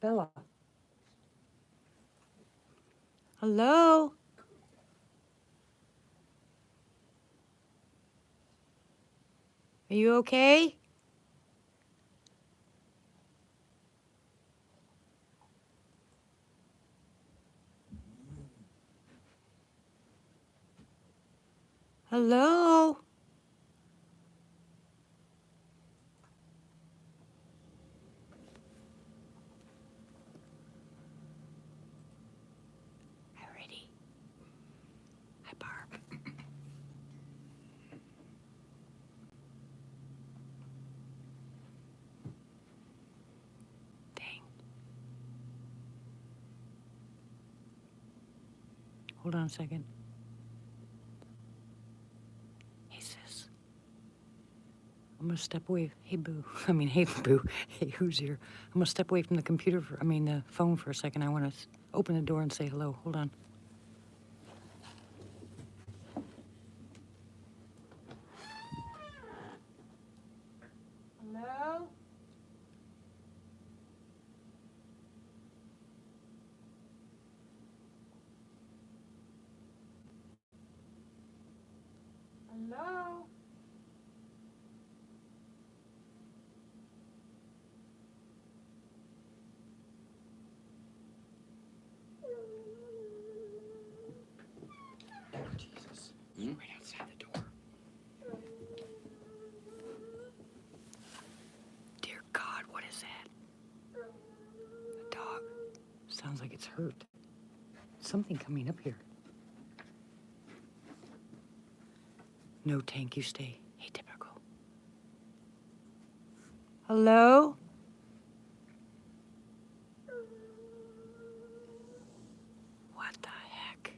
Bella. Hello? Are you okay? Hello? Alrighty. Hi, Barb. Dang. Hold on a second. Hey, sis. I'm gonna step away. Hey, Boo. Hey, Boo. Hey, who's here? I'm gonna step away from the computer the phone for a second. I wanna open the door and say hello. Hold on. Hello? Hello? Jesus. Right outside the door. Dear God, what is that? A dog. Sounds like it's hurt. Something coming up here. No, Tank, you stay. Hey, typical. Hello? What the heck?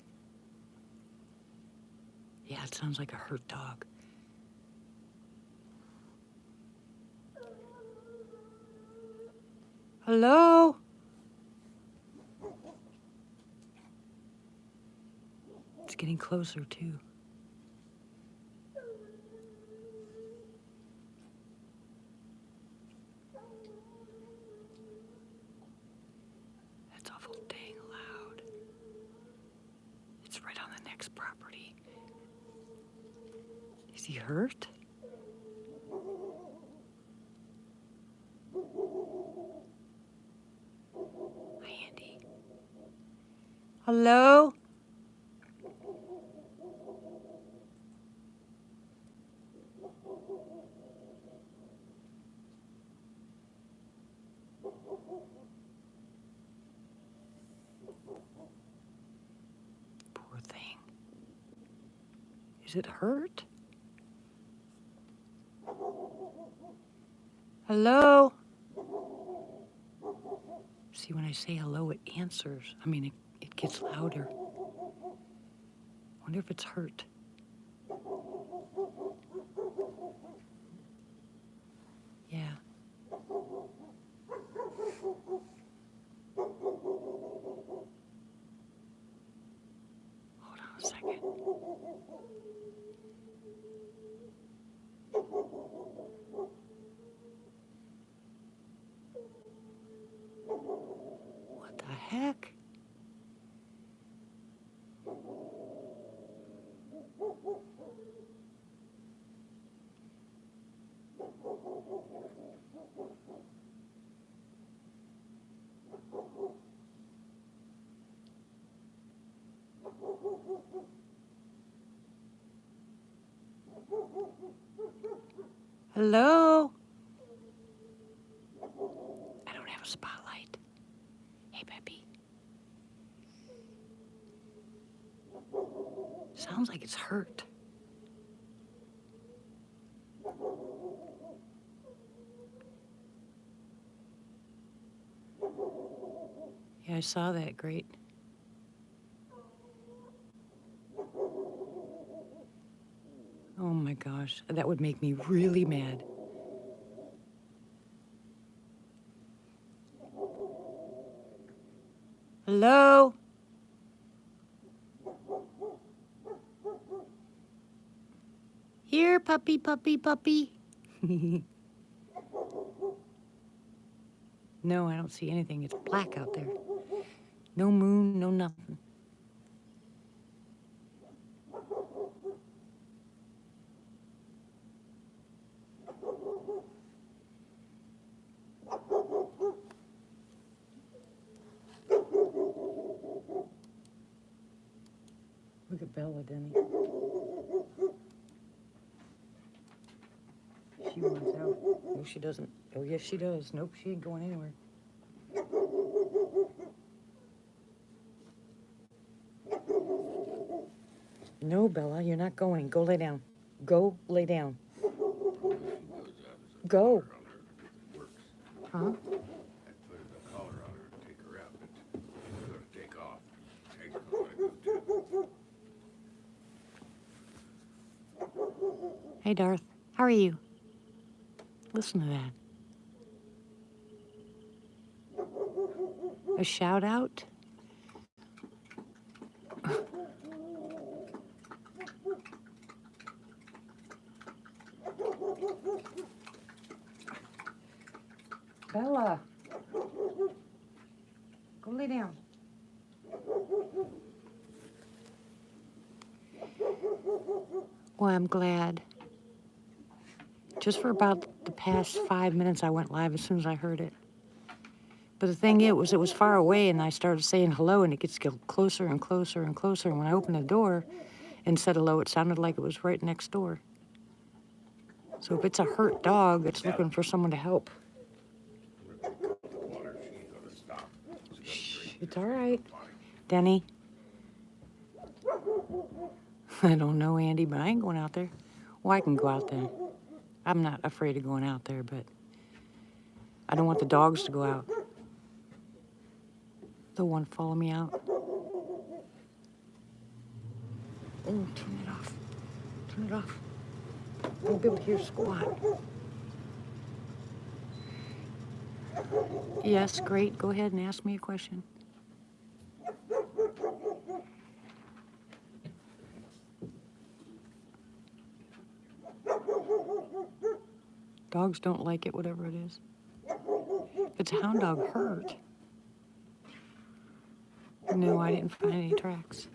Yeah, it sounds like a hurt dog. Hello? It's getting closer, too. That's awful dang loud. It's right on the next property. Is he hurt? Hi, Andy. Hello? Poor thing. Is it hurt? Hello? See, when I say hello, it answers. It gets louder. Wonder if it's hurt. Yeah. Hold on a second. What the heck? Hello? I don't have a spotlight. Hey, Peppy. Sounds like it's hurt. Yeah, I saw that. Great. Oh my gosh, that would make me really mad. Hello? Here, puppy, puppy, puppy. No, I don't see anything. It's black out there. No moon, no nothing. Look at Bella, Denny. She wants out. No, she doesn't. Oh, yes, she does. Nope, she ain't going anywhere. No, Bella, you're not going. Go lay down. Go lay down. Go. Huh? I put a collar on her to take her out, but she's gonna take off. Take her away. Hey, Darth. How are you? Listen to that. A shout out? Bella. Go lay down. Well, I'm glad. Just for about the past 5 minutes, I went live as soon as I heard it. But the thing it was far away, and I started saying hello, and it gets closer and closer and closer. And when I opened the door and said hello, it sounded like it was right next door. So if it's a hurt dog, it's looking for someone to help. Shh, it's all right. Denny. I don't know, Andy, but I ain't going out there. Well, I can go out there. I'm not afraid of going out there, but I don't want the dogs to go out. They'll want to follow me out. Oh, turn it off. Turn it off. I won't be able to hear squat. Yes, great. Go ahead and ask me a question. Dogs don't like it, whatever it is. If it's a hound dog hurt. No, I didn't find any tracks.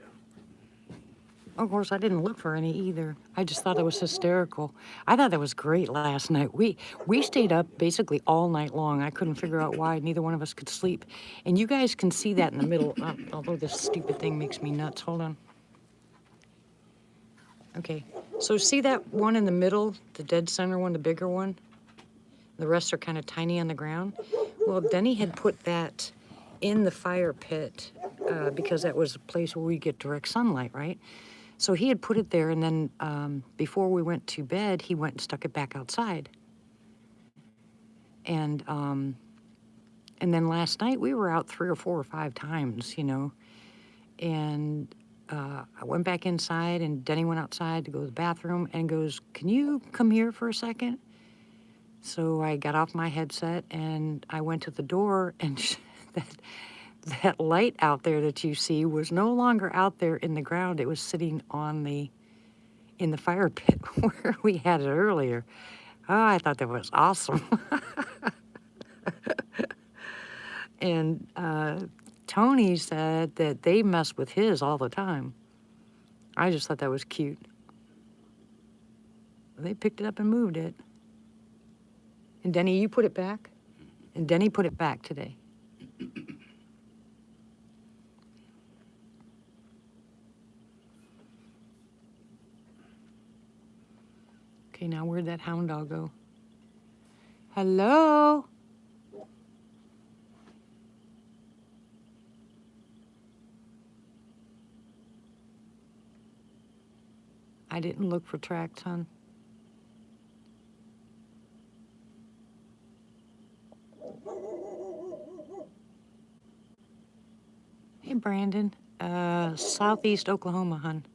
Of course, I didn't look for any either. I just thought it was hysterical. I thought that was great last night. We stayed up basically all night long. I couldn't figure out why neither one of us could sleep. And you guys can see that in the middle, although this stupid thing makes me nuts. Hold on. Okay, so see that one in the middle, the dead center one, the bigger one? The rest are kind of tiny on the ground. Well, Denny had put that in the fire pit because that was a place where we get direct sunlight, right? So he had put it there, and then before we went to bed, he went and stuck it back outside. And then last night we were out 3 or 4 or 5 times, you know, and I went back inside, and Denny went outside to go to the bathroom and goes, "Can you come here for a second?" So I got off my headset and I went to the door, and that light out there that you see was no longer out there in the ground. It was sitting in the fire pit where we had it earlier. Oh, I thought that was awesome. And Tony said that they mess with his all the time. I just thought that was cute. They picked it up and moved it. And Denny, you put it back? And Denny put it back today. Okay, now where'd that hound dog go? Hello? I didn't look for tracks, hon. Hey, Brandon. Southeast Oklahoma, hon.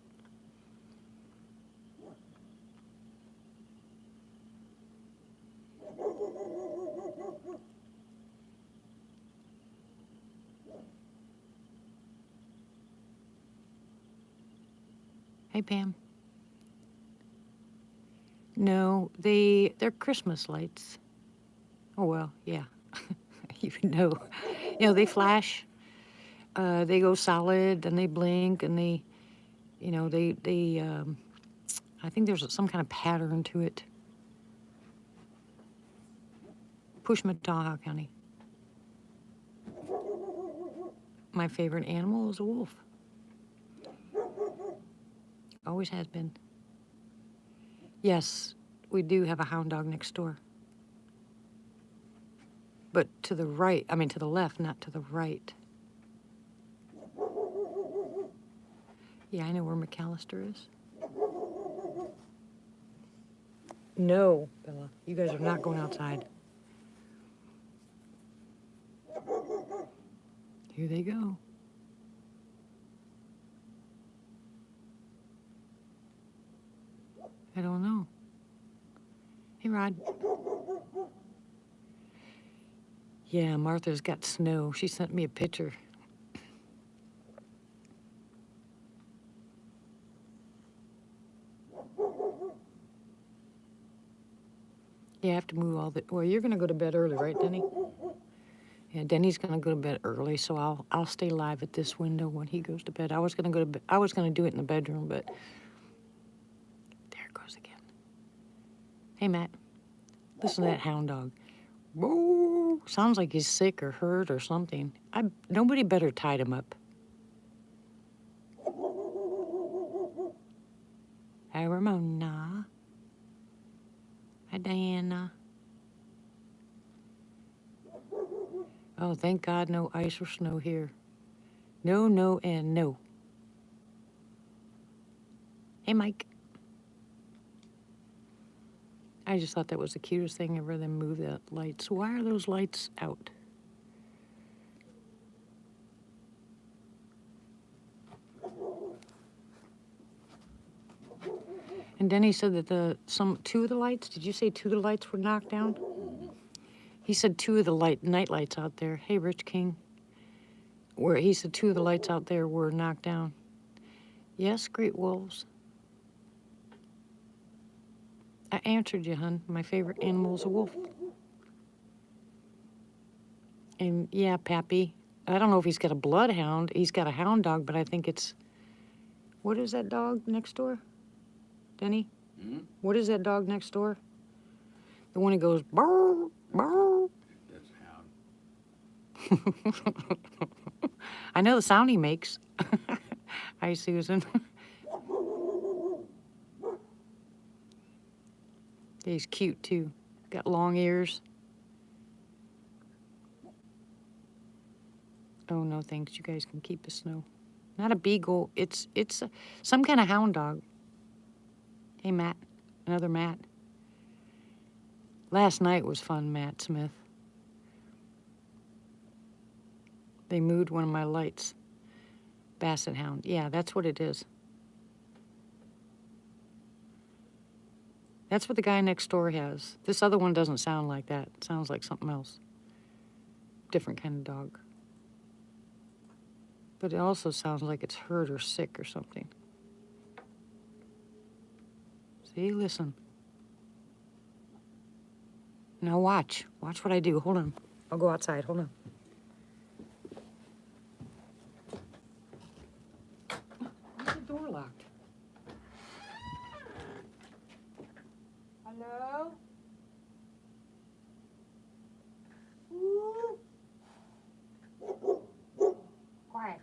Hey, Pam. No, they're Christmas lights. Oh, well, yeah. even know. You know, they flash, they go solid, then they blink, and they, you know, I think there's some kind of pattern to it. Pushmataha County. My favorite animal is a wolf. Always has been. Yes, we do have a hound dog next door. But to the right, I mean to the left, not to the right. Yeah, I know where McAllister is. No, Bella, you guys are not going outside. Here they go. I don't know. Hey, Rod. Yeah, Martha's got snow. She sent me a picture. Yeah, I have to move all the. Well, you're gonna go to bed early, right, Denny? Yeah, Denny's gonna go to bed early, so I'll stay live at this window when he goes to bed. I was gonna go to bed. I was gonna do it in the bedroom, but there it goes again. Hey, Matt, listen to that hound dog. Whoa, sounds like he's sick or hurt or something. Nobody better tied him up. Hi, Ramona. Hi, Diana. Oh, thank God, no ice or snow here. No, no, and no. Hey, Mike. I just thought that was the cutest thing ever, them move the lights. Why are those lights out? And Denny said that two of the lights, did you say two of the lights were knocked down? He said two of the night lights out there. Hey, Rich King. He said two of the lights out there were knocked down. Yes, great wolves. I answered you, hun. My favorite animal is a wolf. And yeah, Pappy. I don't know if he's got a bloodhound. He's got a hound dog, but I think it's. What is that dog next door? Denny? Hmm? What is that dog next door? The one who goes, bark, bark. That's a hound. I know the sound he makes. Hi, Susan. He's cute, too. Got long ears. Oh, no, thanks. You guys can keep the snow. Not a beagle. It's some kind of hound dog. Hey, Matt. Another Matt. Last night was fun, Matt Smith. They moved one of my lights. Basset hound. Yeah, that's what it is. That's what the guy next door has. This other one doesn't sound like that. It sounds like something else. Different kind of dog. But it also sounds like it's hurt or sick or something. See, listen. Now watch. Watch what I do. Hold on. I'll go outside. Hold on. Why's the door locked? Hello? Ooh. Quiet.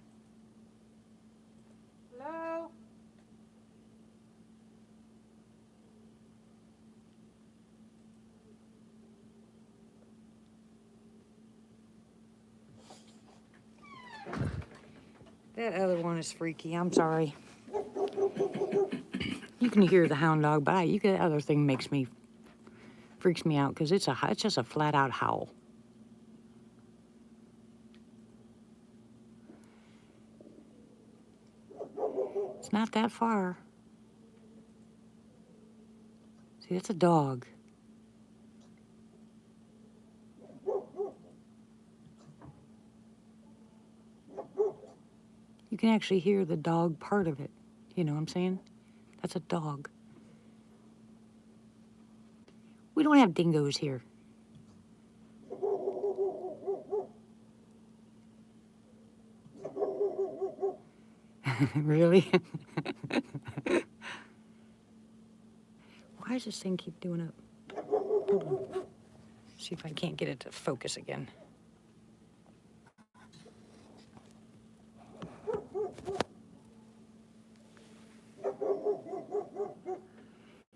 Hello? That other one is freaky. I'm sorry. You can hear the hound dog, but that other thing freaks me out because it's just a flat out howl. It's not that far. See, that's a dog. You can actually hear the dog part of it. You know what I'm saying? That's a dog. We don't have dingoes here. Really? Why does this thing keep doing it? Hold on. See if I can't get it to focus again.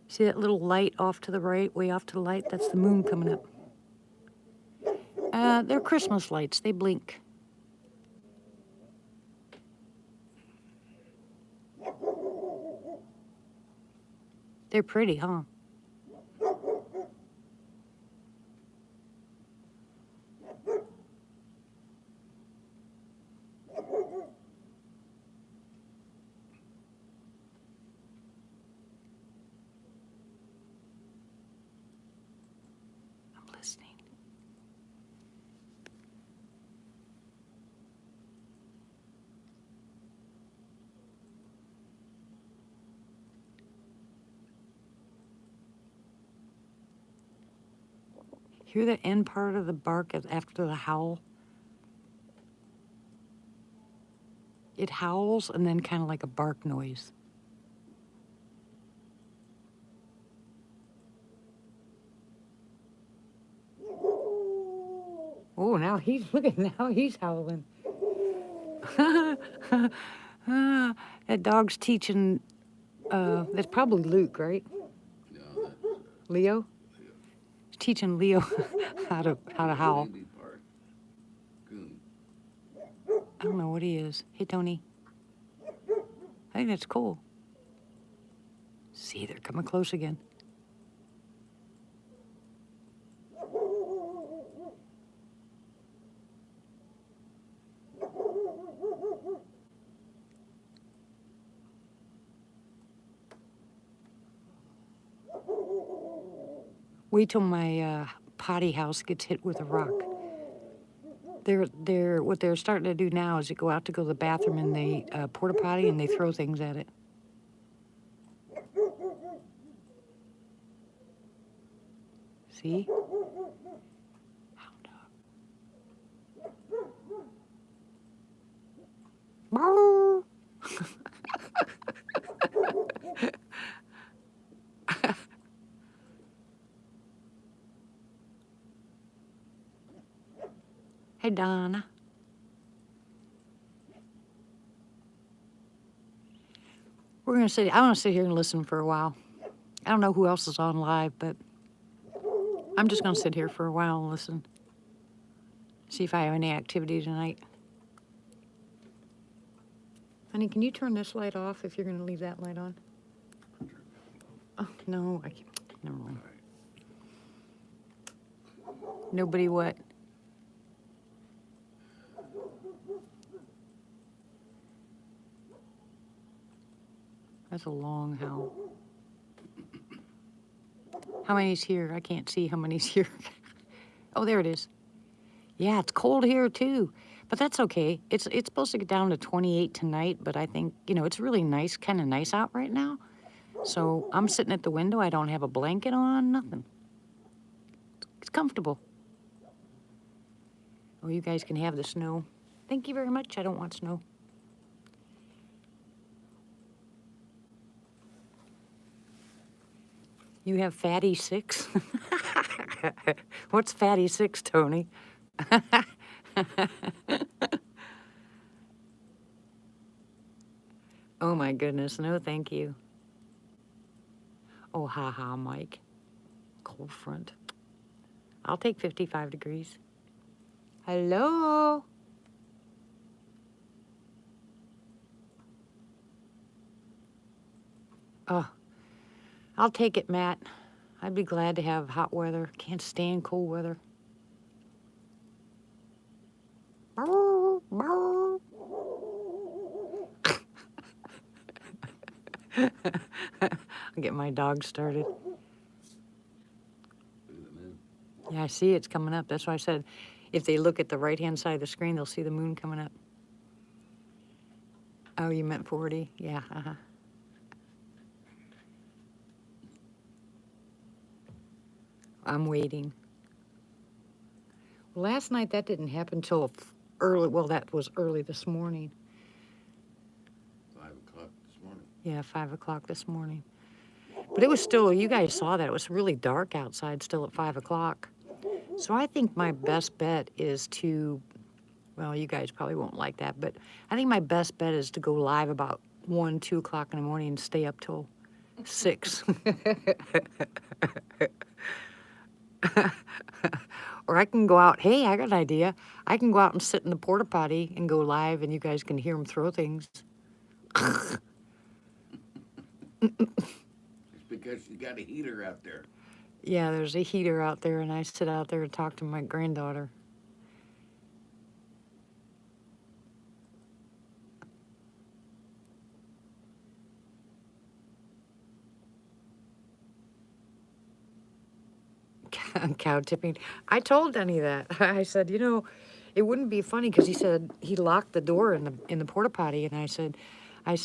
See that little light off to the right, way off to the right? That's the moon coming up. They're Christmas lights. They blink. They're pretty, huh? I'm listening. Hear the end part of the bark after the howl? It howls and then kind of like a bark noise. Oh, now he's, look at, now he's howling. That dog's teaching, that's probably Luke, right? No, that's Leo? Leo. He's teaching Leo how to howl. Maybe part goon. I don't know what he is. Hey, Tony. I think that's cool. See, they're coming close again. Wait till my potty house gets hit with a rock. What they're starting to do now is they go out to go to the bathroom and they porta potty and they throw things at it. See? Hound dog. Hey, Donna. I'm going to sit here and listen for a while. I don't know who else is on live, but I'm just going to sit here for a while and listen. See if I have any activity tonight. Honey, can you turn this light off if you're going to leave that light on? Oh, no, I can't. Never mind. Nobody what? That's a long howl. How many's here? I can't see how many's here. Oh, there it is. Yeah, it's cold here too, but that's okay. It's supposed to get down to 28 tonight, but I think, you know, it's really nice, kind of nice out right now. So I'm sitting at the window. I don't have a blanket on, nothing. It's comfortable. Oh, you guys can have the snow. Thank you very much. I don't want snow. You have Fatty 6? What's Fatty 6, Tony? Oh my goodness, no thank you. Oh, ha, Mike. Cold front. I'll take 55 degrees. Hello? Oh, I'll take it, Matt. I'd be glad to have hot weather. Can't stand cold weather. I'll get my dog started. Look at the moon. Yeah, I see it's coming up. That's why I said if they look at the right-hand side of the screen, they'll see the moon coming up. Oh, you meant 40? Yeah, uh-huh. I'm waiting. Last night, that didn't happen till early. Well, that was early this morning. Yeah, 5 o'clock this morning. But it was still, you guys saw that. It was really dark outside still at 5 o'clock. So I think my best bet is to, well, you guys probably won't like that, but I think my best bet is to go live about 1, 2 o'clock in the morning and stay up till 6. Or I can go out, hey, I got an idea. I can go out and sit in the porta potty and go live and you guys can hear them throw things. It's because you got a heater out there. Yeah, there's a heater out there and I sit out there and talk to my granddaughter. Cow tipping. I told Denny that. I said, you know, it wouldn't be funny because he said he locked the door in the porta potty, and I said, why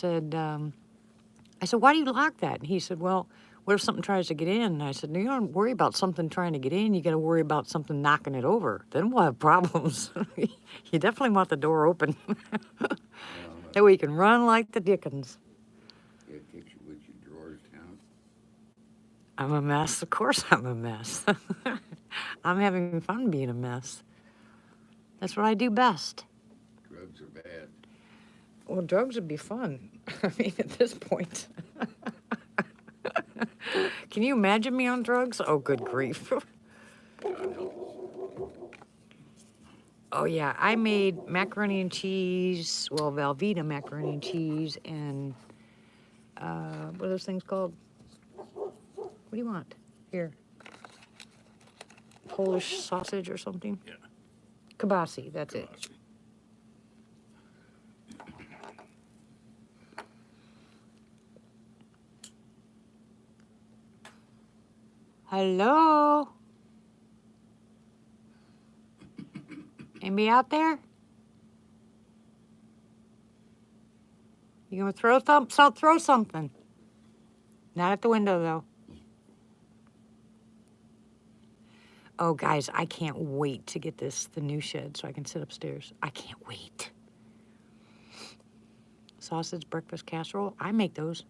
do you lock that? And he said, well, what if something tries to get in? And I said, no, you don't worry about something trying to get in. You got to worry about something knocking it over. Then we'll have problems. You definitely want the door open. That way you can run like the dickens. Yeah, takes you with your drawers down. I'm a mess. Of course I'm a mess. I'm having fun being a mess. That's what I do best. Drugs are bad. Well, drugs would be fun. I mean, at this point. Can you imagine me on drugs? Oh, good grief. God help us. Oh, yeah. I made macaroni and cheese, well, Velveeta macaroni and cheese, and what are those things called? What do you want? Here. Polish sausage or something? Yeah. Kibasi, that's it. Kibasi. Hello? Anybody out there? You gonna throw something? Not at the window, though. Oh, guys, I can't wait to get the new shed so I can sit upstairs. I can't wait. Sausage breakfast casserole, I make those.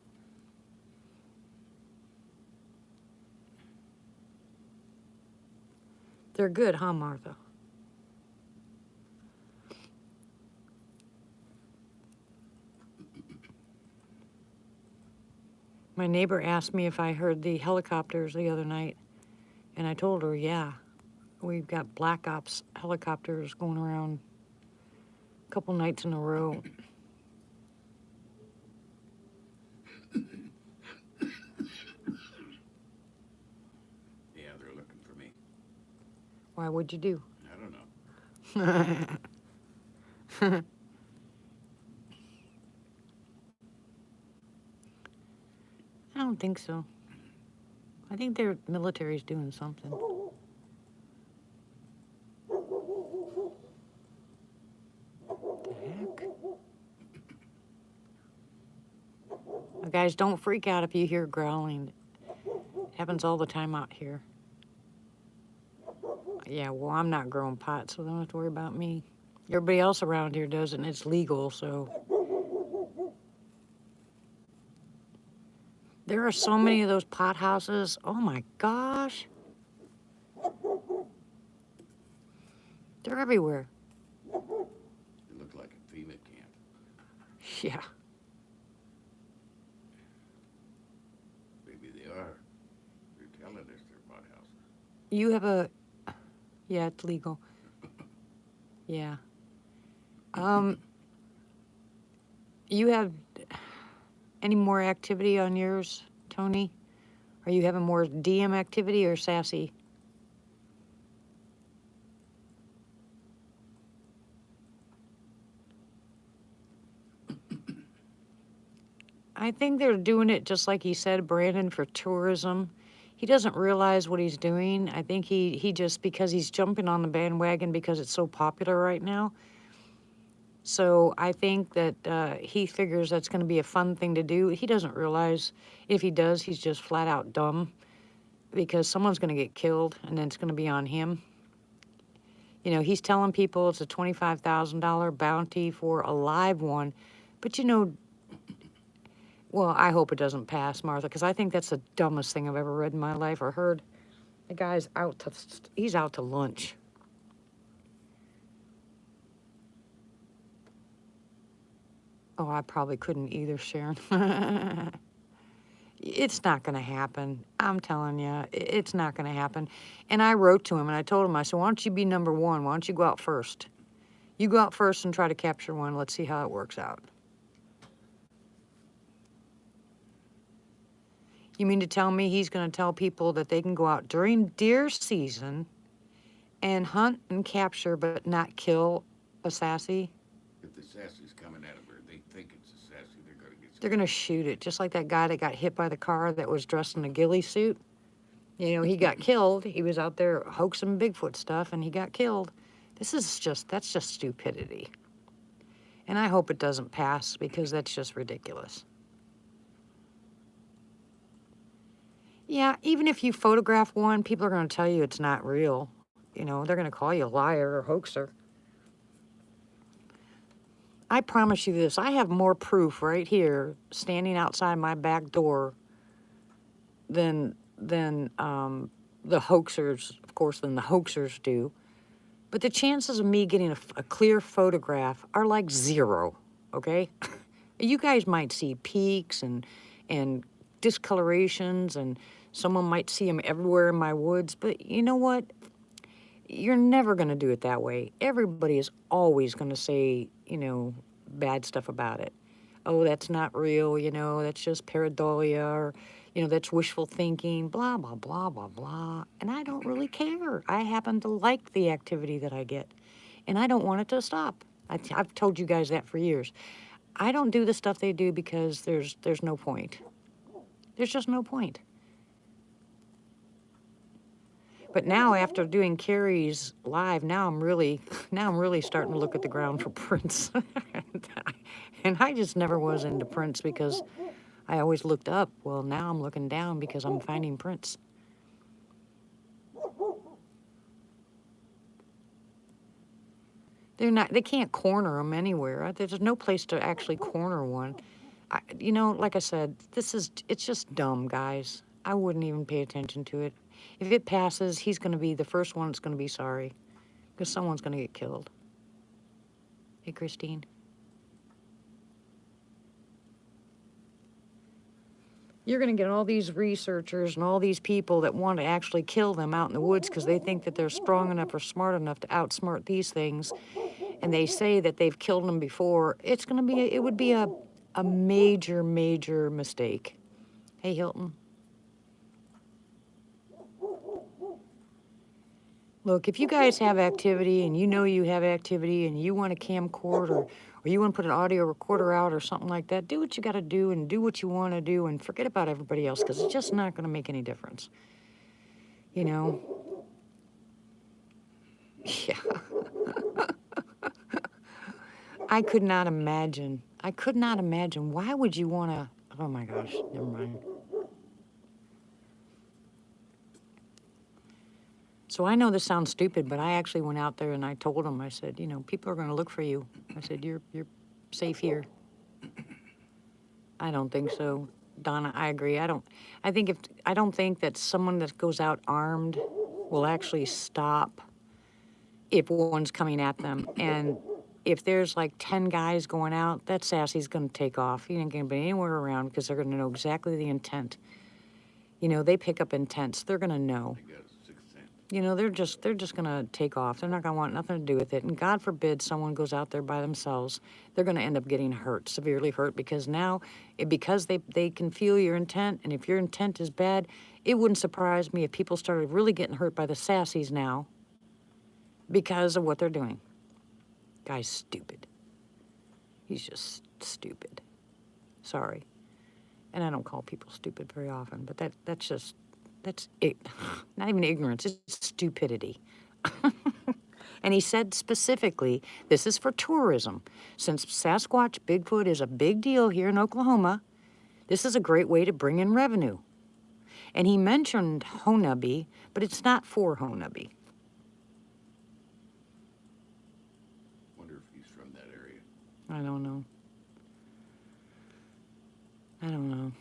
They're good, huh, Martha? My neighbor asked me if I heard the helicopters the other night, and I told her, yeah. We've got Black Ops helicopters going around a couple nights in a row. Yeah, they're looking for me. Why, what'd you do? I don't know. I don't think so. I think their military's doing something. The heck? Now, guys, don't freak out if you hear growling. It happens all the time out here. Yeah, well, I'm not growing pot, so they don't have to worry about me. Everybody else around here does it, and it's legal, so. There are so many of those pot houses. Oh my gosh. They're everywhere. They look like a FEMA camp. Yeah. Maybe they are. They're telling us they're pot houses. You have a, yeah, it's legal. Yeah. You have any more activity on yours, Tony? Are you having more DM activity or sassy? I think they're doing it just like he said, Brandon, for tourism. He doesn't realize what he's doing. I think he just, because he's jumping on the bandwagon because it's so popular right now. So I think that he figures that's going to be a fun thing to do. He doesn't realize, if he does, he's just flat out dumb, because someone's going to get killed and then it's going to be on him. You know, he's telling people it's a $25,000 bounty for a live one. But, you know, Well, I hope it doesn't pass, Martha, because I think that's the dumbest thing I've ever read in my life or heard. The guy's out to, he's out to lunch. Oh, I probably couldn't either, Sharon. It's not going to happen. I'm telling you, it's not going to happen. And I wrote to him and I told him, I said, why don't you be number one? Why don't you go out first? You go out first and try to capture one. Let's see how it works out. You mean to tell me he's going to tell people that they can go out during deer season and hunt and capture but not kill a sassy? If the sassy's coming at them or they think it's a sassy, they're gonna get They're going to shoot it, just like that guy that got hit by the car that was dressed in a ghillie suit. You know, he got killed. He was out there hoaxing Bigfoot stuff and he got killed. That's just stupidity. And I hope it doesn't pass because that's just ridiculous. Yeah, even if you photograph one, people are going to tell you it's not real. You know, they're going to call you a liar or hoaxer. I promise you this, I have more proof right here standing outside my back door than the hoaxers, of course, than the hoaxers do. But the chances of me getting a clear photograph are like zero, okay? You guys might see peaks and discolorations, and someone might see them everywhere in my woods, but you know what? You're never going to do it that way. Everybody is always going to say, you know, bad stuff about it. Oh, that's not real, you know, that's just pareidolia, or, you know, that's wishful thinking, blah, blah, blah, blah, blah. And I don't really care. I happen to like the activity that I get, and I don't want it to stop. I've told you guys that for years. I don't do the stuff they do because there's no point. There's just no point. But now, after doing Carrie's live, now I'm really starting to look at the ground for prints. And I just never was into prints because I always looked up. Well, now I'm looking down because I'm finding prints. They can't corner them anywhere. There's no place to actually corner one. You know, like I said, it's just dumb, guys. I wouldn't even pay attention to it. If it passes, he's going to be the first one that's going to be sorry because someone's going to get killed. Hey, Christine. You're going to get all these researchers and all these people that want to actually kill them out in the woods because they think that they're strong enough or smart enough to outsmart these things. And they say that they've killed them before. It would be a major, major mistake. Hey, Hilton. Look, if you guys have activity and you know you have activity and you want a camcorder or you want to put an audio recorder out or something like that, do what you got to do and do what you want to do and forget about everybody else because it's just not going to make any difference. You know? Yeah. I could not imagine. Why would you want to? Oh my gosh, never mind. So I know this sounds stupid, but I actually went out there and I told them, I said, you know, people are going to look for you. I said, you're safe here. I don't think so. Donna, I agree. I don't think that someone that goes out armed will actually stop if one's coming at them. And if there's like 10 guys going out, that sassy's going to take off. He ain't going to be anywhere around because they're going to know exactly the intent. You know, they pick up intents. They're going to know. They got a sixth sense. You know, they're just going to take off. They're not going to want nothing to do with it. And God forbid someone goes out there by themselves. They're going to end up getting hurt, severely hurt, because now, because they can feel your intent, and if your intent is bad, it wouldn't surprise me if people started really getting hurt by the sassies now because of what they're doing. Guy's stupid. He's just stupid. Sorry. And I don't call people stupid very often, but that's it. Not even ignorance, it's stupidity. And he said specifically, this is for tourism. Since Sasquatch Bigfoot is a big deal here in Oklahoma, this is a great way to bring in revenue. And he mentioned Honubby, but it's not for Honubby. Wonder if he's from that area. I don't know. I don't know.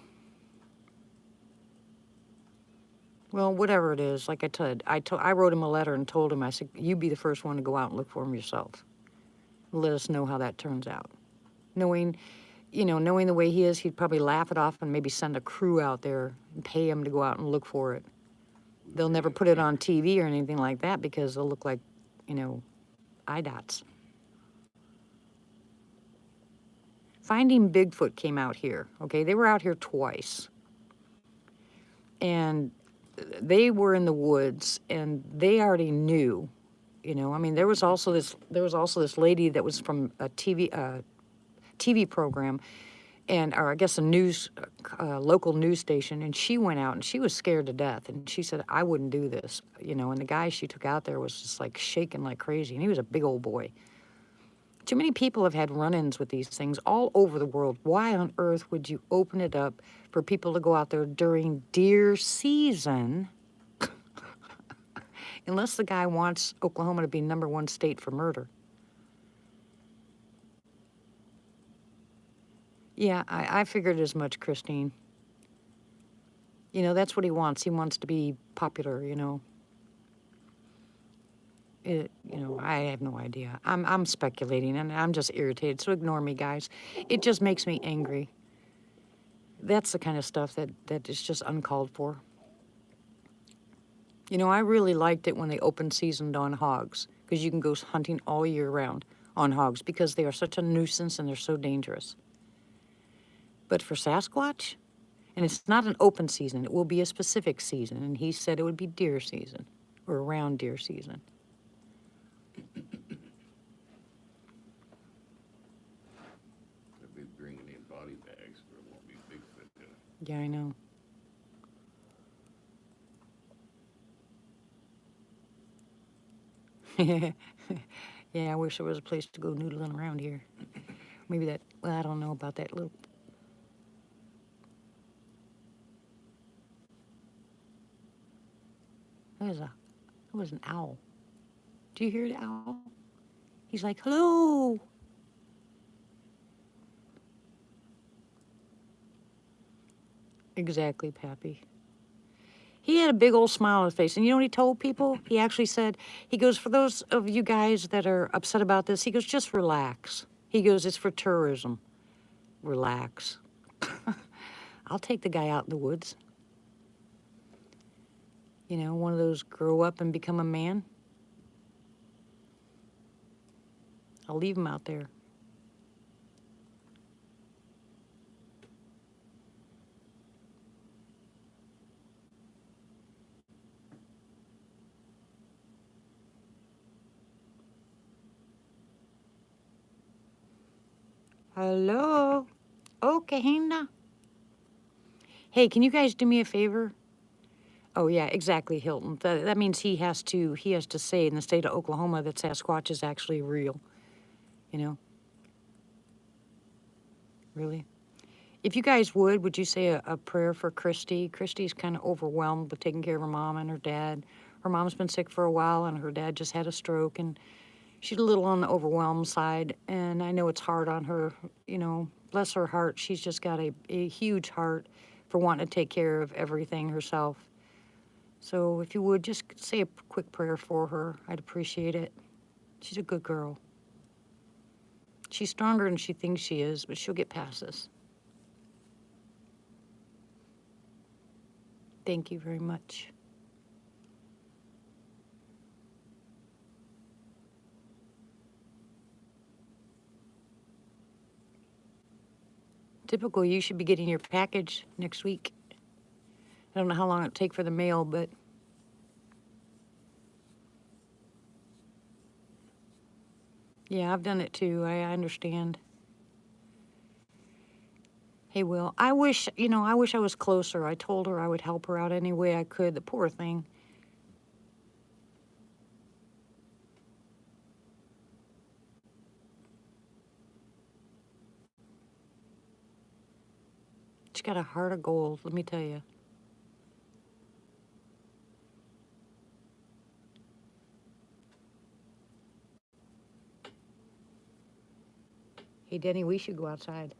Well, whatever it is, like I wrote him a letter and told him, I said, you be the first one to go out and look for him yourself. Let us know how that turns out. Knowing the way he is, he'd probably laugh it off and maybe send a crew out there and pay him to go out and look for it. They'll never put it on TV or anything like that because they'll look like, eye dots. Finding Bigfoot came out here, okay? They were out here twice. And they were in the woods, and they already knew, I mean, there was also this lady that was from a TV program, or I guess a local news station, and she went out and she was scared to death, and she said, I wouldn't do this, and the guy she took out there was just like shaking like crazy, and he was a big old boy. Too many people have had run-ins with these things all over the world. Why on earth would you open it up for people to go out there during deer season? Unless the guy wants Oklahoma to be #1 state for murder. Yeah, I figured as much, Christine. That's what he wants. He wants to be popular, I have no idea. I'm speculating, and I'm just irritated, so ignore me, guys. It just makes me angry. That's the kind of stuff that is just uncalled for. I really liked it when they opened seasoned on hogs, because you can go hunting all year round on hogs, because they are such a nuisance and they're so dangerous. But for Sasquatch, and it's not an open season, it will be a specific season, and he said it would be deer season, or around deer season. They'll be bringing in body bags, but it won't be Bigfoot in it. Yeah, I know. Yeah, I wish there was a place to go noodling around here. Maybe I don't know about that little... That was an owl. Do you hear the owl? He's like, hello. Exactly, Pappy. He had a big old smile on his face. And you know what he told people? He actually said, he goes, for those of you guys that are upset about this, he goes, just relax. He goes, it's for tourism. Relax. I'll take the guy out in the woods. One of those grow up and become a man. I'll leave him out there. Hello? Okay, Hinda. Hey, can you guys do me a favor? Oh, yeah, exactly, Hilton. That means he has to say in the state of Oklahoma that Sasquatch is actually real. Really? If you guys would you say a prayer for Christy? Christy's kind of overwhelmed with taking care of her mom and her dad. Her mom's been sick for a while, and her dad just had a stroke, and she's a little on the overwhelmed side, and I know it's hard on her, bless her heart. She's just got a huge heart for wanting to take care of everything herself. So if you would, just say a quick prayer for her. I'd appreciate it. She's a good girl. She's stronger than she thinks she is, but she'll get past this. Thank you very much. Typical, you should be getting your package next week. I don't know how long it'll take for the mail, but yeah, I've done it too. I understand. Hey, Will, I wish I was closer. I told her I would help her out any way I could. The poor thing. She's got a heart of gold, let me tell you. Hey, Denny, we should go outside.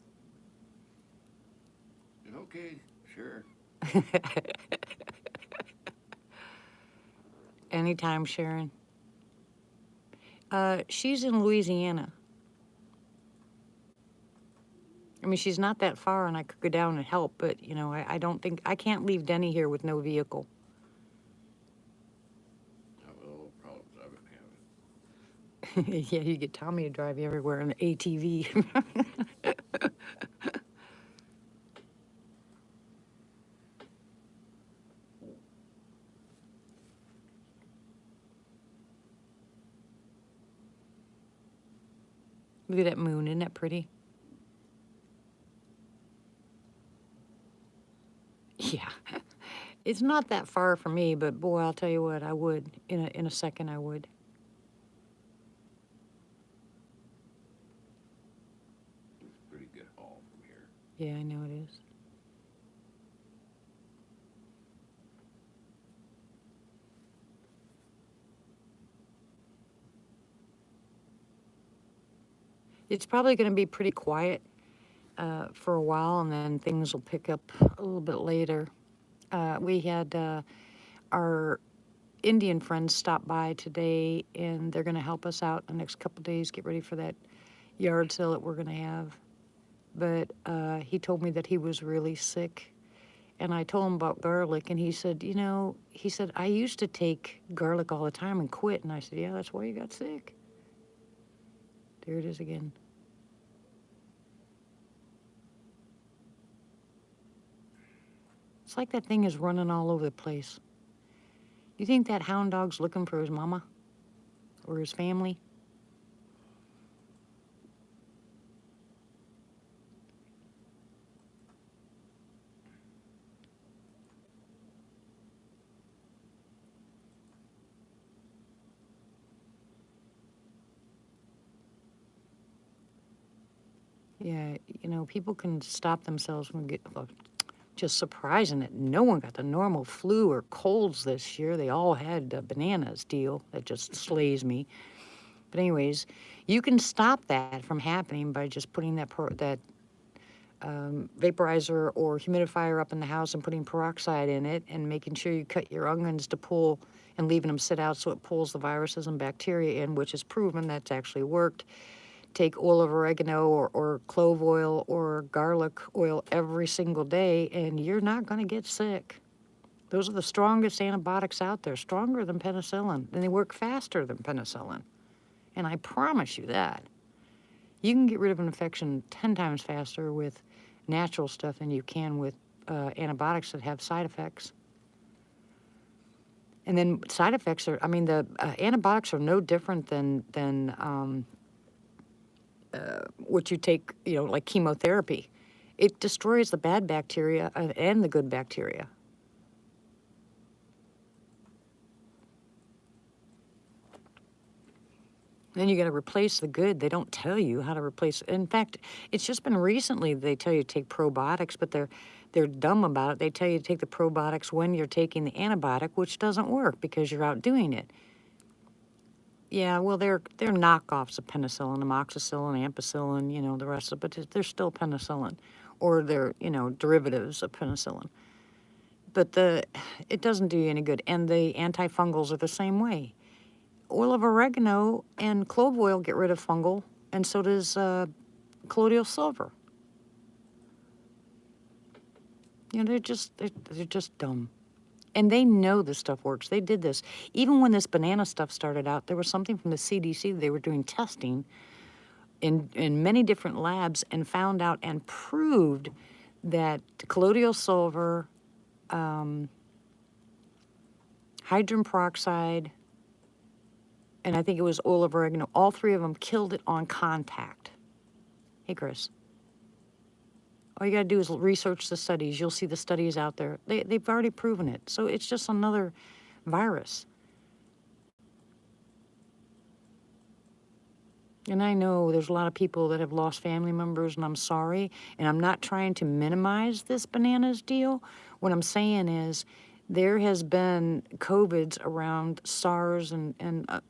Okay, sure. Anytime, Sharon. She's in Louisiana. I mean, she's not that far, and I could go down and help, but, you know, I don't think, I can't leave Denny here with no vehicle. Have a little problems I've been having. Yeah, you get Tommy to drive you everywhere in the ATV. Look at that moon, isn't that pretty? Yeah. It's not that far from me, but boy, I'll tell you what, I would. In a second, I would. It's a pretty good haul from here. Yeah, I know it is. It's probably going to be pretty quiet for a while, and then things will pick up a little bit later. We had our Indian friends stop by today, and they're going to help us out the next couple days, get ready for that yard sale that we're going to have. But he told me that he was really sick, and I told him about garlic, and he said, you know, he said, I used to take garlic all the time and quit. And I said, yeah, that's why you got sick. There it is again. It's like that thing is running all over the place. You think that hound dog's looking for his mama or his family? Yeah, you know, people can stop themselves from just surprising that no one got the normal flu or colds this year. They all had bananas deal. That just slays me. But anyways, you can stop that from happening by just putting that vaporizer or humidifier up in the house and putting peroxide in it and making sure you cut your onions to pull and leaving them sit out so it pulls the viruses and bacteria in, which is proven that's actually worked. Take oil of oregano or clove oil or garlic oil every single day, and you're not going to get sick. Those are the strongest antibiotics out there, stronger than penicillin, and they work faster than penicillin. And I promise you that. You can get rid of an infection 10 times faster with natural stuff than you can with antibiotics that have side effects. And then side effects are, I mean, the antibiotics are no different than what you take, you know, like chemotherapy. It destroys the bad bacteria and the good bacteria. Then you got to replace the good. They don't tell you how to replace. In fact, it's just been recently they tell you to take probiotics, but they're dumb about it. They tell you to take the probiotics when you're taking the antibiotic, which doesn't work because you're out doing it. Yeah, well, they're knockoffs of penicillin, amoxicillin, ampicillin, you know, the rest of it, but they're still penicillin, or they're, you know, derivatives of penicillin. But it doesn't do you any good, and the antifungals are the same way. Oil of oregano and clove oil get rid of fungal, and so does colloidal silver. You know, they're just dumb. And they know this stuff works. They did this. Even when this banana stuff started out, there was something from the CDC. They were doing testing in many different labs and found out and proved that colloidal silver, hydrogen peroxide, and I think it was oil of oregano, all three of them killed it on contact. Hey, Chris. All you got to do is research the studies. You'll see the studies out there. They've already proven it. So it's just another virus. And I know there's a lot of people that have lost family members, and I'm sorry. And I'm not trying to minimize this bananas deal. What I'm saying is there has been COVIDs around SARS, and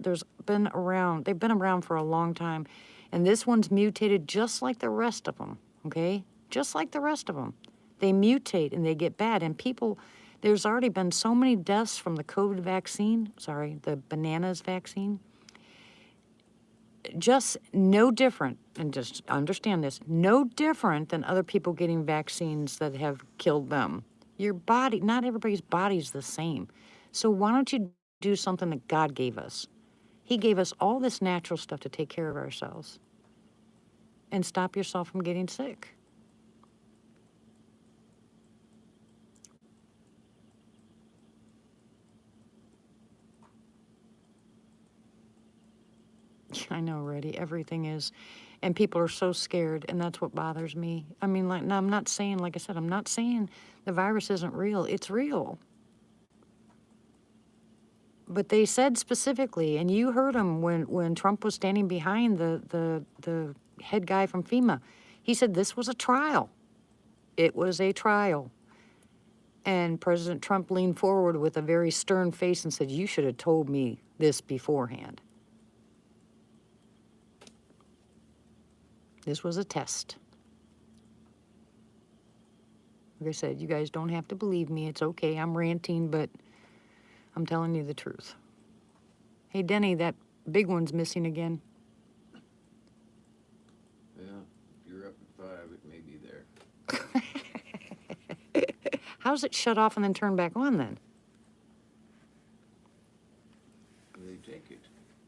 they've been around for a long time. And this one's mutated just like the rest of them, okay? Just like the rest of them. They mutate and they get bad. And people, there's already been so many deaths from the COVID vaccine, the bananas vaccine. Just no different, and just understand this, no different than other people getting vaccines that have killed them. Your body, not everybody's body's the same. So why don't you do something that God gave us? He gave us all this natural stuff to take care of ourselves and stop yourself from getting sick. I know, Reddy, everything is. And people are so scared, and that's what bothers me. I mean, like, no, I'm not saying, like I said, I'm not saying the virus isn't real. It's real. But they said specifically, and you heard him when Trump was standing behind the head guy from FEMA. He said this was a trial. It was a trial. And President Trump leaned forward with a very stern face and said, you should have told me this beforehand. This was a test. Like I said, you guys don't have to believe me. It's okay. I'm ranting, but I'm telling you the truth. Hey, Denny, that big one's missing again. Yeah, if you're up at 5, it may be there. How's it shut off and then turn back on then? They take it.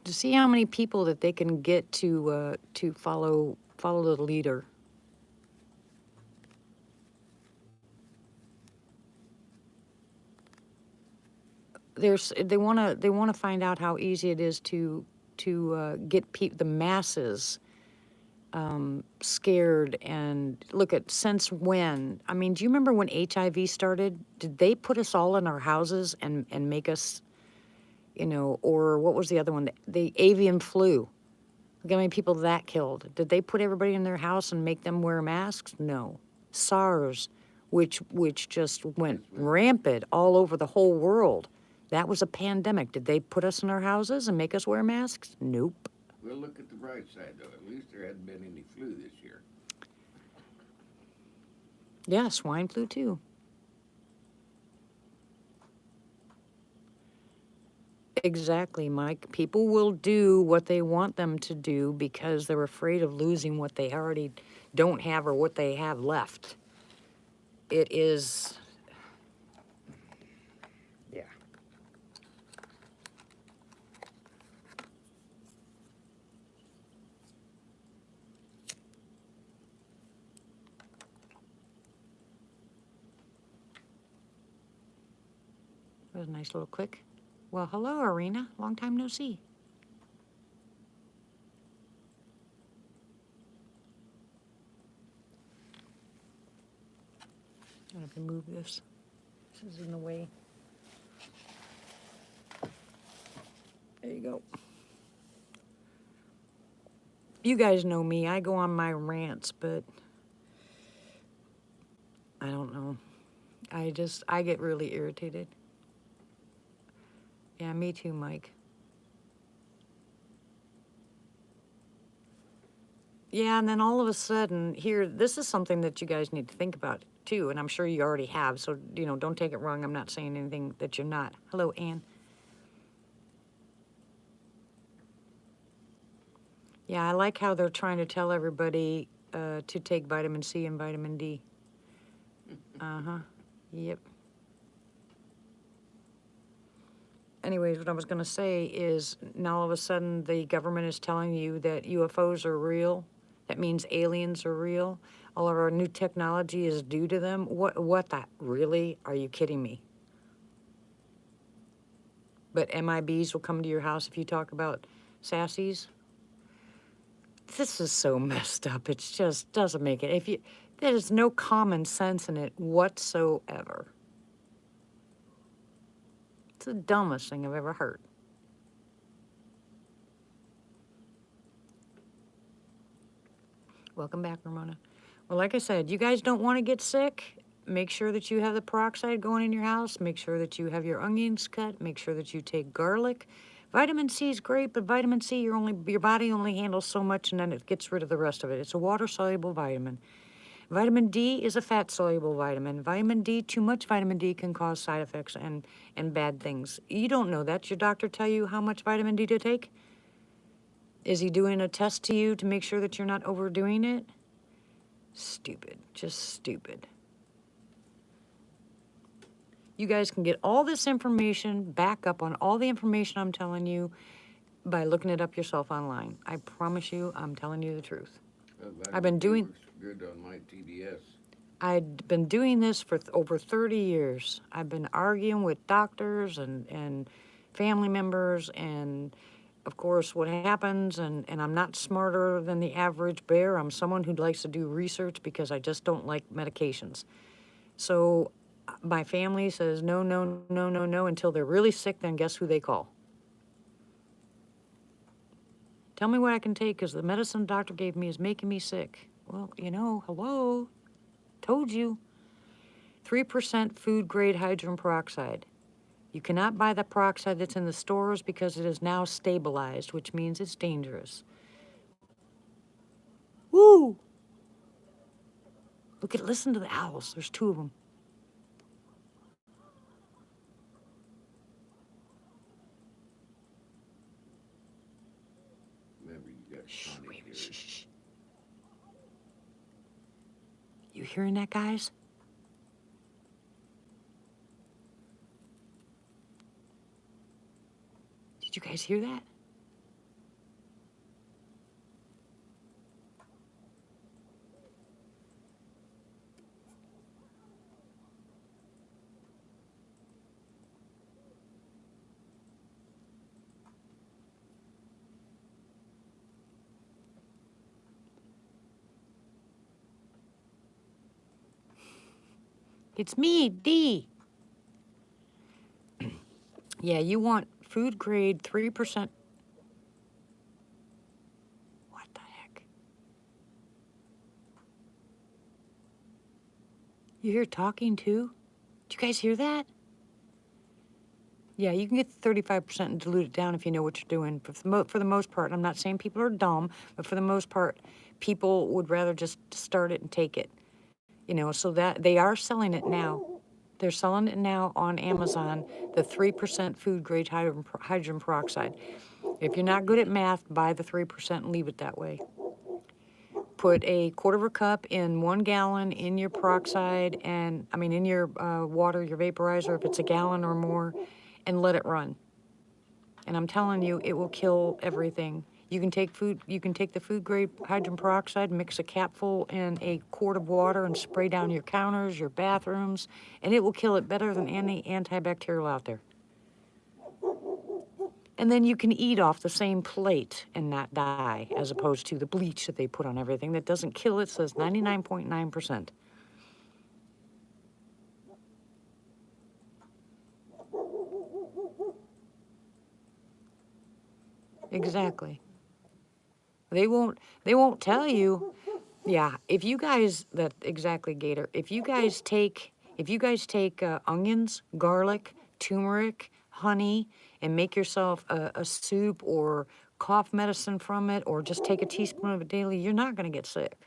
To see how many people that they can get to follow the leader. They want to find out how easy it is to get the masses scared. And look at, since when? I mean, do you remember when HIV started? Did they put us all in our houses and make us, or what was the other one? The avian flu. Look how many people that killed. Did they put everybody in their house and make them wear masks? No. SARS, which just went rampant all over the whole world. That was a pandemic. Did they put us in our houses and make us wear masks? Nope. Well, look at the bright side, though. At least there hadn't been any flu this year. Yeah, swine flu too. Exactly, Mike. People will do what they want them to do because they're afraid of losing what they already don't have or what they have left. It is, yeah. That was a nice little click. Well, hello, Arena. Long time no see. I have to move this. This is in the way. There you go. You guys know me. I go on my rants, but I don't know. I get really irritated. Yeah, me too, Mike. Yeah, and then all of a sudden, here, this is something that you guys need to think about too, and I'm sure you already have, so, don't take it wrong. I'm not saying anything that you're not. Hello, Ann. Yeah, I like how they're trying to tell everybody to take vitamin C and vitamin D. Uh-huh. Yep. Anyways, what I was going to say is now all of a sudden the government is telling you that UFOs are real. That means aliens are real. All of our new technology is due to them. What that? Really? Are you kidding me? But MIBs will come to your house if you talk about sassies? This is so messed up. It just doesn't make it. There's no common sense in it whatsoever. It's the dumbest thing I've ever heard. Welcome back, Ramona. Well, like I said, you guys don't want to get sick. Make sure that you have the peroxide going in your house. Make sure that you have your onions cut. Make sure that you take garlic. Vitamin C is great, but vitamin C, your body only handles so much, and then it gets rid of the rest of it. It's a water-soluble vitamin. Vitamin D is a fat-soluble vitamin. Vitamin D, too much vitamin D can cause side effects and bad things. You don't know that. Your doctor tell you how much vitamin D to take? Is he doing a test to you to make sure that you're not overdoing it? Stupid. Just stupid. You guys can get all this information, back up on all the information I'm telling you by looking it up yourself online. I promise you, I'm telling you the truth. I've been doing... Good on my TBS. I'd been doing this for over 30 years. I've been arguing with doctors and family members, and of course what happens, and I'm not smarter than the average bear. I'm someone who likes to do research because I just don't like medications. So my family says no, no, no, no, no, until they're really sick, then guess who they call? Tell me what I can take, because the medicine the doctor gave me is making me sick. Well, you know, hello, told you. 3% food-grade hydrogen peroxide. You cannot buy the peroxide that's in the stores because it is now stabilized, which means it's dangerous. Woo! Listen to the owls. There's 2 of them. Remember, you got Connie here. Shh. You hearing that, guys? Did you guys hear that? It's me, Dee. Yeah, you want food grade 3%. What the heck? You hear talking too? Did you guys hear that? Yeah, you can get 35% and dilute it down if you know what you're doing. For the most part, I'm not saying people are dumb, but for the most part, people would rather just start it and take it. You know, so that they are selling it now. They're selling it now on Amazon, the 3% food-grade hydrogen peroxide. If you're not good at math, buy the 3% and leave it that way. Put a 1/4 cup in 1 gallon in your peroxide, and in your water, your vaporizer, if it's a gallon or more, and let it run. And I'm telling you, it will kill everything. You can take the food-grade hydrogen peroxide, mix a capful in a quart of water, and spray down your counters, your bathrooms, and it will kill it better than any antibacterial out there. And then you can eat off the same plate and not die, as opposed to the bleach that they put on everything that doesn't kill it, says 99.9%. Exactly. They won't tell you. Yeah, if you guys, exactly, Gator. If you guys take onions, garlic, turmeric, honey, and make yourself a soup or cough medicine from it, or just take a teaspoon of it daily, you're not going to get sick.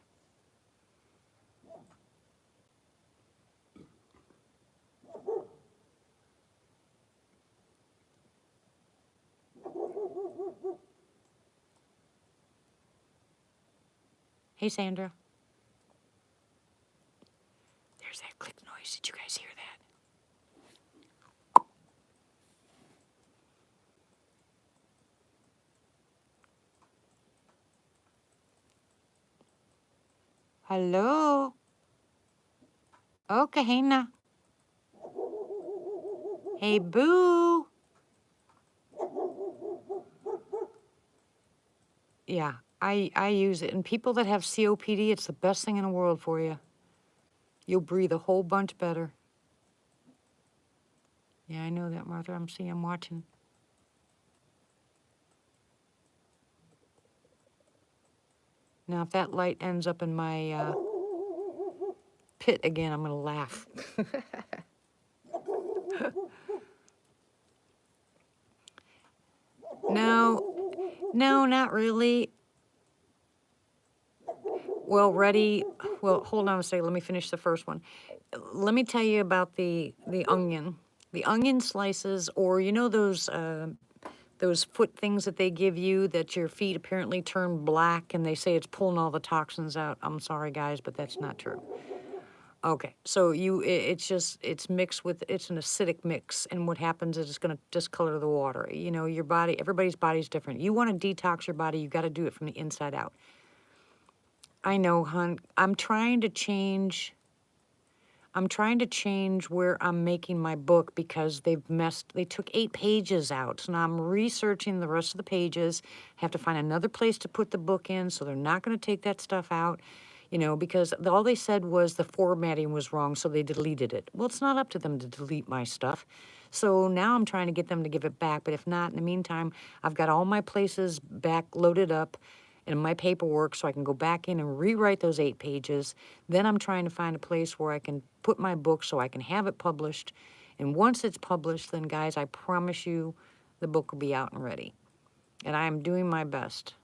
Hey, Sandra. There's that click noise. Did you guys hear that? Hello? Oh, Kahina. Hey, Boo. Yeah, I use it. And people that have COPD, it's the best thing in the world for you. You'll breathe a whole bunch better. Yeah, I know that, Martha. I'm watching. Now, if that light ends up in my pit again, I'm going to laugh. No, not really. Well, ready. Well, hold on a second. Let me finish the first one. Let me tell you about the onion. The onion slices, or you know those foot things that they give you that your feet apparently turn black and they say it's pulling all the toxins out. I'm sorry, guys, but that's not true. Okay, so it's just, it's mixed with, it's an acidic mix, and what happens is it's gonna discolor the water. You know, your body, everybody's body's different. You wanna detox your body, you gotta do it from the inside out. I know, hon, I'm trying to change where I'm making my book because they took 8 pages out. So now I'm researching the rest of the pages. Have to find another place to put the book in, so they're not gonna take that stuff out, you know, because all they said was the formatting was wrong, so they deleted it. Well, it's not up to them to delete my stuff. So now I'm trying to get them to give it back, but if not, in the meantime, I've got all my places back loaded up and my paperwork so I can go back in and rewrite those 8 pages. Then I'm trying to find a place where I can put my book so I can have it published. And once it's published, then guys, I promise you the book will be out and ready. And I am doing my best.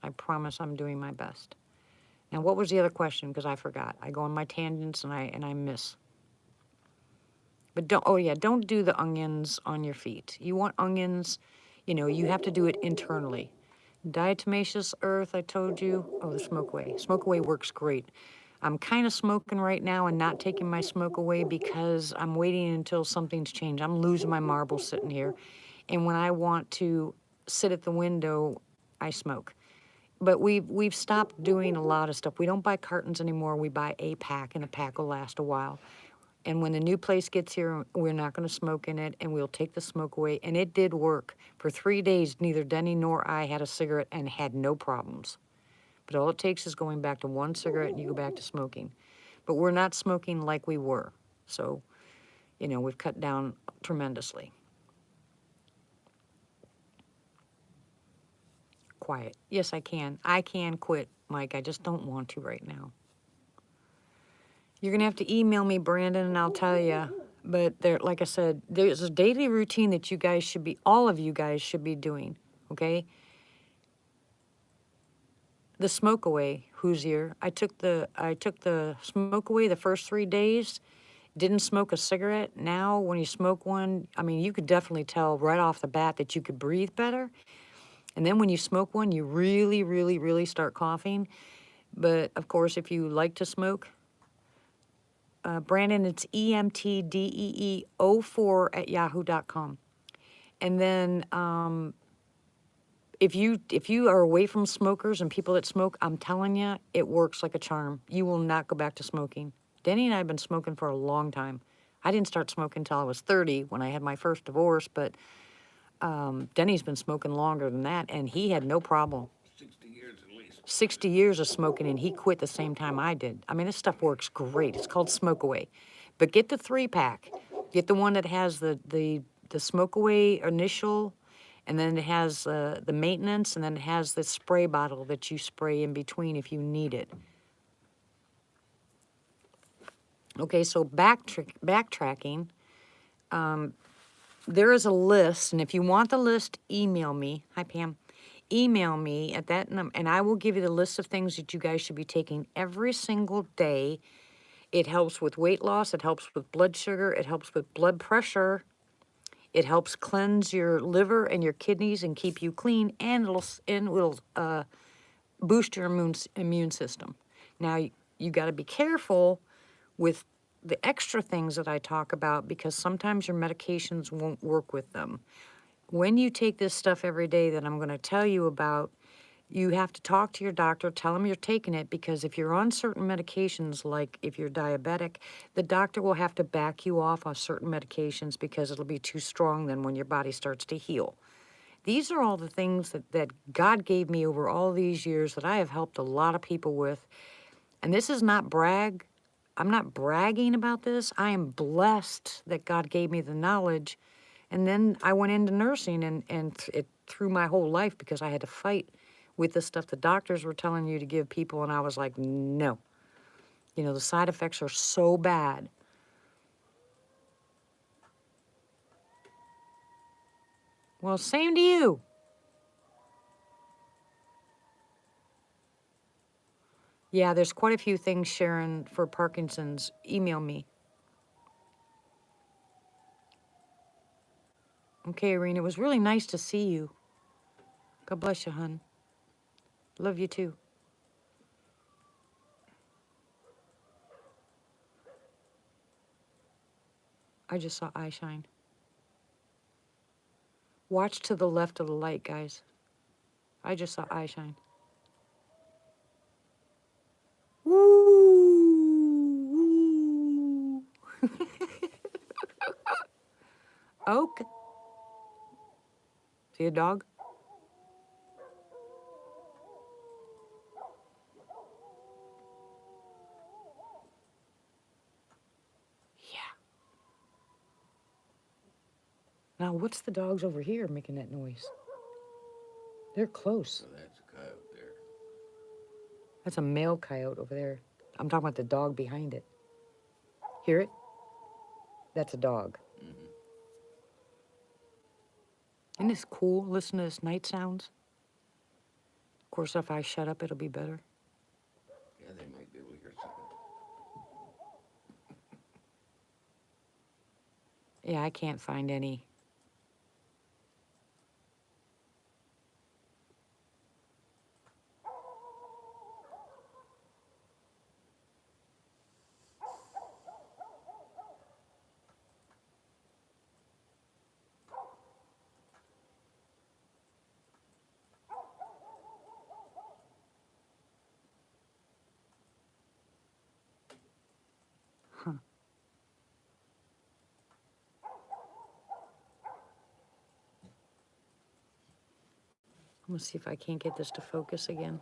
I promise I'm doing my best. Now, what was the other question? Because I forgot. I go on my tangents and I miss. But don't do the onions on your feet. You want onions, you know, you have to do it internally. Diatomaceous earth, I told you. Oh, the smoke away. Smoke away works great. I'm kind of smoking right now and not taking my smoke away because I'm waiting until something's changed. I'm losing my marbles sitting here. And when I want to sit at the window, I smoke. But we've stopped doing a lot of stuff. We don't buy cartons anymore. We buy a pack, and a pack will last a while. And when the new place gets here, we're not going to smoke in it, and we'll take the smoke away. And it did work. For 3 days, neither Denny nor I had a cigarette and had no problems. But all it takes is going back to 1 cigarette and you go back to smoking. But we're not smoking like we were. So, you know, we've cut down tremendously. Quiet. Yes, I can. I can quit, Mike. I just don't want to right now. You're going to have to email me, Brandon, and I'll tell you. But there, like I said, there's a daily routine that you guys should be, all of you guys should be doing, okay? The smoke away, Hoosier. I took the smoke away the first 3 days, didn't smoke a cigarette. Now, when you smoke one, I mean, you could definitely tell right off the bat that you could breathe better. And then when you smoke one, you really, really, really start coughing. But of course, if you like to smoke, Brandon, it's emtdee04@yahoo.com. And then if you are away from smokers and people that smoke, I'm telling you, it works like a charm. You will not go back to smoking. Denny and I have been smoking for a long time. I didn't start smoking until I was 30 when I had my first divorce, but Denny's been smoking longer than that, and he had no problem. 60 years at least. 60 years of smoking, and he quit the same time I did. I mean, this stuff works great. It's called Smoke Away. But get the 3-pack. Get the one that has the Smoke Away initial, and then it has the maintenance, and then it has the spray bottle that you spray in between if you need it. Okay, so backtracking. There is a list, and if you want the list, email me. Hi, Pam. Email me at that number, and I will give you the list of things that you guys should be taking every single day. It helps with weight loss. It helps with blood sugar. It helps with blood pressure. It helps cleanse your liver and your kidneys and keep you clean, and it'll boost your immune system. Now, you got to be careful with the extra things that I talk about because sometimes your medications won't work with them. When you take this stuff every day that I'm going to tell you about, you have to talk to your doctor, tell them you're taking it, because if you're on certain medications, like if you're diabetic, the doctor will have to back you off on certain medications because it'll be too strong then when your body starts to heal. These are all the things that God gave me over all these years that I have helped a lot of people with. And this is not brag. I'm not bragging about this. I am blessed that God gave me the knowledge. And then I went into nursing and it threw my whole life because I had to fight with the stuff the doctors were telling you to give people. And I was like, no. You know, the side effects are so bad. Well, same to you. Yeah, there's quite a few things, Sharon, for Parkinson's. Email me. Okay, Irene, it was really nice to see you. God bless you, hon. Love you too. I just saw eye shine. Watch to the left of the light, guys. I just saw eye shine. Woo! Oak. See a dog? Yeah. Now, what's the dogs over here making that noise? They're close. So that's a coyote there. That's a male coyote over there. I'm talking about the dog behind it. Hear it? That's a dog. Mm-hmm. Isn't this cool? Listen to this night sounds. Of course, if I shut up, it'll be better. Yeah, they might be able to hear something. Yeah, I can't find any. Huh. I'm gonna see if I can't get this to focus again.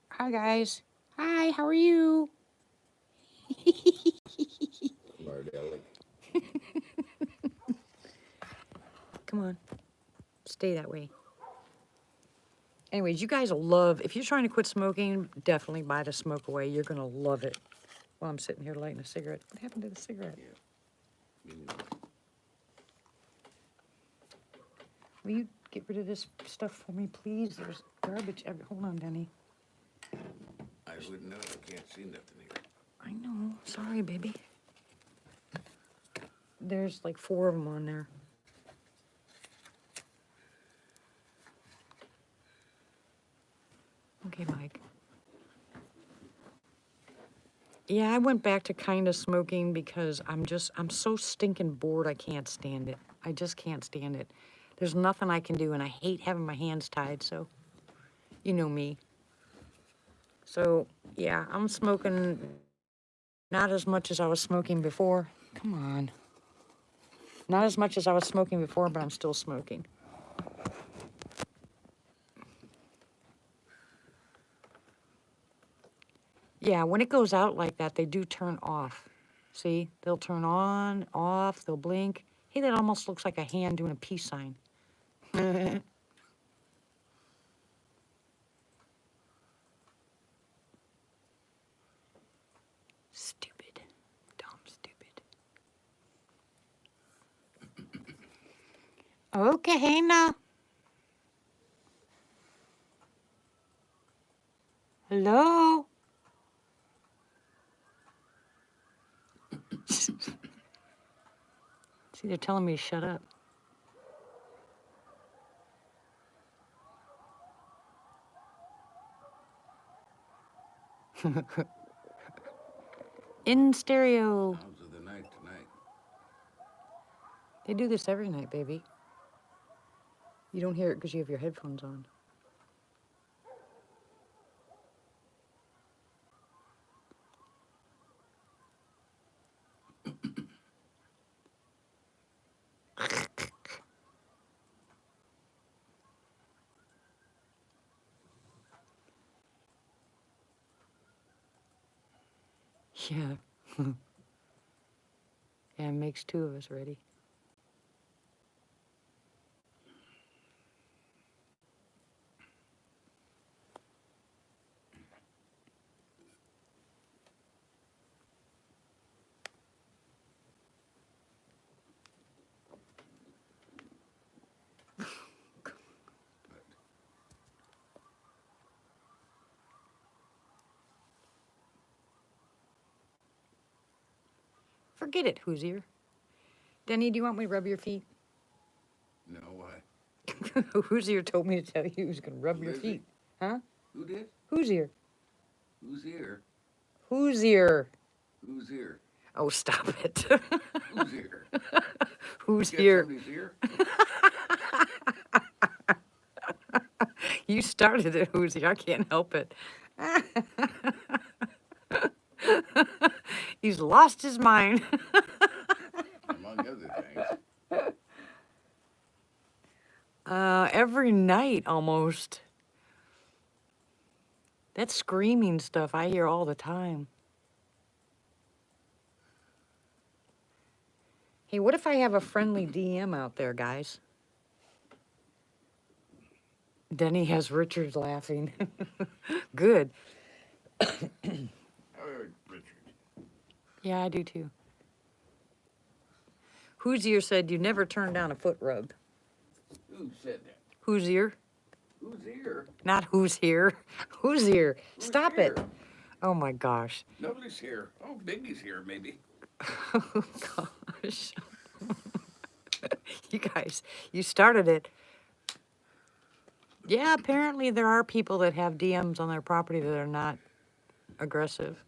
Hi, guys. Hi, how are you? Lardelic. Come on. Stay that way. Anyways, you guys will love, if you're trying to quit smoking, definitely buy the Smoke Away. You're gonna love it. While I'm sitting here lighting a cigarette. What happened to the cigarette? Yeah. Me neither. Will you get rid of this stuff for me, please? There's garbage every, hold on, Denny. I wouldn't know. I can't see nothing here. I know, sorry, baby. There's like 4 of them on there. Okay, Mike. Yeah, I went back to kind of smoking because I'm so stinking bored I can't stand it. I just can't stand it. There's nothing I can do, and I hate having my hands tied, so you know me. So, yeah, I'm smoking not as much as I was smoking before. Come on. Not as much as I was smoking before, but I'm still smoking. Yeah, when it goes out like that, they do turn off. See, they'll turn on, off, they'll blink. Hey, that almost looks like a hand doing a peace sign. Stupid. Dumb, stupid. Okay, now. Hello? See, they're telling me to shut up. In stereo. Sounds of the night tonight. They do this every night, baby. You don't hear it because you have your headphones on. Yeah. Yeah, it makes 2 of us ready. Forget it, Hoosier. Denny, do you want me to rub your feet? No, why? Hoosier told me to tell you he was going to rub your Lizzie? feet. Huh? Who did? Hoosier. Who's here? Hoosier. Who's here? Oh, stop it. Who's here? Who's Get here? somebody's here? You started it, Hoosier. I can't help it. He's lost his mind. Among other things. Every night almost. That screaming stuff I hear all the time. Hey, what if I have a friendly DM out there, guys? Denny has Richard laughing. Good. I heard Richard. Yeah, I do too. Hoosier said you never turn down a foot rub. Who said that? Hoosier. Who's here? Not who's here. Hoosier. Who's Stop here? it. Oh my gosh. Nobody's here. Oh, Biggie's here, maybe. Oh gosh. You guys, you started it. Yeah, apparently there are people that have DMs on their property that are not aggressive.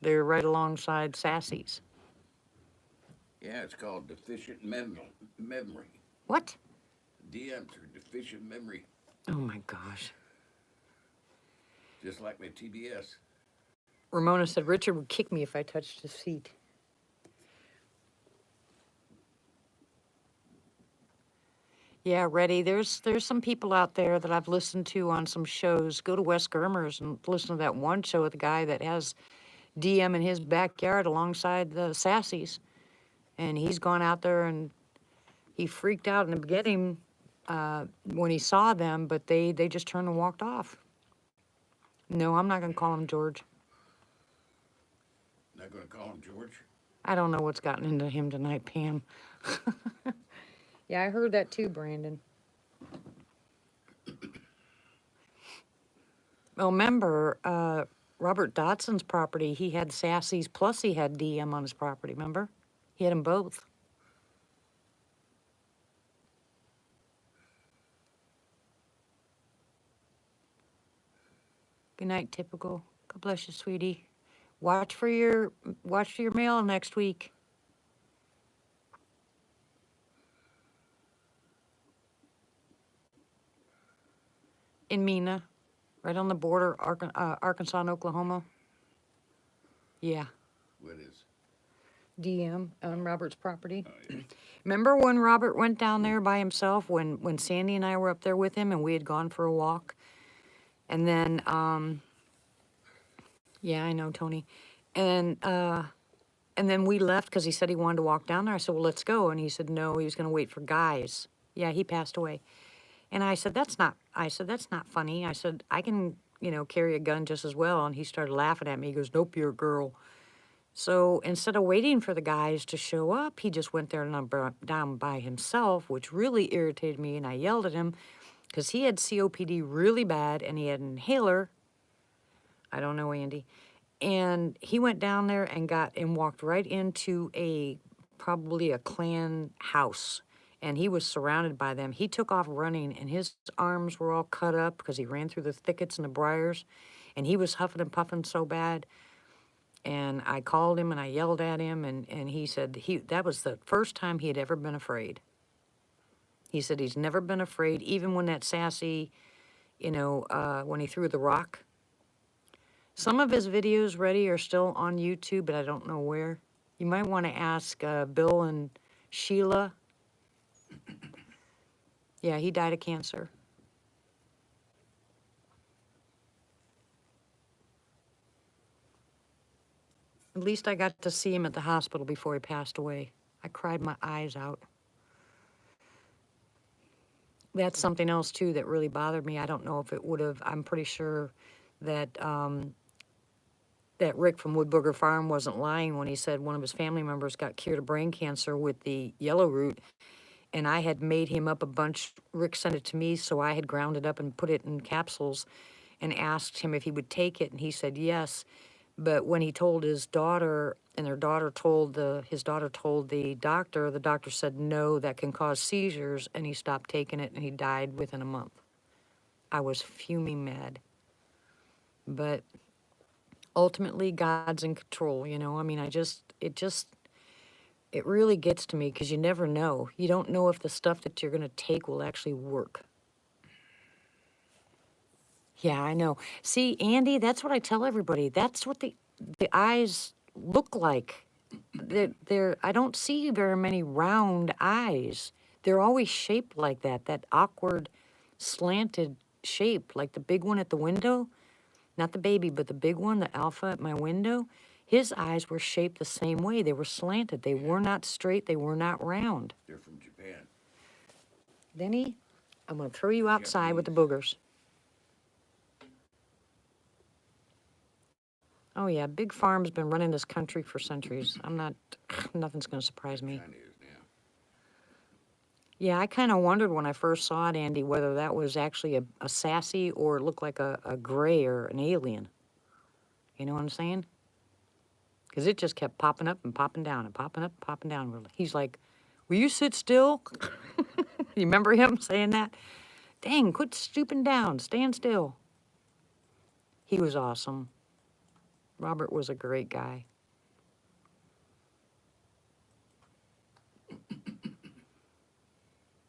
They're right alongside sassies. Yeah, it's called deficient memory. What? DMs are deficient memory. Oh my gosh. Just like my TBS. Ramona said Richard would kick me if I touched his feet. Yeah, Reddy, there's some people out there that I've listened to on some shows. Go to Wes Germer's and listen to that one show with the guy that has DM in his backyard alongside the sassies. And he's gone out there and he freaked out in the beginning when he saw them, but they just turned and walked off. No, I'm not going to call him George. Not going to call him George? I don't know what's gotten into him tonight, Pam. Yeah, I heard that too, Brandon. Well, remember, Robert Dotson's property, he had sassies, plus he had DM on his property, remember? He had them both. Good night, Typical. God bless you, sweetie. Watch for your mail next week. In Mena, right on the border, Arkansas and Oklahoma. Yeah, What is? DM on Robert's property. Oh, yeah. Remember when Robert went down there by himself when Sandy and I were up there with him and we had gone for a walk? And then, yeah, I know, Tony. And then we left because he said he wanted to walk down there. I said, well, let's go. And he said, no, he was going to wait for guys. Yeah, he passed away. And I said, that's not funny. I said, I can, carry a gun just as well. And he started laughing at me. He goes, nope, you're a girl. So instead of waiting for the guys to show up, he just went there down by himself, which really irritated me. And I yelled at him because he had COPD really bad and he had an inhaler. I don't know, Andy. And he went down there and walked right into probably a Klan house. And he was surrounded by them. He took off running and his arms were all cut up because he ran through the thickets and the briars. And he was huffing and puffing so bad. And I called him and I yelled at him and he said that was the first time he had ever been afraid. He said he's never been afraid, even when that sassy, when he threw the rock. Some of his videos, Reddy, are still on YouTube, but I don't know where. You might want to ask Bill and Sheila. Yeah, he died of cancer. At least I got to see him at the hospital before he passed away. I cried my eyes out. That's something else, too, that really bothered me. I don't know if it would have. I'm pretty sure that that Rick from Woodbooger Farm wasn't lying when he said one of his family members got cured of brain cancer with the yellow root. And I had made him up a bunch. Rick sent it to me, so I had ground it up and put it in capsules and asked him if he would take it. And he said yes. But when he told his daughter, and his daughter told the doctor said, no, that can cause seizures, and he stopped taking it, and he died within a month. I was fuming mad. But ultimately, God's in control, you know? I mean, it really gets to me because you never know. You don't know if the stuff that you're going to take will actually work. Yeah, I know. See, Andy, that's what I tell everybody. That's what the eyes look like. I don't see very many round eyes. They're always shaped like that awkward, slanted shape, like the big one at the window. Not the baby, but the big one, the alpha at my window. His eyes were shaped the same way. They were slanted. They were not straight. They were not round. They're from Japan. Denny, I'm going to throw you outside with the boogers. Oh, yeah, Big Farm's been running this country for centuries. Nothing's going to surprise me. China is now. Yeah, I kind of wondered when I first saw it, Andy, whether that was actually a sassy or it looked like a gray or an alien. You know what I'm saying? Because it just kept popping up and popping down and popping up and popping down. He's like, will you sit still? You remember him saying that? Dang, quit stooping down. Stand still. He was awesome. Robert was a great guy.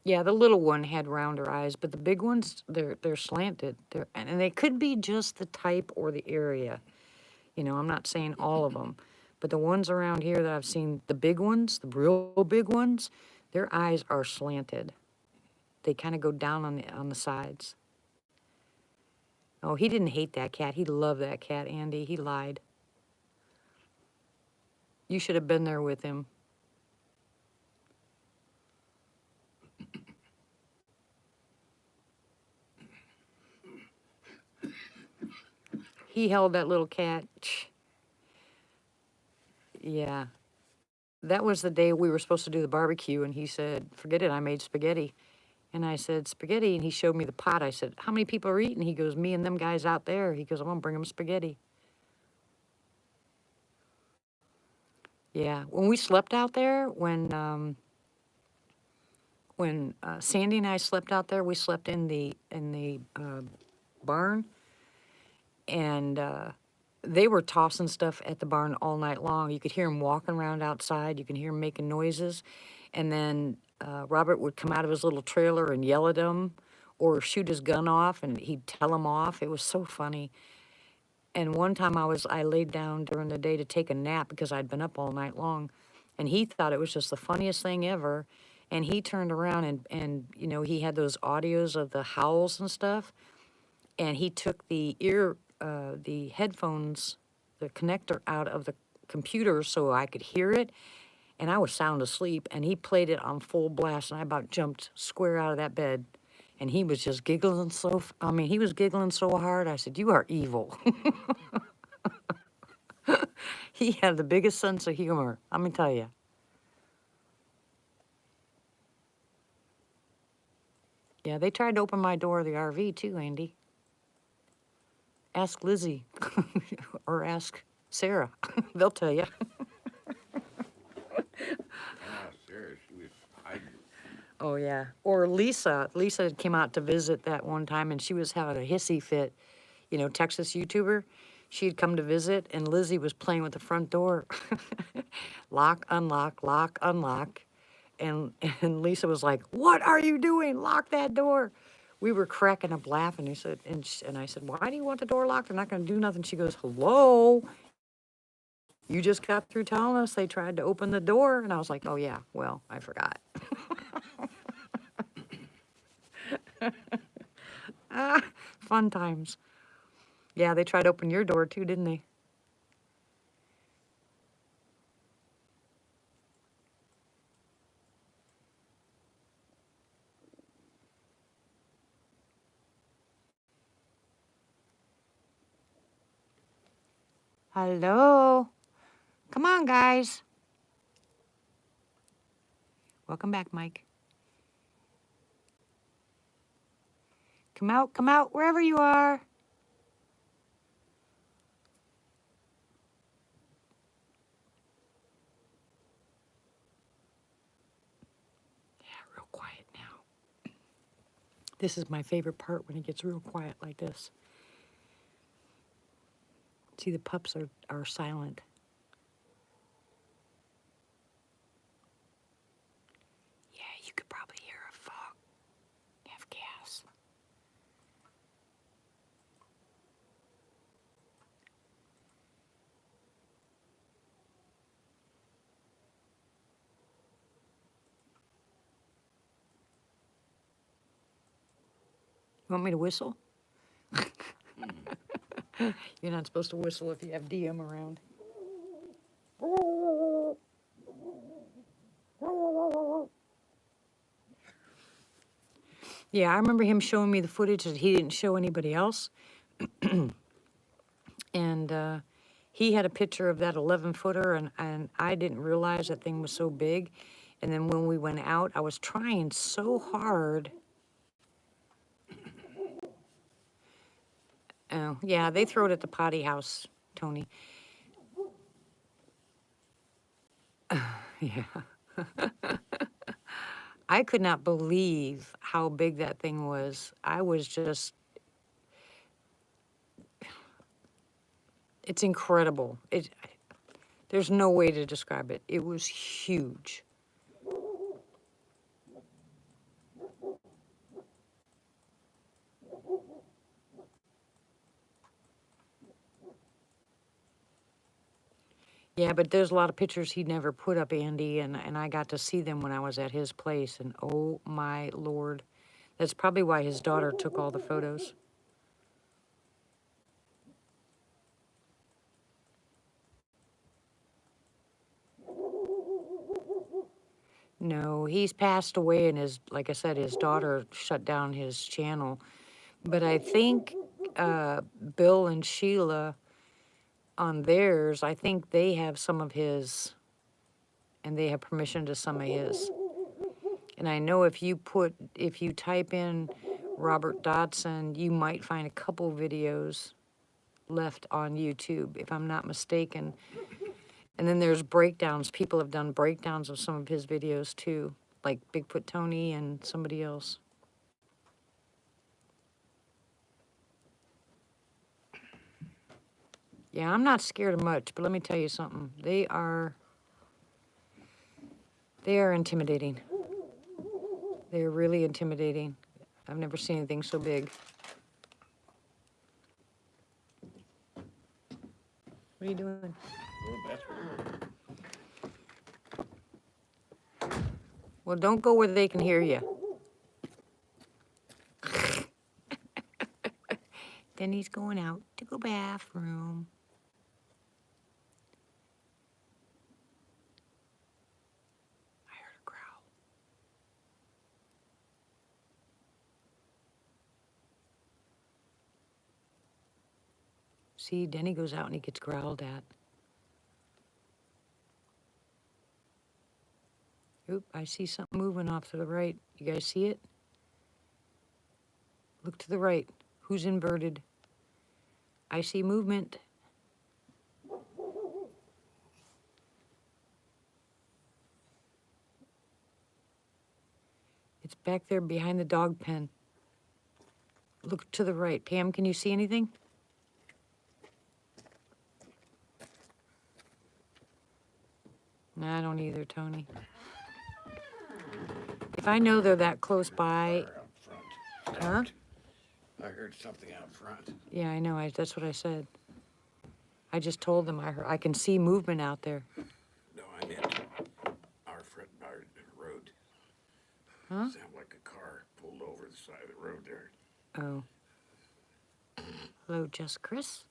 Yeah, the little one had rounder eyes, but the big ones, they're slanted. And they could be just the type or the area. You know, I'm not saying all of them, but the ones around here that I've seen, the big ones, the real big ones, their eyes are slanted. They kind of go down on the sides. Oh, he didn't hate that cat. He loved that cat, Andy. He lied. You should have been there with him. He held that little cat. Yeah. That was the day we were supposed to do the barbecue, and he said, forget it, I made spaghetti. And I said, spaghetti? And he showed me the pot. I said, how many people are eating? He goes, me and them guys out there. He goes, I'm going to bring them spaghetti. Yeah. When we slept out there, when Sandy and I slept out there, we slept in the barn, and they were tossing stuff at the barn all night long. You could hear them walking around outside. You can hear them making noises. And then Robert would come out of his little trailer and yell at them or shoot his gun off, and he'd tell them off. It was so funny. And one time I laid down during the day to take a nap because I'd been up all night long. And he thought it was just the funniest thing ever. And he turned around and you know, he had those audios of the howls and stuff. And he took the headphones, the connector out of the computer so I could hear it. And I was sound asleep, and he played it on full blast, and I about jumped square out of that bed. And he was just giggling he was giggling so hard. I said, you are evil. He had the biggest sense of humor, let me tell you. Yeah, they tried to open my door of the RV too, Andy. Ask Lizzie or ask Sarah. They'll tell you. Ah, Sarah, she was hiding. Oh, yeah. Or Lisa. Lisa came out to visit that one time, and she was having a hissy fit. You know, Texas YouTuber. She'd come to visit, and Lizzie was playing with the front door. Lock, unlock, lock, unlock. And Lisa was like, what are you doing? Lock that door. We were cracking up laughing. He said, and I said, why do you want the door locked? They're not going to do nothing. She goes, hello? You just got through telling us they tried to open the door. And I was like, oh, yeah, well, I forgot. Fun times. Yeah, they tried to open your door too, didn't they? Hello? Come on, guys. Welcome back, Mike. Come out, wherever you are. This is my favorite part when it gets real quiet like this. See, the pups are silent. Yeah, you could probably hear a fog. Have gas. You want me to whistle? You're not supposed to whistle if you have DM around. Yeah, I remember him showing me the footage that he didn't show anybody else. And he had a picture of that 11-footer, and I didn't realize that thing was so big. And then when we went out, I was trying so hard. Oh, yeah, they throw it at the potty house, Tony. Yeah. I could not believe how big that thing was. I was just, it's incredible. There's no way to describe it. It was huge. Yeah, but there's a lot of pictures he never put up, Andy, and I got to see them when I was at his place, and oh my Lord. That's probably why his daughter took all the photos. No, he's passed away, and like I said, his daughter shut down his channel. But I think Bill and Sheila on theirs, I think they have some of his, and they have permission to some of his. And I know if you type in Robert Dotson, you might find a couple videos left on YouTube, if I'm not mistaken. And then there's breakdowns. People have done breakdowns of some of his videos too, like Bigfoot Tony and somebody else. Yeah, I'm not scared of much, but let me tell you something. They are intimidating. They're really intimidating. I've never seen anything so big. What are you doing? Well, that's what Well, don't go where they can hear you. Then he's going out to go bathroom. I heard a growl. See, Denny goes out and he gets growled at. Oop, I see something moving off to the right. You guys see it? Look to the right. Who's inverted? I see movement. It's back there behind the dog pen. Look to the right. Pam, can you see anything? No, I don't either, Tony. If I know they're that close by, out front. huh? I heard something out front. Yeah, I know. That's what I said. I just told them I can see movement out there. No, I meant our front part of the road. Huh? Sound like a car pulled over the side of the road there. Oh. Hello, just Chris?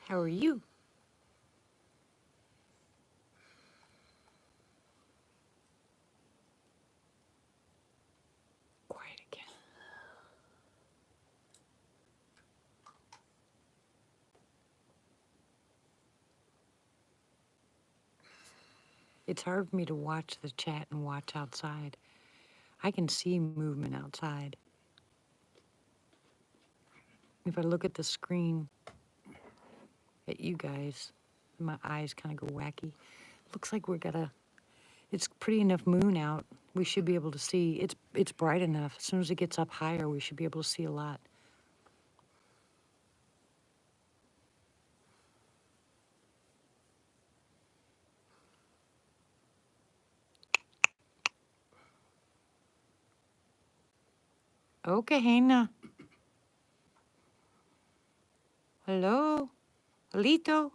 How are you? Quiet again. It's hard for me to watch the chat and watch outside. I can see movement outside. If I look at the screen at you guys, my eyes kind of go wacky. Looks like we got it's pretty enough moon out. We should be able to see. It's bright enough. As soon as it gets up higher, we should be able to see a lot. Okay, Hannah. Hello? Alito?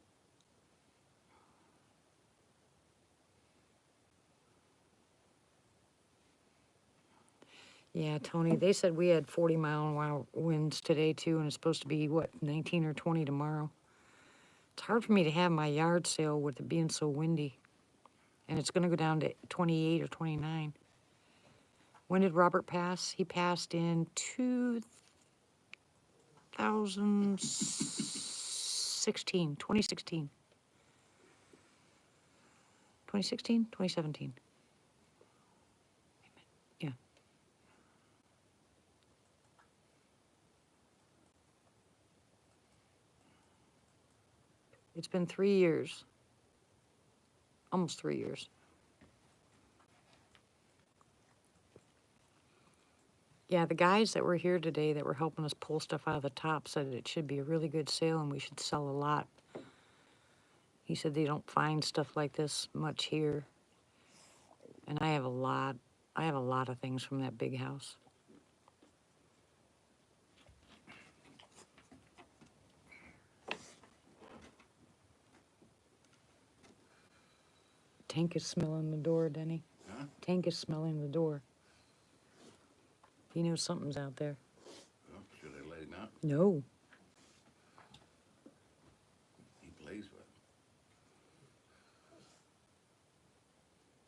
Yeah, Tony, they said we had 40-mile-an-hour winds today, too, and it's supposed to be, what, 19 or 20 tomorrow. It's hard for me to have my yard sale with it being so windy. And it's going to go down to 28 or 29. When did Robert pass? He passed in 2016. 2016. 2016? 2017. Yeah. It's been 3 years. Almost 3 years. Yeah, the guys that were here today that were helping us pull stuff out of the top said it should be a really good sale and we should sell a lot. He said they don't find stuff like this much here. And I have a lot of things from that big house. Tank is smelling the door, Denny. Huh? Tank is smelling the door. He knows something's out there. Well, should I let him out? No. He plays with him.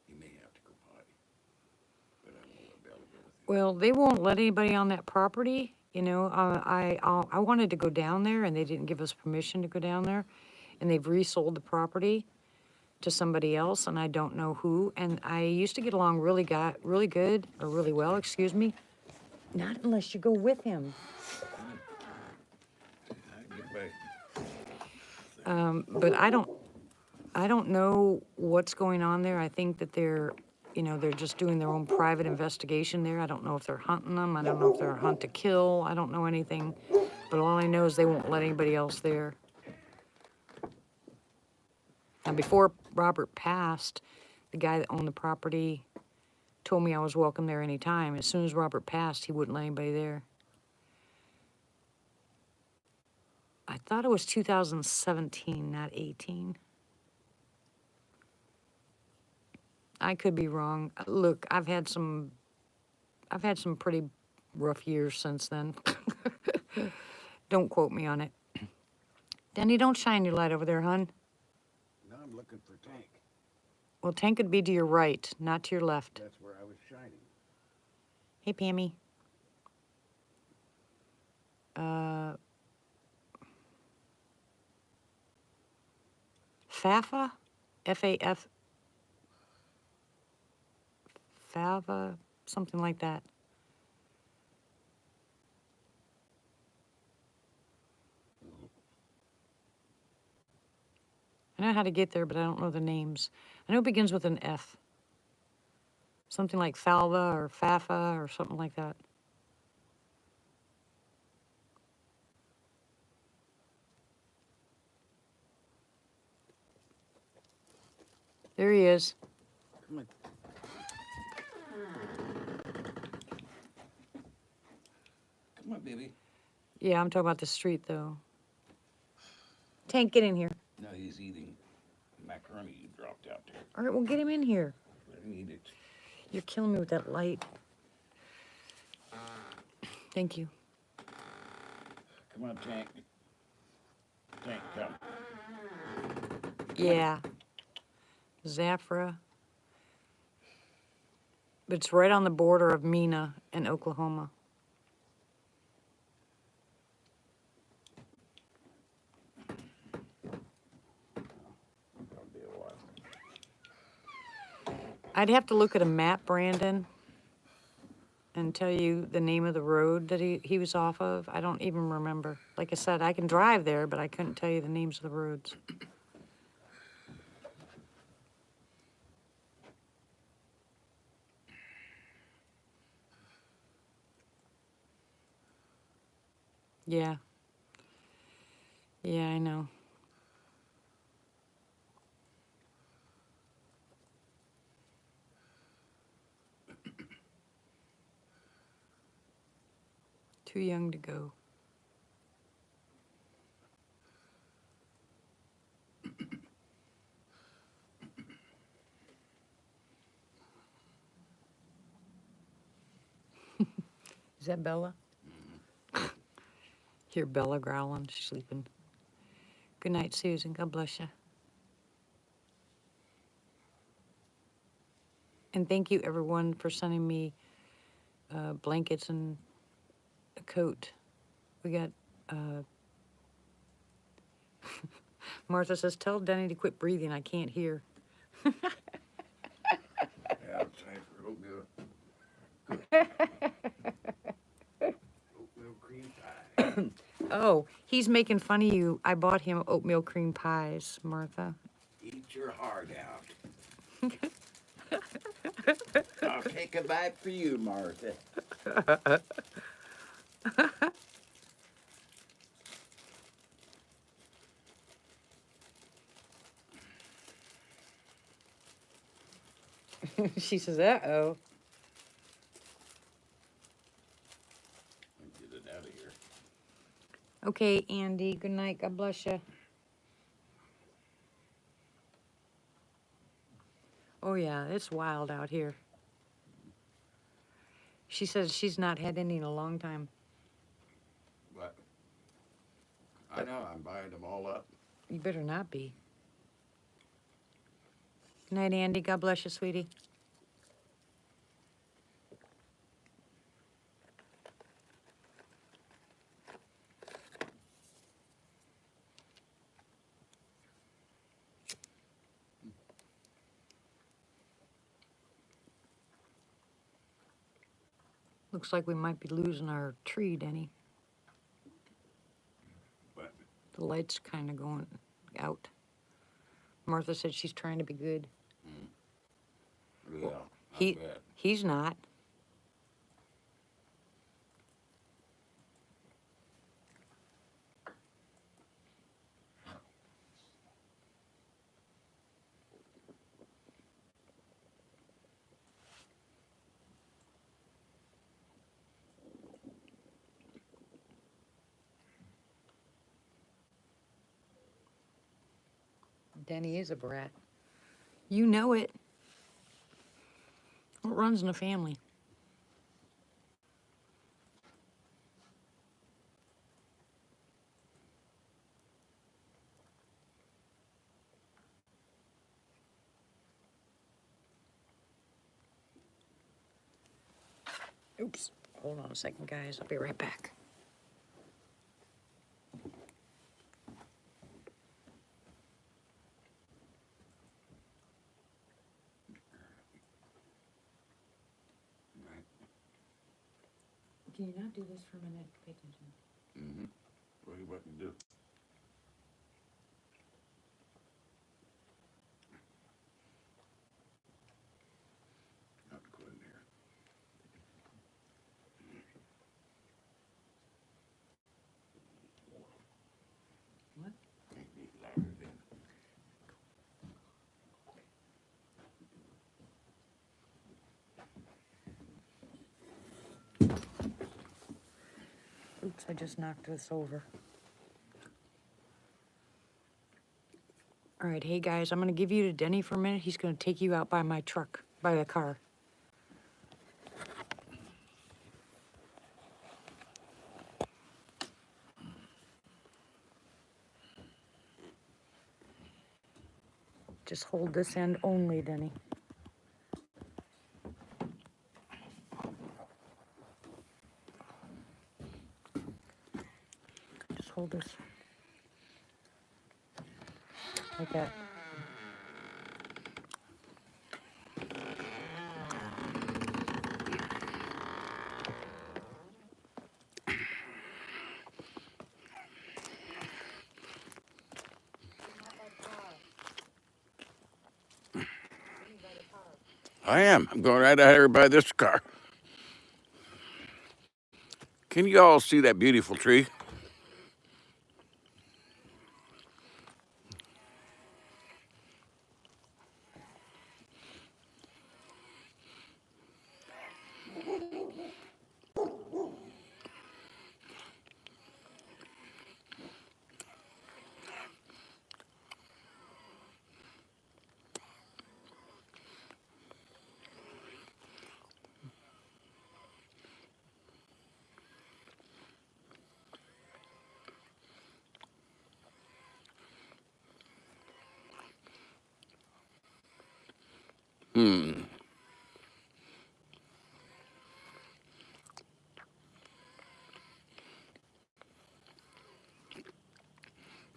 He may have to go potty. But I won't let Bella go with him. Well, they won't let anybody on that property. You know, I wanted to go down there, and they didn't give us permission to go down there. And they've resold the property to somebody else, and I don't know who. And I used to get along really good, or really well, excuse me. Not unless you go with him. Get back. But I don't know what's going on there. I think that they're just doing their own private investigation there. I don't know if they're hunting them. I don't know if they're a hunt to kill. I don't know anything. But all I know is they won't let anybody else there. Now, before Robert passed, the guy that owned the property told me I was welcome there anytime. As soon as Robert passed, he wouldn't let anybody there. I thought it was 2017, not 18. I could be wrong. Look, I've had some pretty rough years since then. Don't quote me on it. Denny, don't shine your light over there, hon. Now I'm looking for Tank. Well, Tank could be to your right, not to your left. That's where I was shining. Hey, Pammy. Fafa? F-A-F? Fava? Something like that. I know how to get there, but I don't know the names. I know it begins with an F. Something like Falva or Fafa or something like that. There he is. Come on. Come on, baby. Yeah, I'm talking about the street, though. Tank, get in here. No, he's eating macaroni you dropped out there. All right, well, get him in here. Let him eat it. You're killing me with that light. Thank you. Come on, Tank. Tank, come. Yeah. Zafra. But it's right on the border of Mena and Oklahoma. That'll be a while. I'd have to look at a map, Brandon, and tell you the name of the road that he was off of. I don't even remember. Like I said, I can drive there, but I couldn't tell you the names of the roads. Yeah. Yeah, I know. Too young to go. Is that Bella? Hear Bella growling. She's sleeping. Good night, Susan. God bless you. And thank you, everyone, for sending me blankets and a coat. We got, Martha says, tell Denny to quit breathing. I can't hear. Yeah, it's time for oatmeal. Oatmeal cream pie. Oh, he's making fun of you. I bought him oatmeal cream pies, Martha. Eat your heart out. I'll take a bite for you, Martha. She says, uh-oh. Get it out of here. Okay, Andy, good night. God bless you. Oh, yeah, it's wild out here. She says she's not had any in a long time. But I know I'm buying them all up. You better not be. Good night, Andy. God bless you, sweetie. Looks like we might be losing our tree, Denny. But The light's kind of going out. Martha said she's trying to be good. yeah, I bet. He's not. Denny is a brat. You know it. What runs in the family? Oops. Hold on a second, guys. I'll be right back. Right. Can you not do this for a minute? Pay attention. Mm-hmm. What do you want to do? Not go in there. What? Can't be louder than. Oops, I just knocked this over. All right, hey guys, I'm gonna give you to Denny for a minute. He's gonna take you out by my truck, by the car. Just hold this end only, Denny. Just hold this. Like that. I am. I'm going right out here by this car. Can you all see that beautiful tree?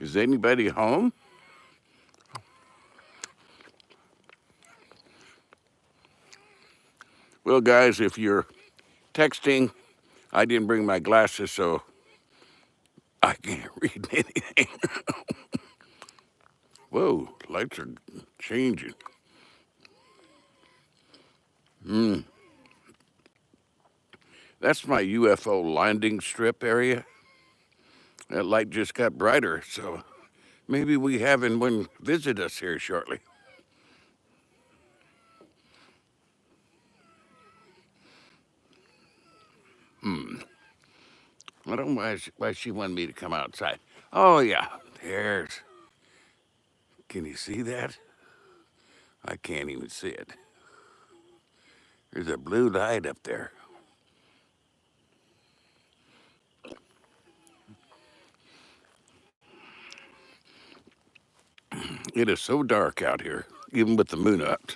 Is anybody home? Well, guys, if you're texting, I didn't bring my glasses, so I can't read anything. Whoa, lights are changing. That's my UFO landing strip area. That light just got brighter, so maybe we have one visit us here shortly. I don't know why she wanted me to come outside. Oh, yeah, there's. Can you see that? I can't even see it. There's a blue light up there. It is so dark out here, even with the moon up.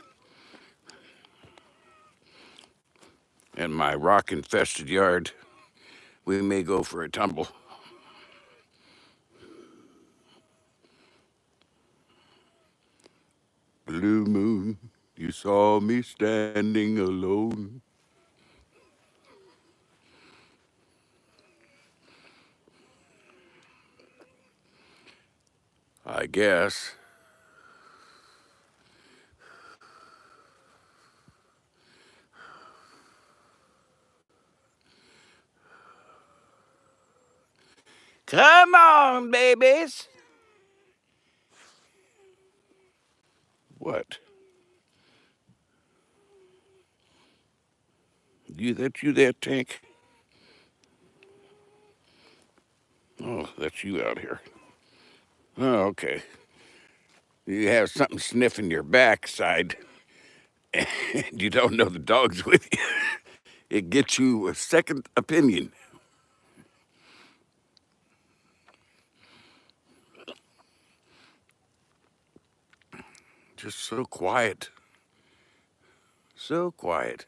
And my rock infested yard, we may go for a tumble. Blue moon, you saw me standing alone. I guess. Come on, babies. What? You that tank? Oh, that's you out here. Oh, okay. You have something sniffing your backside, and you don't know the dog's with you. It gets you a second opinion. Just so quiet. So quiet.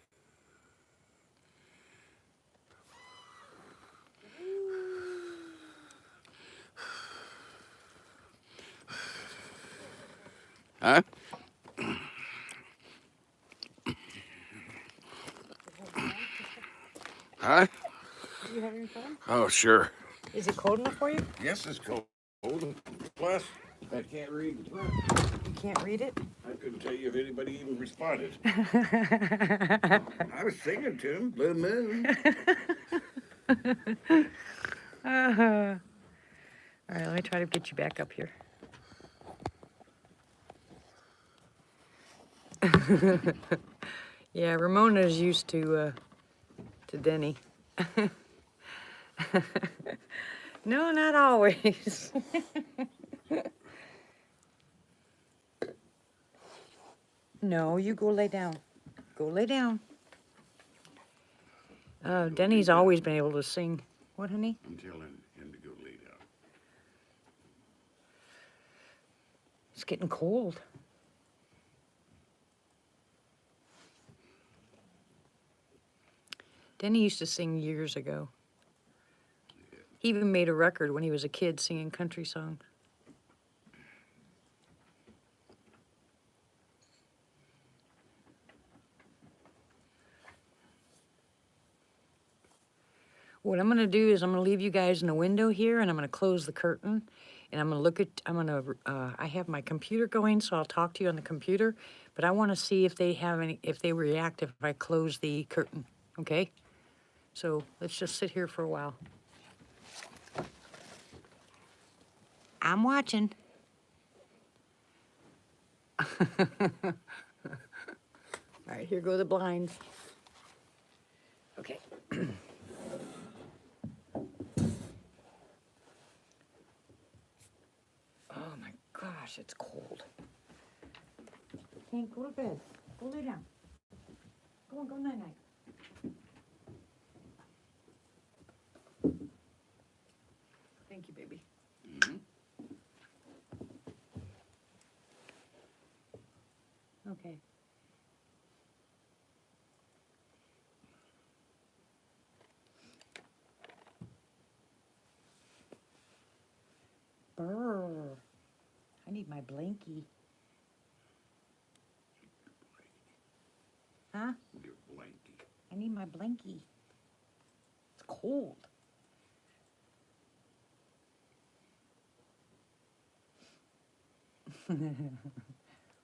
Huh? Huh? You having fun? Oh, sure. Is it cold enough for you? Yes, it's cold. Plus, I can't read the book. You can't read it? I couldn't tell you if anybody even responded. I was singing to him, Blue Moon. All right, let me try to get you back up here. Yeah, Ramona's used to Denny. No, not always. No, you go lay down. Go lay down. Denny's always been able to sing. What, honey? I'm telling him to go lay down. It's getting cold. Denny used to sing years ago. He even made a record when he was a kid singing country songs. What I'm going to do is I'm going to leave you guys in the window here, and I'm going to close the curtain, and I'm gonna look at, I have my computer going, so I'll talk to you on the computer, but I wanna see if they have any, if they react if I close the curtain, okay? So let's just sit here for a while. I'm watching. All right, here go the blinds. Okay. Oh my gosh, it's cold. Hank, go to bed. Go lay down. Go on, go night-night. Thank you, baby. Okay. Brr. I need my blankie. Huh? Your blankie. I need my blankie. It's cold.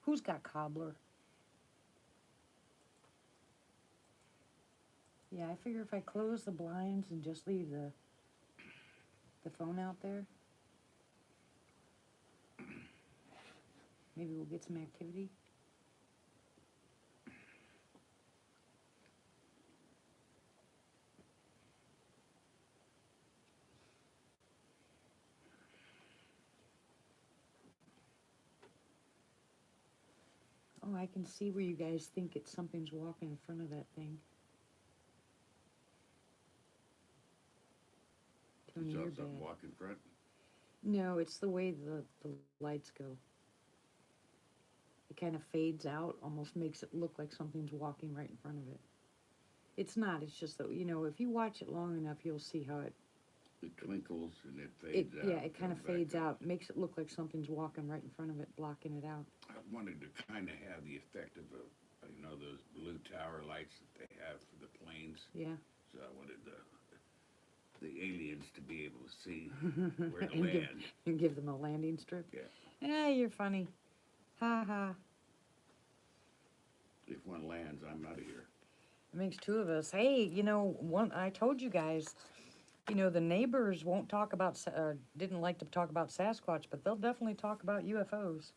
Who's got cobbler? Yeah, I figure if I close the blinds and just leave the phone out there, maybe we'll get some activity. Oh, I can see where you guys think it's something's walking in front of that thing. Tony, Saw you're something bad. walk in front. No, it's the way the lights go. It kind of fades out, almost makes it look like something's walking right in front of it. It's not, it's just that, you know, if you watch it long enough, you'll see how It twinkles and it fades out. yeah, it kind of comes back fades up. out, makes it look like something's walking right in front of it, blocking it out. I wanted to kind of have the effect of those blue tower lights that they have for the planes. Yeah. So I wanted the aliens to be able to see where to and land. give them a landing strip. Yeah. Yeah, you're funny. Ha ha. If one lands, I'm out of here. It makes two of us. Hey, you know, I told you guys, you know, the neighbors won't talk about, didn't like to talk about Sasquatch, but they'll definitely talk about UFOs.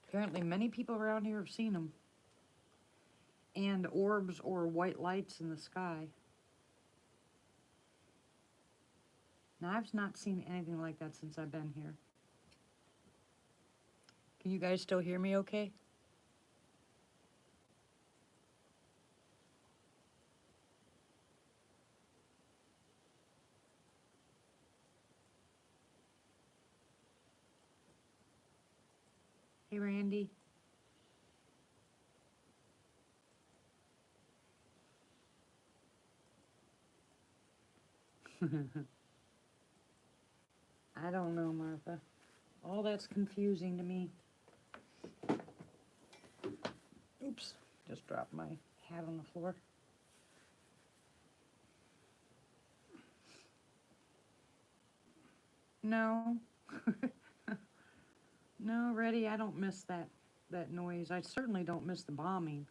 Apparently, many people around here have seen them. And orbs or white lights in the sky. Now, I've not seen anything like that since I've been here. Can you guys still hear me okay? Hey, Randy. I don't know, Martha. All that's confusing to me. Oops, just dropped my hat on the floor. No. No, Reddy, I don't miss that noise. I certainly don't miss the bombing.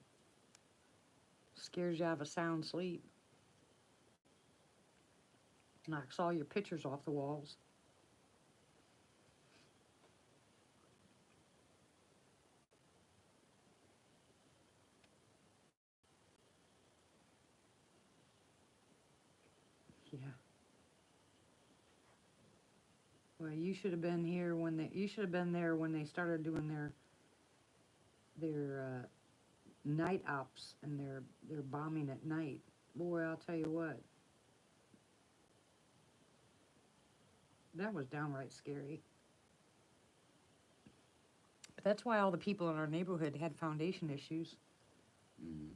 Scares you out of a sound sleep. Knocks all your pictures off the walls. Yeah. Well, you should have been here when you should have been there when they started doing their night ops and their bombing at night. Boy, I'll tell you what. That was downright scary. But that's why all the people in our neighborhood had foundation issues. Mm-hmm.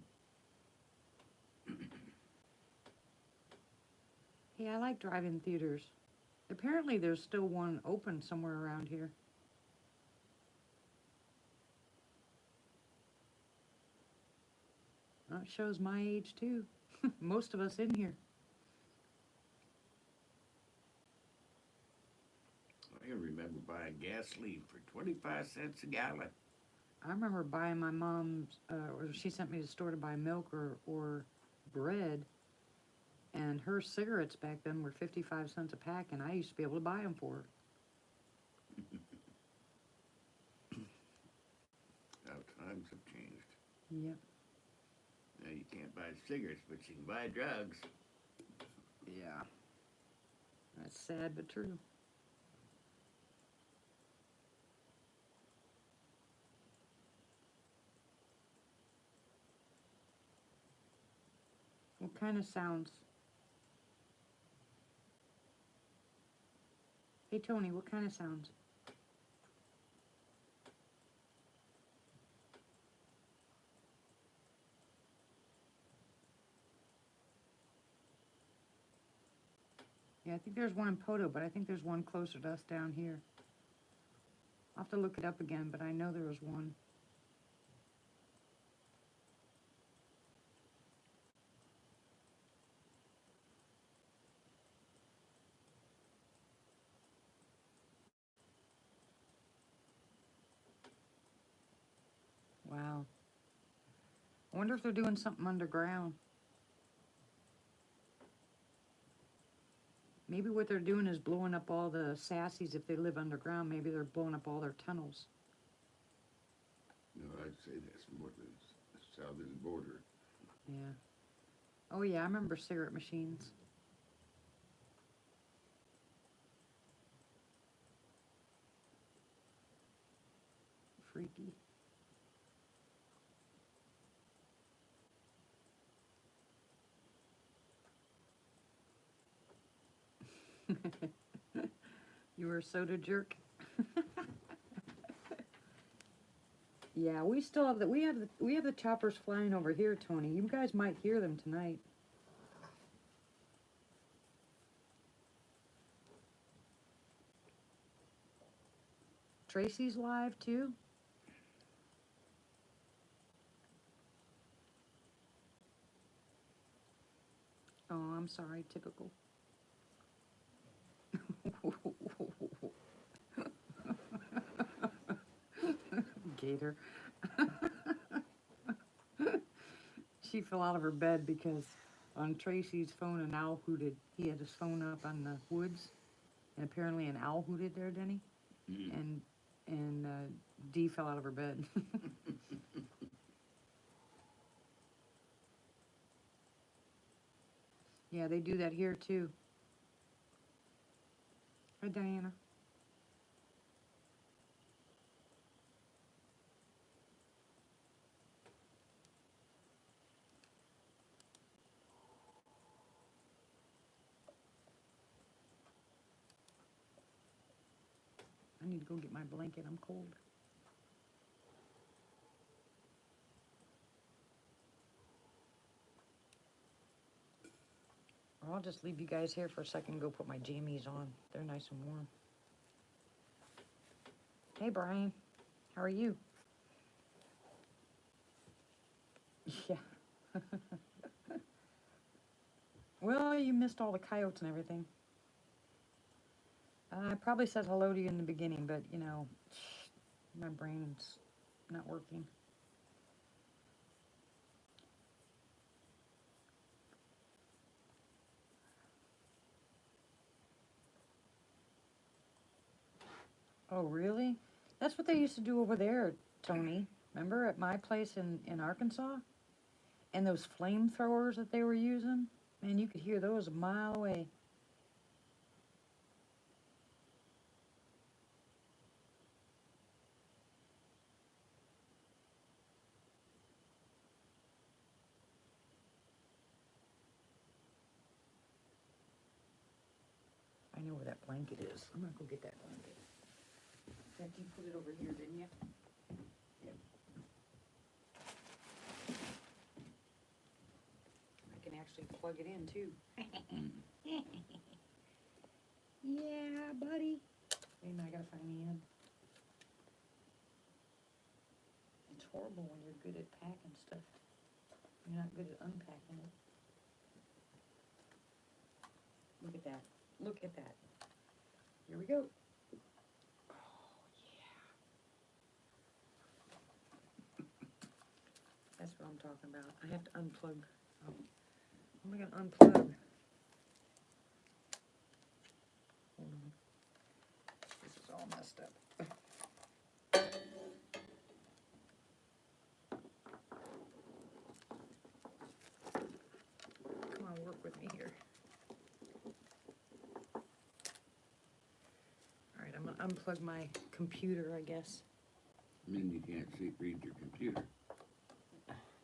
Hey, I like drive-in theaters. Apparently there's still one open somewhere around here. That shows my age too. Most of us in here. buying gasoline for 25 cents a gallon. I remember buying my mom's, or she sent me to the store to buy milk or bread, and her cigarettes back then were 55 cents a pack, and I used to be able to buy them for her. How times have changed. Yep. Now you can't buy cigarettes, but you can buy drugs. Yeah. That's sad but true. What kind of sounds? Hey Tony, what kind of sounds? Yeah, I think there's one in Poto, but I think there's one closer to us down here. I'll have to look it up again, but I know there was one. Wow. I wonder if they're doing something underground. Maybe what they're doing is blowing up all the sassies if they live underground. Maybe they're blowing up all their tunnels. No, I'd say that's more than the southern border. Yeah. Oh yeah, I remember cigarette machines. Freaky. You were a soda jerk. Yeah, we still have we have the choppers flying over here, Tony. You guys might hear them tonight. Tracy's live too. Oh, I'm sorry, typical. Gator. She fell out of her bed because on Tracy's phone an owl hooted. He had his phone up on the woods, and apparently an owl hooted there, Denny. Mm. And Dee fell out of her bed. Yeah, they do that here too. Hi, Diana. I need to go get my blanket. I'm cold. Or I'll just leave you guys here for a second and go put my jammies on. They're nice and warm. Hey, Brian. How are you? Yeah. Well, you missed all the coyotes and everything. I probably said hello to you in the beginning, but, you know, my brain's not working. Oh, really? That's what they used to do over there, Tony. Remember at my place in Arkansas? And those flamethrowers that they were using? Man, you could hear those a mile away. I know where that blanket is. I'm gonna go get that blanket. In fact, you put it over here, didn't you? Yep. I can actually plug it in too. Yeah, buddy. Wait a minute, I gotta find the end. It's horrible when you're good at packing stuff. You're not good at unpacking it. Look at that. Look at that. Here we go. what I'm talking about. I have to unplug. Oh, how am I gonna unplug? Hold on. This is all messed up. Come on, work with me here. All right, I'm gonna unplug my computer, I guess. I mean, you can't read your computer.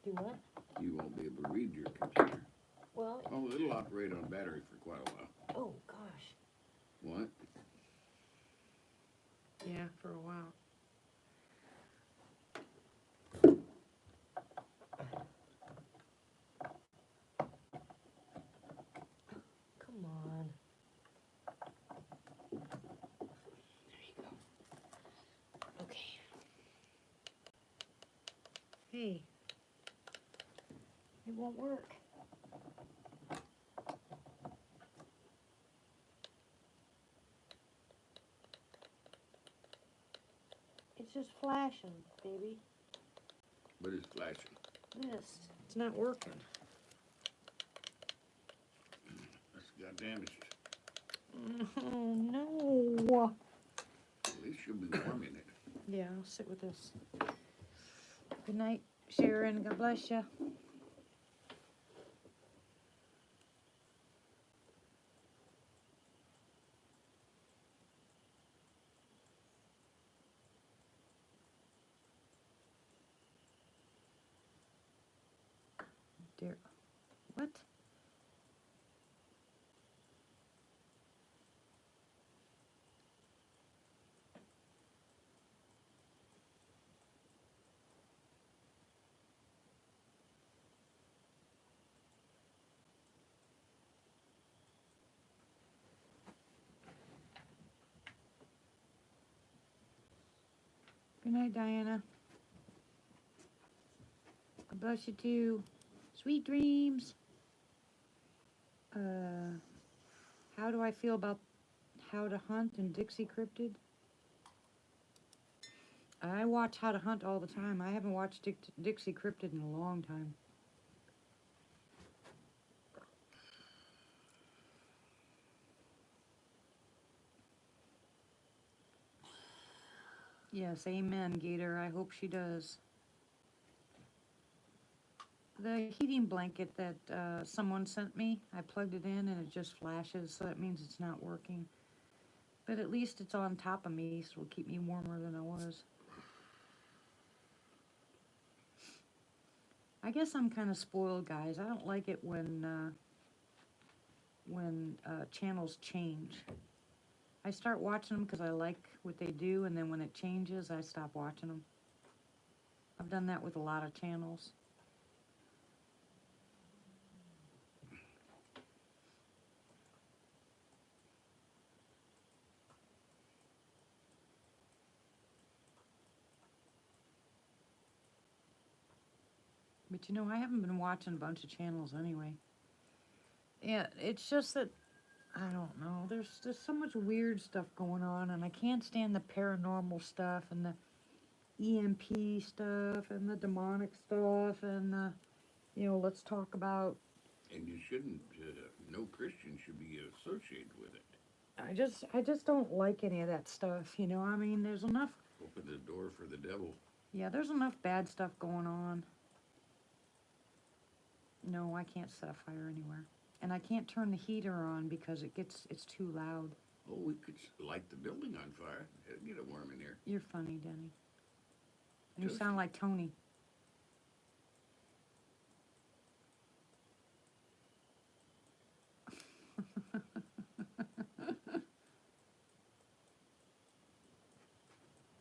Do what? You won't be able to read your computer. Well, Oh, it'll operate on battery for quite a while. oh gosh. What? Yeah, for a while. Come on. There you go. Okay. Hey. It won't work. It's just flashing, baby. What is flashing? This. It's not working. That's got damaged. Oh, no. At least you'll be warming it. Yeah, I'll sit with this. Good night, Sharon. God bless you. Dear. What? Good night, Diana. God bless you too. Sweet dreams. How do I feel about How to Hunt and Dixie Cryptid? I watch How to Hunt all the time. I haven't watched Dixie Cryptid in a long time. Yes, amen, Gator. I hope she does. The heating blanket that someone sent me, I plugged it in and it just flashes, so that means it's not working. But at least it's on top of me, so it'll keep me warmer than I was. I guess I'm kind of spoiled, guys. I don't like it when channels change. I start watching them because I like what they do, and then when it changes, I stop watching them. I've done that with a lot of channels. But you know, I haven't been watching a bunch of channels anyway. Yeah, it's just that, I don't know, there's just so much weird stuff going on, and I can't stand the paranormal stuff, and the EMP stuff, and the demonic stuff, and the, let's talk about, And you shouldn't, no Christian should be associated with it. I just don't like any of that stuff, I mean, there's enough, Open the door for the devil. yeah, there's enough bad stuff going on. No, I can't set a fire anywhere. And I can't turn the heater on because it's too loud. Oh, we could light the building on fire. It'd get it warm in here. You're funny, Denny. You Just- sound like Tony.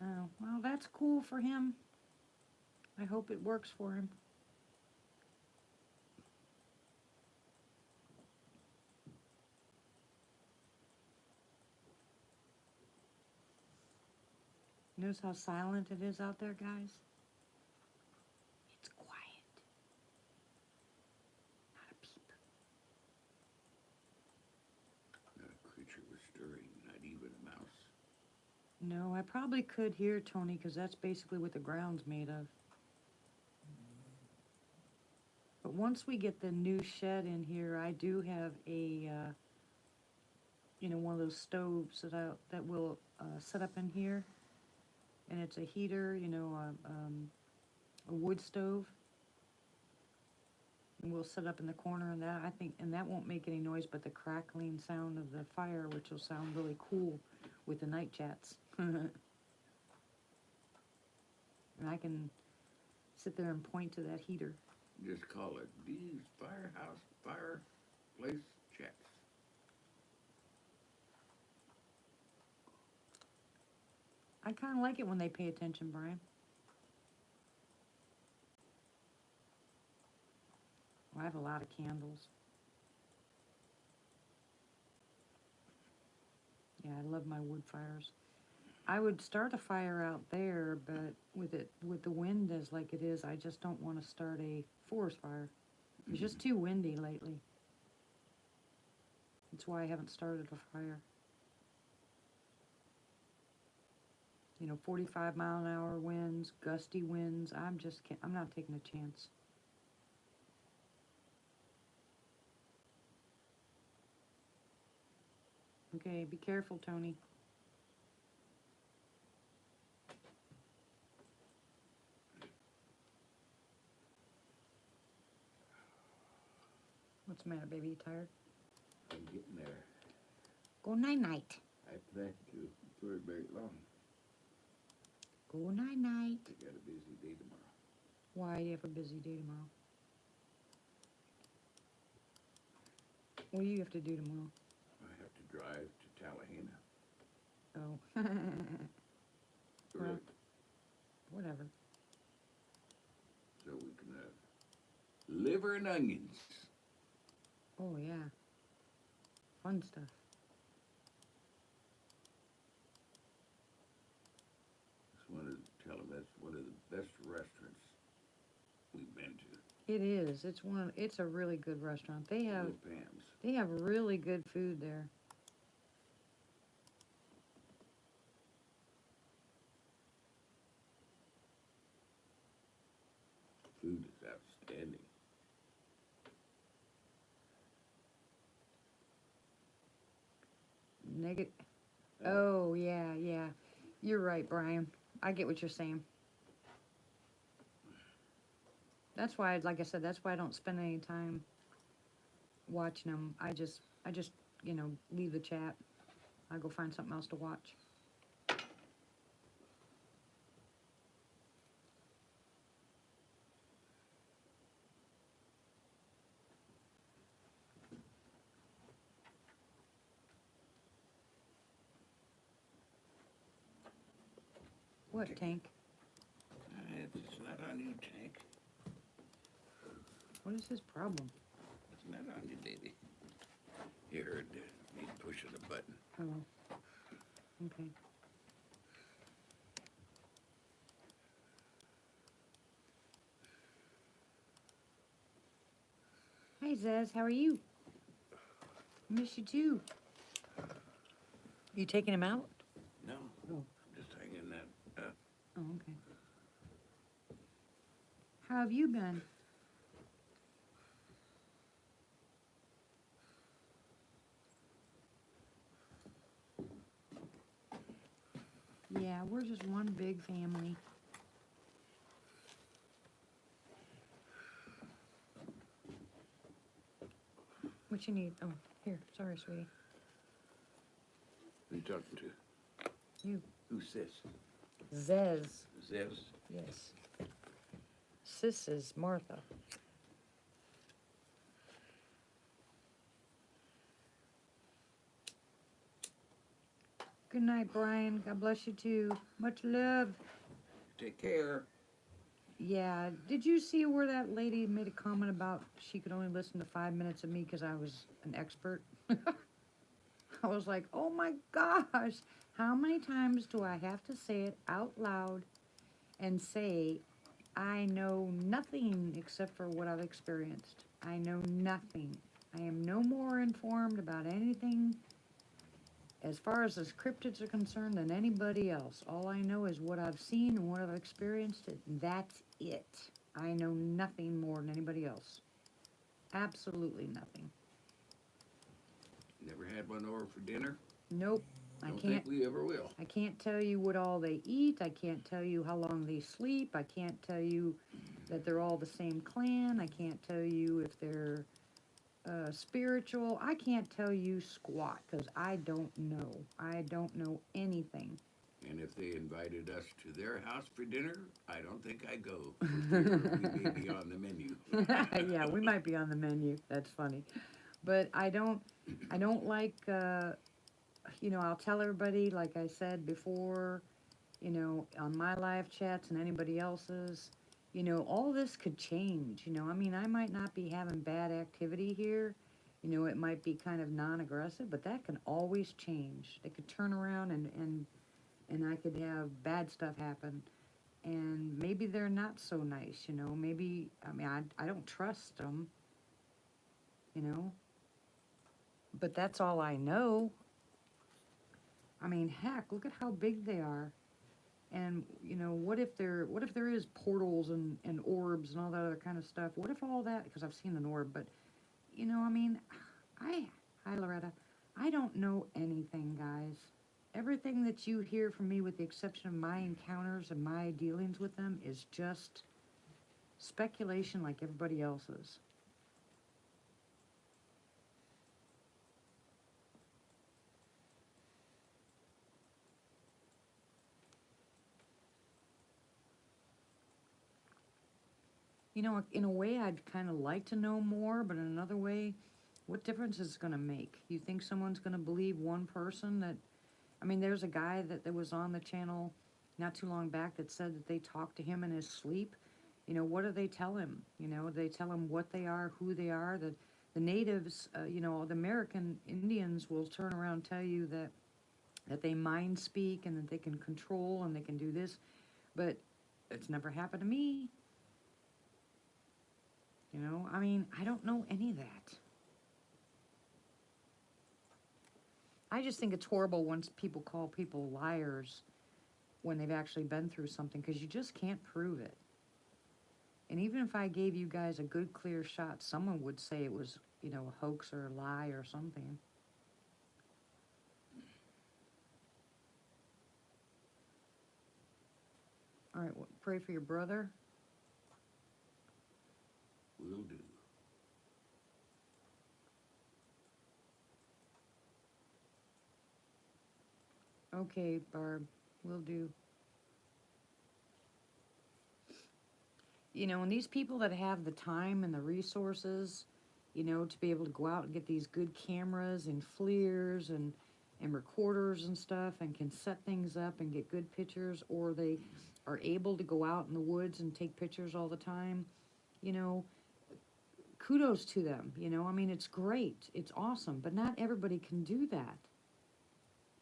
Oh, well, that's cool for him. I hope it works for him. Notice how silent it is out there, guys? It's quiet. Not a peep. Not a creature was stirring, not even a mouse. No, I probably could hear Tony because that's basically what the ground's made of. But once we get the new shed in here, I do have a, one of those stoves that will set up in here, and it's a heater, a wood stove, and we'll set up in the corner, and that I think, and that won't make any noise, but the crackling sound of the fire, which will sound really cool with the night chats. And I can sit there and point to that heater. Just call it D's Fireplace Chats. I kind of like it when they pay attention, Brian. Well, I have a lot of candles. Yeah, I love my wood fires. I would start a fire out there, but with the wind as like it is, I just don't want to start a forest fire. It's just too windy lately. That's why I haven't started a fire. 45-mile-an-hour winds, gusty winds. I'm not taking a chance. Okay, be careful, Tony. What's the matter, baby? You tired? I'm getting there. Go night-night. I think you for very long. Go night-night. I got a busy day tomorrow. Why do you have a busy day tomorrow? What do you have to do tomorrow? I have to drive to Tallahena. Oh. Early, Well, whatever. so we can have liver and onions. Oh, yeah. Fun stuff. That's one of the best restaurants we've been to. It is. It's a really good restaurant. They have Little Pam's. they have really good food there. Food is outstanding. Negative. Oh, yeah, yeah. You're right, Brian. I get what you're saying. That's why, like I said, that's why I don't spend any time watching them. I just, leave the chat. I go find something else to watch. What, Tank? It's not on you, Tank. What is his problem? It's not on you, baby. You heard me pushing the button. Oh, okay. Hey, Zez, how are you? Miss you too. You taking him out? No, Oh, I'm just hanging that up. oh, okay. How have you been? Yeah, we're just one big family. What you need? Oh, here. Sorry, sweetie. Who you talking to? You. Who's this? Zez. Zevs? Yes. Sis is Martha. Good night, Brian. God bless you too. Much love. Take care. Yeah, did you see where that lady made a comment about she could only listen to 5 minutes of me because I was an expert? I was like, oh my gosh, how many times do I have to say it out loud and say, I know nothing except for what I've experienced. I know nothing. I am no more informed about anything as far as the cryptids are concerned than anybody else. All I know is what I've seen and what I've experienced, and that's it. I know nothing more than anybody else. Absolutely nothing. Never had one over for dinner. Nope. I Don't can't think we ever will. I can't tell you what all they eat. I can't tell you how long they sleep. I can't tell you that they're all the same clan. I can't tell you if they're spiritual. I can't tell you squat because I don't know. I don't know anything. And if they invited us to their house for dinner, I don't think I'd go. For fear we may be on the menu. Yeah, we might be on the menu. That's funny. But I don't like, I'll tell everybody, like I said before, on my live chats and anybody else's, all this could change. I mean, I might not be having bad activity here. It might be kind of non-aggressive, but that can always change. They could turn around and I could have bad stuff happen. And maybe they're not so nice, maybe, I mean, I don't trust them, you know, but that's all I know. I mean, heck, look at how big they are. And what if there is portals and orbs and all that other kind of stuff? What if all that? Because I've seen an orb, but I mean, I hi Loretta, I don't know anything, guys. Everything that you hear from me, with the exception of my encounters and my dealings with them, is just speculation, like everybody else's. In a way, I'd kind of like to know more, but in another way, what difference is it going to make? You think someone's going to believe one person that, I mean, there's a guy that was on the channel not too long back that said that they talked to him in his sleep. What do they tell him? They tell him what they are, who they are. The natives, the American Indians will turn around and tell you that they mind speak and that they can control and they can do this. But it's never happened to me. I mean, I don't know any of that. I just think it's horrible once people call people liars when they've actually been through something, because you just can't prove it. And even if I gave you guys a good clear shot, someone would say it was, a hoax or a lie or something. All right, well, pray for your brother. Will do. Okay, Barb, will do. And these people that have the time and the resources, to be able to go out and get these good cameras and FLIRs and recorders and stuff, and can set things up and get good pictures, or they are able to go out in the woods and take pictures all the time, you know, kudos to them. I mean, it's great, it's awesome, but not everybody can do that.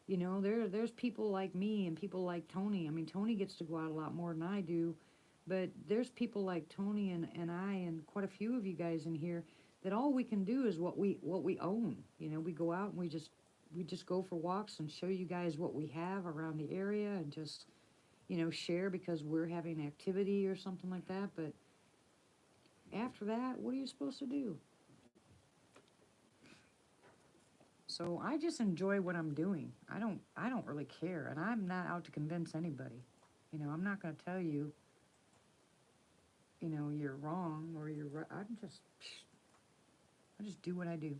There's people like me and people like Tony. I mean, Tony gets to go out a lot more than I do, but there's people like Tony and I and quite a few of you guys in here that all we can do is what we own. We go out and we just go for walks and show you guys what we have around the area, and just share because we're having activity or something like that. But after that, what are you supposed to do? So I just enjoy what I'm doing. I don't really care, and I'm not out to convince anybody. I'm not going to tell you, you're wrong or you're right. I just do what I do.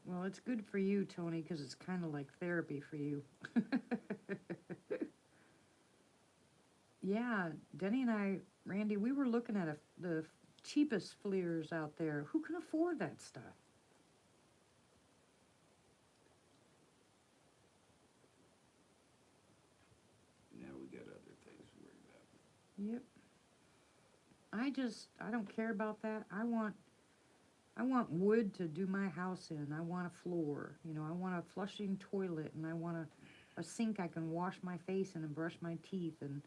Well, it's good for you, Tony, because it's kind of like therapy for you. Yeah, Denny and I, Randy, we were looking at the cheapest FLIRs out there. Who can afford that stuff? Now we got other things to worry about. Yep. I don't care about that. I want wood to do my house in. I want a floor. I want a flushing toilet, and I want a sink I can wash my face in and brush my teeth, and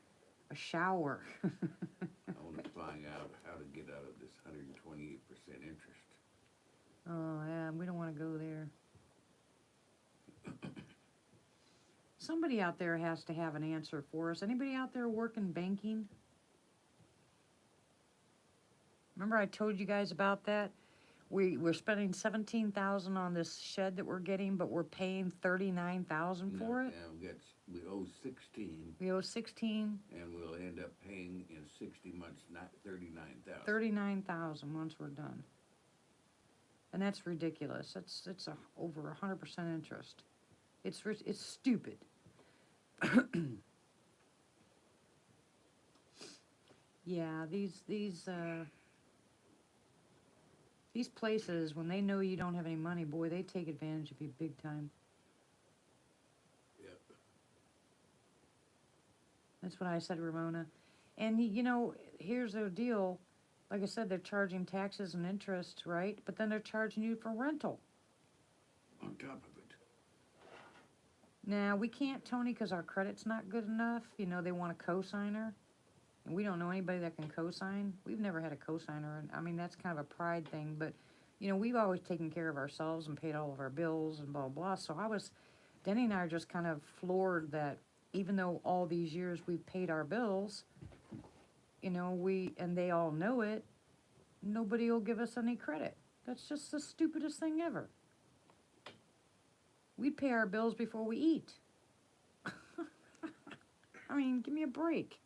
a shower. I want to find out about how to get out of this 128% interest. Oh, yeah, we don't want to go there. Somebody out there has to have an answer for us. Anybody out there working banking? Remember I told you guys about that? We're spending $17,000 on this shed that we're getting, but we're paying $39,000 No, for it. we owe 16, We owe 16, and we'll end up paying in 60 months, not 39,000. 39,000 once we're done, and that's ridiculous. It's over 100% interest. It's stupid. Yeah, these places, when they know you don't have any money, boy, they take advantage of you big time. Yep. That's what I said, Ramona. And you know, here's the deal. Like I said, they're charging taxes and interest, right? But then they're charging you for rental. On top of it. Now, we can't, Tony, because our credit's not good enough. You know, they want a cosigner. And we don't know anybody that can cosign. We've never had a cosigner. And I mean, that's kind of a pride thing. But, you know, we've always taken care of ourselves and paid all of our bills and blah, blah, blah. So Denny and I are just kind of floored that even though all these years we've paid our bills, you know, and they all know it, nobody will give us any credit. That's just the stupidest thing ever. We pay our bills before we eat. I mean, give me a break.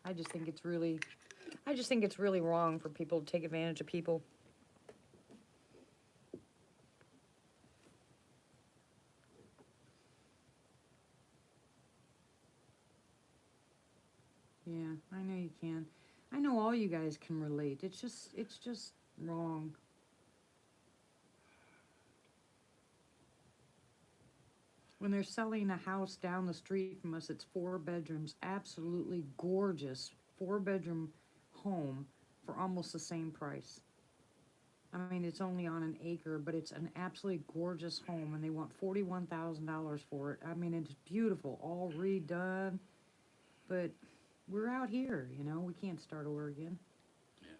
I just think it's really wrong for people to take advantage of people. Yeah, I know you can. I know all you guys can relate. It's just wrong. When they're selling a house down the street from us, it's 4 bedrooms, absolutely gorgeous 4-bedroom home for almost the same price. I mean, it's only on an acre, but it's an absolutely gorgeous home, and they want $41,000 for it. I mean, it's beautiful, all redone, but we're out here, you know, we can't start over again. Yeah.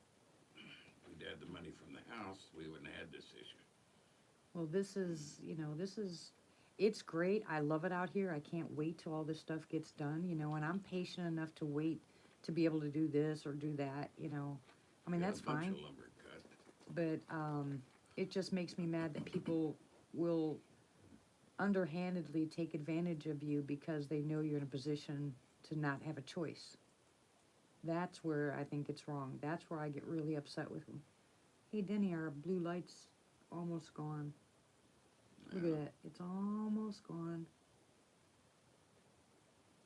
If we'd had the money from the house, we wouldn't have had this issue. Well, it's great. I love it out here. I can't wait till all this stuff gets done, you know, and I'm patient enough to wait to be able to do this or do that, you know. I mean, that's a bunch fine. Of lumber cut. But it just makes me mad that people will underhandedly take advantage of you because they know you're in a position to not have a choice. That's where I think it's wrong. That's where I get really upset with them. Hey, Denny, our blue light's almost gone. Look at that. It's almost gone.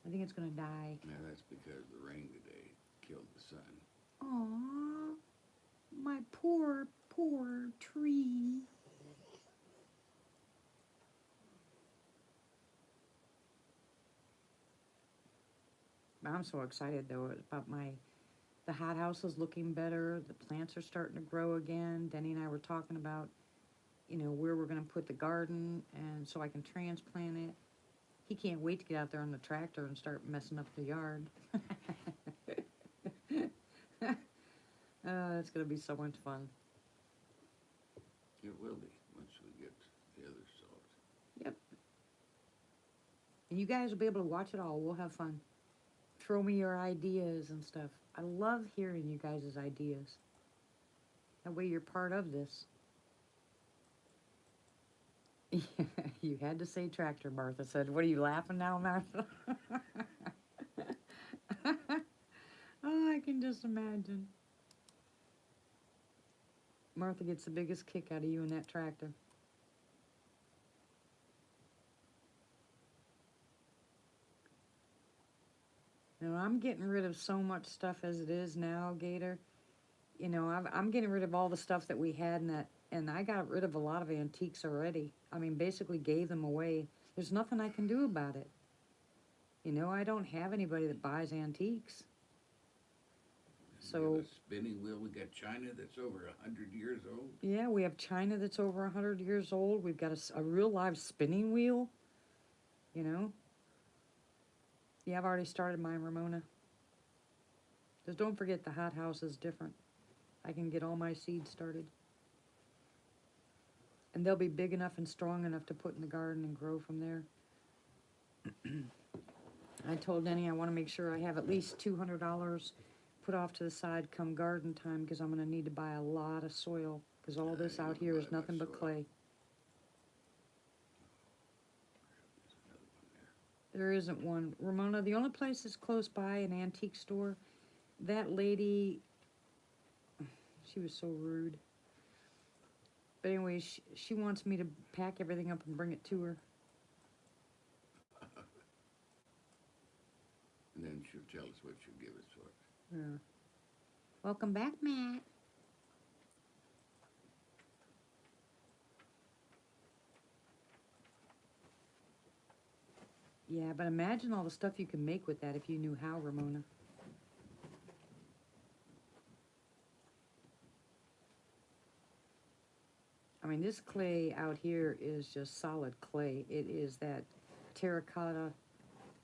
I think it's going to die. Yeah, that's because the rain today killed the sun. Aww. My poor, poor tree. I'm so excited, though, about the hothouse is looking better. The plants are starting to grow again. Denny and I were talking about, you know, where we're going to put the garden, and so I can transplant it. He can't wait to get out there on the tractor and start messing up the yard. It's going to be so much fun. It will be once we get the others solved. Yep. And you guys will be able to watch it all. We'll have fun. Throw me your ideas and stuff. I love hearing you guys' ideas. That way you're part of this. You had to say tractor, Martha said. What are you laughing now, Martha? Oh, I can just imagine. Martha gets the biggest kick out of you in that tractor. Now, I'm getting rid of so much stuff as it is now, Gator. You know, I'm getting rid of all the stuff that we had and I got rid of a lot of antiques already. I mean, basically gave them away. There's nothing I can do about it. You know, I don't have anybody that buys antiques. So, we have a spinning wheel. We got China that's over 100 years old. Yeah, we have China that's over 100 years old. We've got a real live spinning wheel, you know. Yeah, I've already started mine, Ramona. Just don't forget the hothouse is different. I can get all my seeds started. And they'll be big enough and strong enough to put in the garden and grow from there. I told Denny I want to make sure I have at least $200 put off to the side come garden time, because I'm going to need to buy a lot of soil, because all this out here is nothing but clay. There isn't one. Ramona, the only place that's close by, an antique store, that lady, she was so rude. But anyway, she wants me to pack everything up and bring it to her. And then she'll tell us what she'll give us for it. Yeah. Welcome back, Matt. Yeah, but imagine all the stuff you can make with that if you knew how, Ramona. I mean, this clay out here is just solid clay. It is that terracotta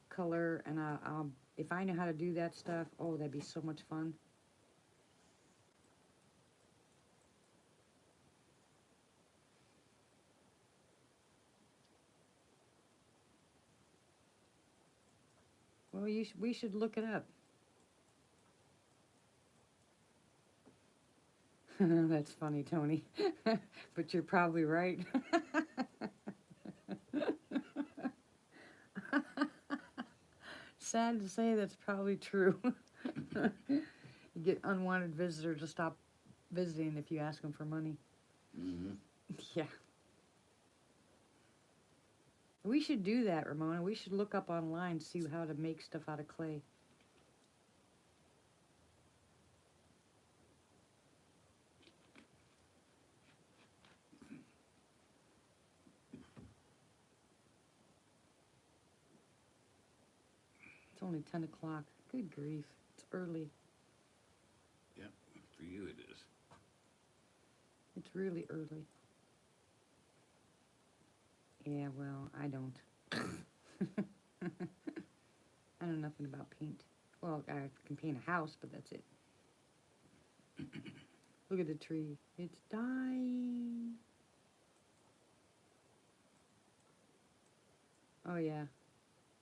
color, and if I knew how to do that stuff, oh, that'd be so much fun. Well, we should look it up. That's funny, Tony. But you're probably right. Sad to say, that's probably true. You get unwanted visitors to stop visiting if you ask them for money. Mm-hmm. Yeah. We should do that, Ramona. We should look up online, see how to make stuff out of clay. It's only 10 o'clock. Good grief. It's early. Yep, for you it is. It's really early. Yeah, well, I don't. I know nothing about paint. Well, I can paint a house, but that's it. Look at the tree. It's dying. Oh, yeah.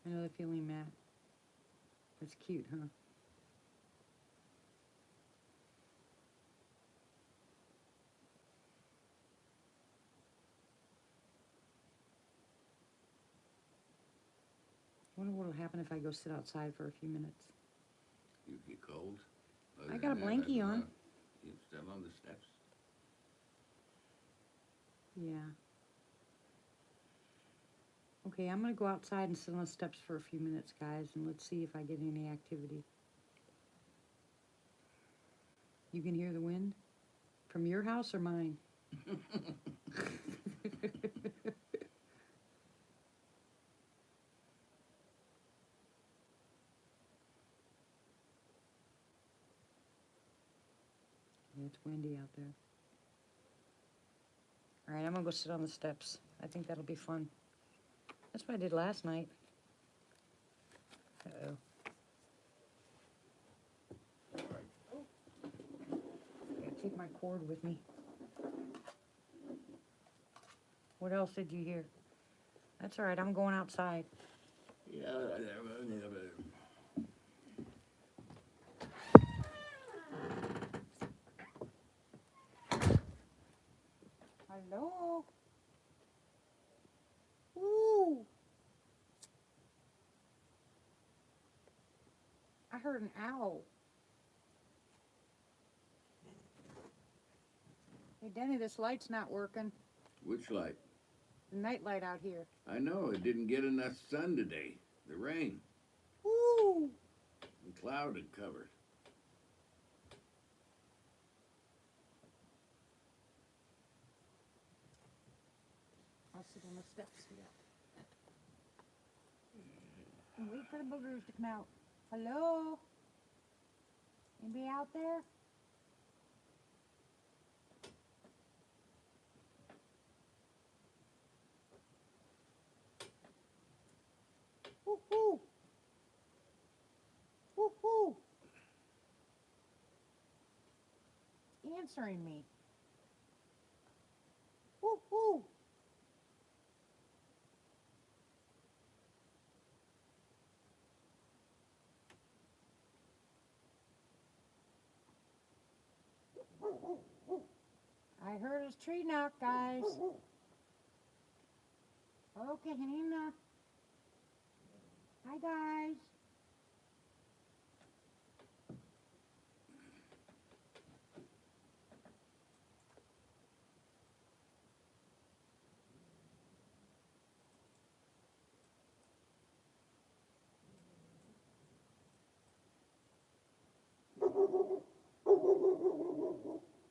I know the feeling, Matt. That's cute, huh? I wonder what'll happen if I go sit outside for a few minutes. You get cold? I got a blankie on. You still on the steps? Yeah. Okay, I'm gonna go outside and sit on the steps for a few minutes, guys, and let's see if I get any activity. You can hear the wind? From your house or mine? Yeah, it's windy out there. All right, I'm gonna go sit on the steps. I think that'll be fun. That's what I did last night. Uh-oh. Gotta take my cord with me. What else did you hear? That's all right, I'm going outside. Yeah. Hello? Ooh! I heard an owl. Hey, Denny, this light's not working. Which light? The night light out here. I know, it didn't get enough sun today. The rain. Ooh! And cloud had covered. I'll sit on the steps here. And wait for the boogers to come out. Hello? Anybody out there? Woo-hoo! answering me. Woo woo. I heard his tree knock, guys. Okay, Hanina. Hi, guys.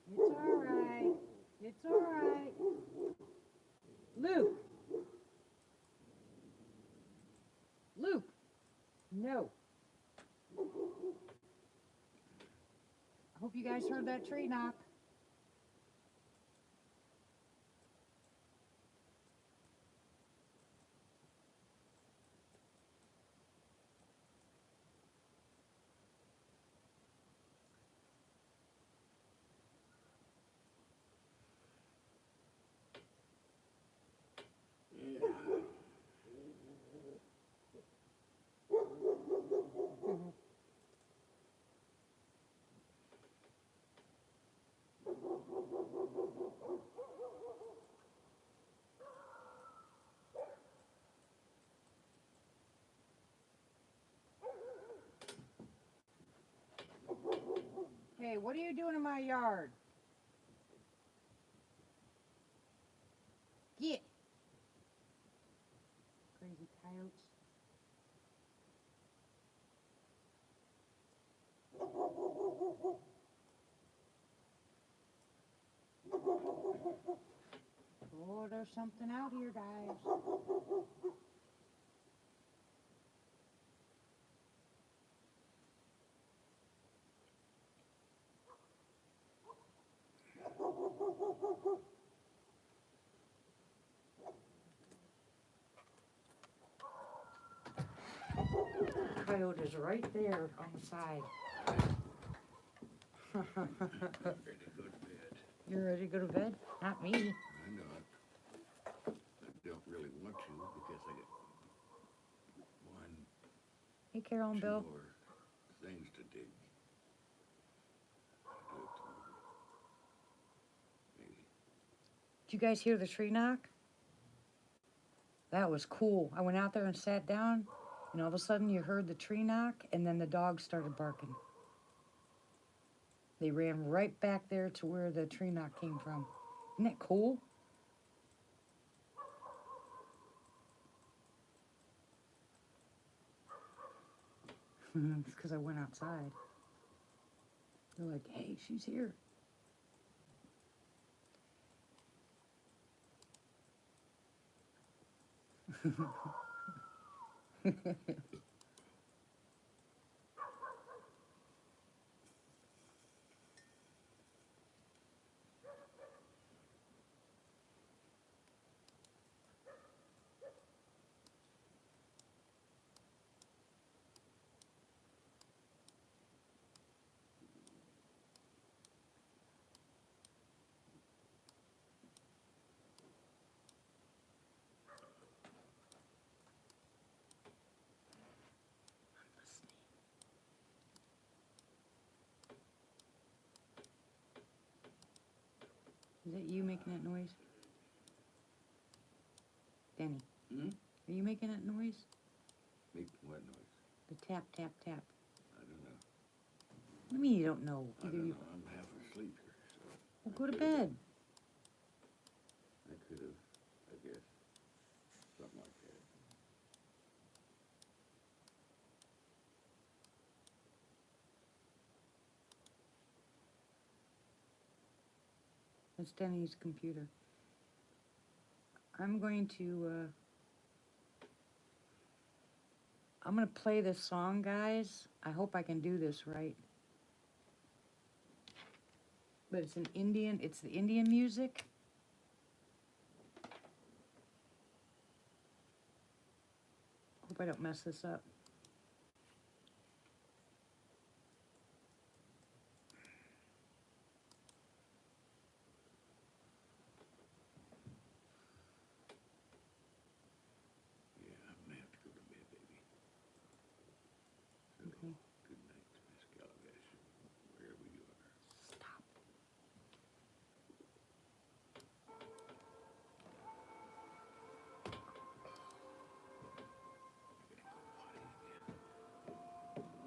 It's all right. It's all right. Luke. Luke. No. I hope you guys heard that tree knock. Hey, what are you doing in my yard? Get. Crazy coyotes. Oh, there's something out here, guys. Coyote is right there on the side. Ready to go to bed. You're ready to go to bed? Not me. I know. I don't really want to because I got one, Hey, Carol and two Bill. more things to dig. Do it tomorrow. Maybe. Did you guys hear the tree knock? That was cool. I went out there and sat down, and all of a sudden you heard the tree knock, and then the dogs started barking. They ran right back there to where the tree knock came from. Isn't that cool? It's because I went outside. They're like, hey, she's here. Is that you making that noise? Danny, Hmm? are you making that noise? Make what noise? The tap, tap, tap. I don't know. What do you mean you don't know? I Either don't you... know. I'm half asleep here, so. Well, go to bed. I could have, I guess, something like that. That's Danny's computer. I'm going to play this song, guys. I hope I can do this right. But it's the Indian music. Hope I don't mess this up. Good night, Miss Calabash, wherever you are. Stop.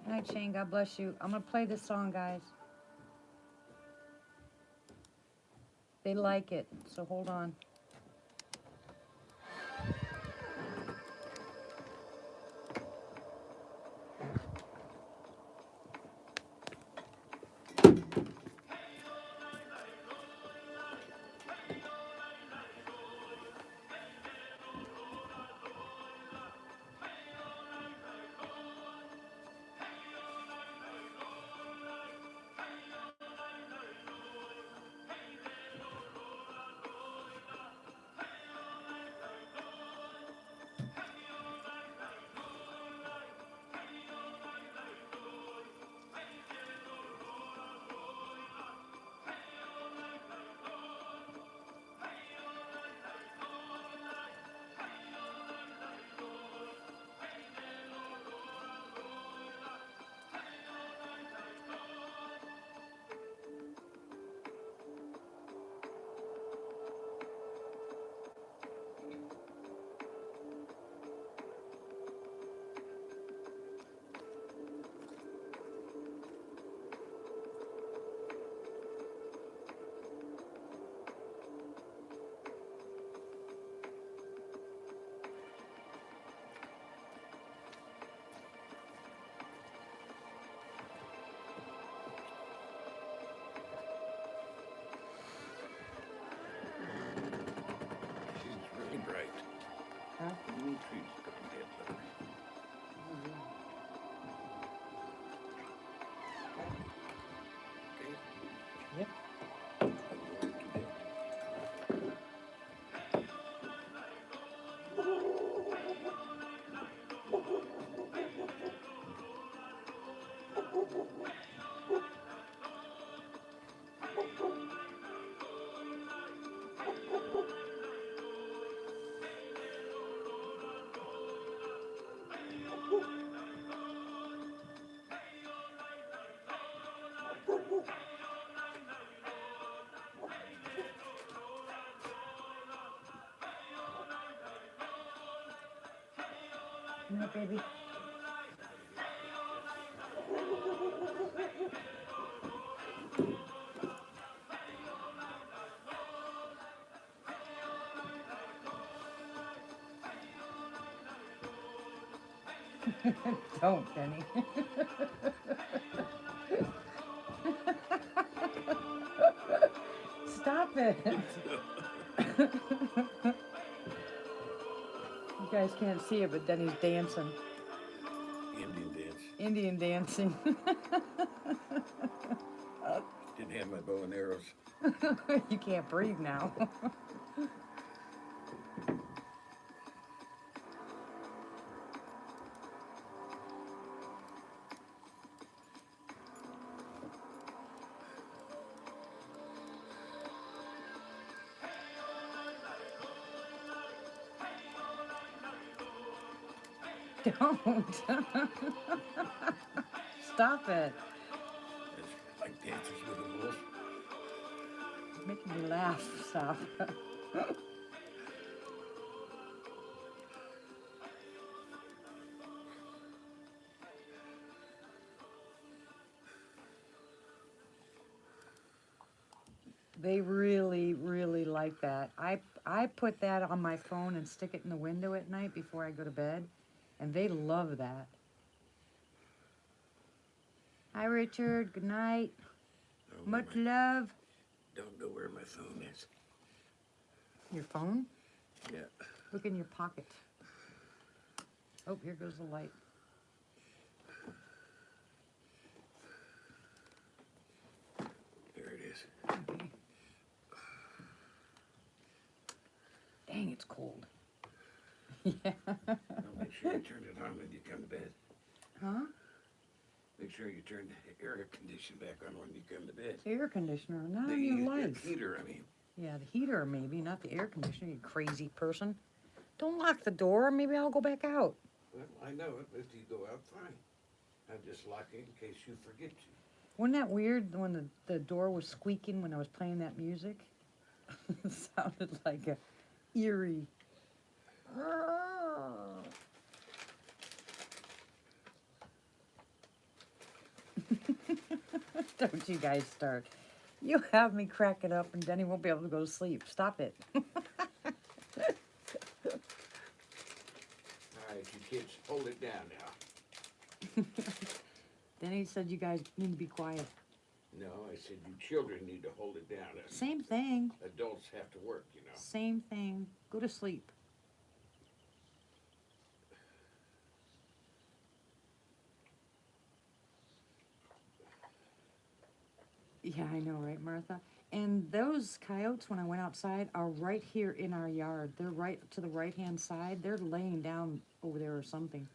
Good night, Shane. God bless you. I'm gonna play this song, guys. They like it, so hold on. She's really bright. Huh? The little trees go dead low. Okay, Yep. I'm going to bed. Good night, baby. Don't, Denny. Stop it. You guys can't see it, but Denny's dancing. Indian dance. Indian dancing. Didn't have my bow and arrows. You can't breathe now. Don't. Stop it. It's like dances with a wolf. It's making me laugh. Stop. They really, really like that. I put that on my phone and stick it in the window at night before I go to bed, and they love that. Hi, Richard. Good night. Oh, Much my- love. Don't know where my phone is. Your phone? Yeah. Look in your pocket. Oh, here goes the light. There it is. Okay. Dang, it's cold. Yeah. Now make sure you turn it on when you come to bed. Huh? Make sure you turn the air condition back on when you come to bed. Air conditioner, not The on your lights. heater, I mean. Yeah, the heater maybe, not the air conditioner, you crazy person. Don't lock the door, maybe I'll go back out. Well, I know it, but if you go out, fine. I just lock it in case you forget to. Wasn't that weird when the door was squeaking when I was playing that music? It sounded like a eerie. Don't you guys start. You have me cracking up and Denny won't be able to go to sleep. Stop it. All right, you kids, hold it down now. Denny said you guys need to be quiet. No, I said you children need to hold it down. Same thing. Adults have to work, you know. Same thing. Go to sleep. Yeah, I know, right, Martha? And those coyotes, when I went outside, are right here in our yard. They're right to the right-hand side. They're laying down over there or something.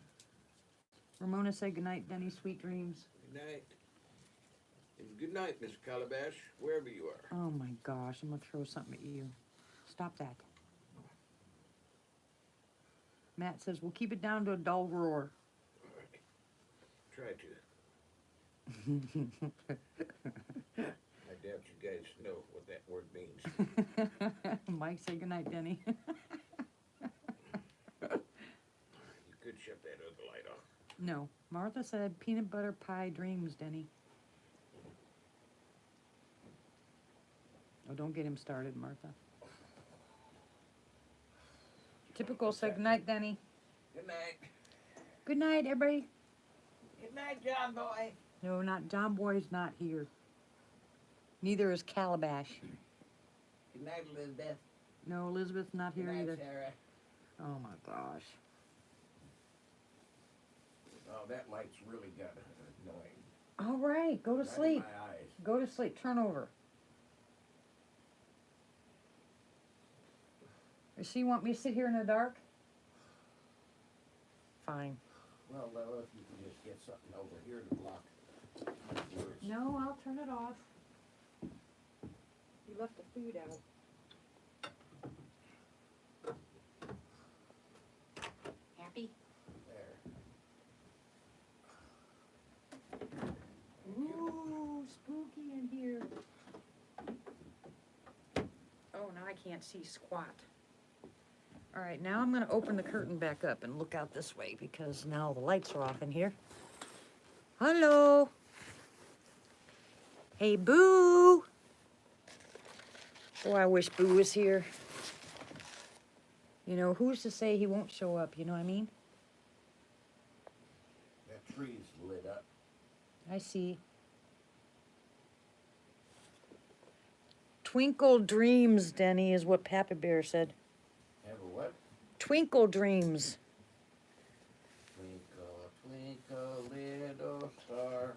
Ramona said goodnight, Denny. Sweet dreams. Good night. And good night, Miss Calabash, wherever you are. Oh my gosh, I'm gonna throw something at you. Stop that. Matt says we'll keep it down to a dull roar. All right. Try to. I doubt you guys know what that word means. Mike said goodnight, Denny. You could shut that other light off. No, Martha said peanut butter pie dreams, Denny. Oh, don't get him started, Martha. Typical said goodnight, Denny. Good night. Good night, everybody. Good night, John Boy. No, not John Boy's not here. Neither is Calabash. Good night, Elizabeth. No, Elizabeth's not here either. Sarah. Oh my gosh. Oh, that light's really got annoying. All right, go to Right in sleep. my eyes. Go to sleep. Turn over. So you want me to sit here in the dark? Fine. Well, Lola, if you can just get something over here to block my words. No, I'll turn it off. You left the food out. Happy? There. Ooh, spooky in here. Oh, now I can't see squat. All right, now I'm gonna open the curtain back up and look out this way because now the lights are off in here. Hello. Hey, Boo. Oh, I wish Boo was here. You know, who's to say he won't show up, you know what I mean? That tree's lit up. I see. Twinkle dreams, Denny, is what Pappy Bear said. Have a what? Twinkle dreams. Twinkle, twinkle, little star.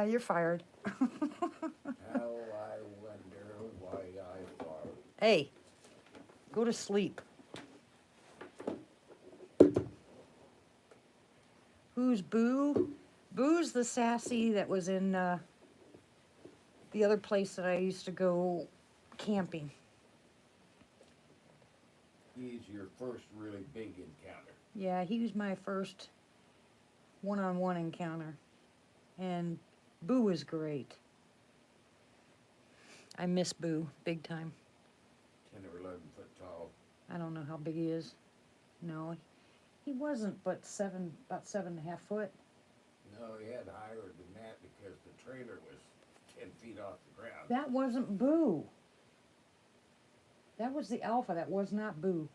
You're fired. How I wonder why I fart. Hey, go to sleep. Who's Boo? Boo's the sassy that was in the other place that I used to go camping. He's your first really big encounter. Yeah, he was my first one-on-one encounter. And Boo is great. I miss Boo big time. 10 or 11 foot tall. I don't know how big he is. No, he wasn't but about 7.5 foot. No, he had higher than that because the trailer was 10 feet off the ground. That wasn't Boo. That was the alpha. That was not Boo.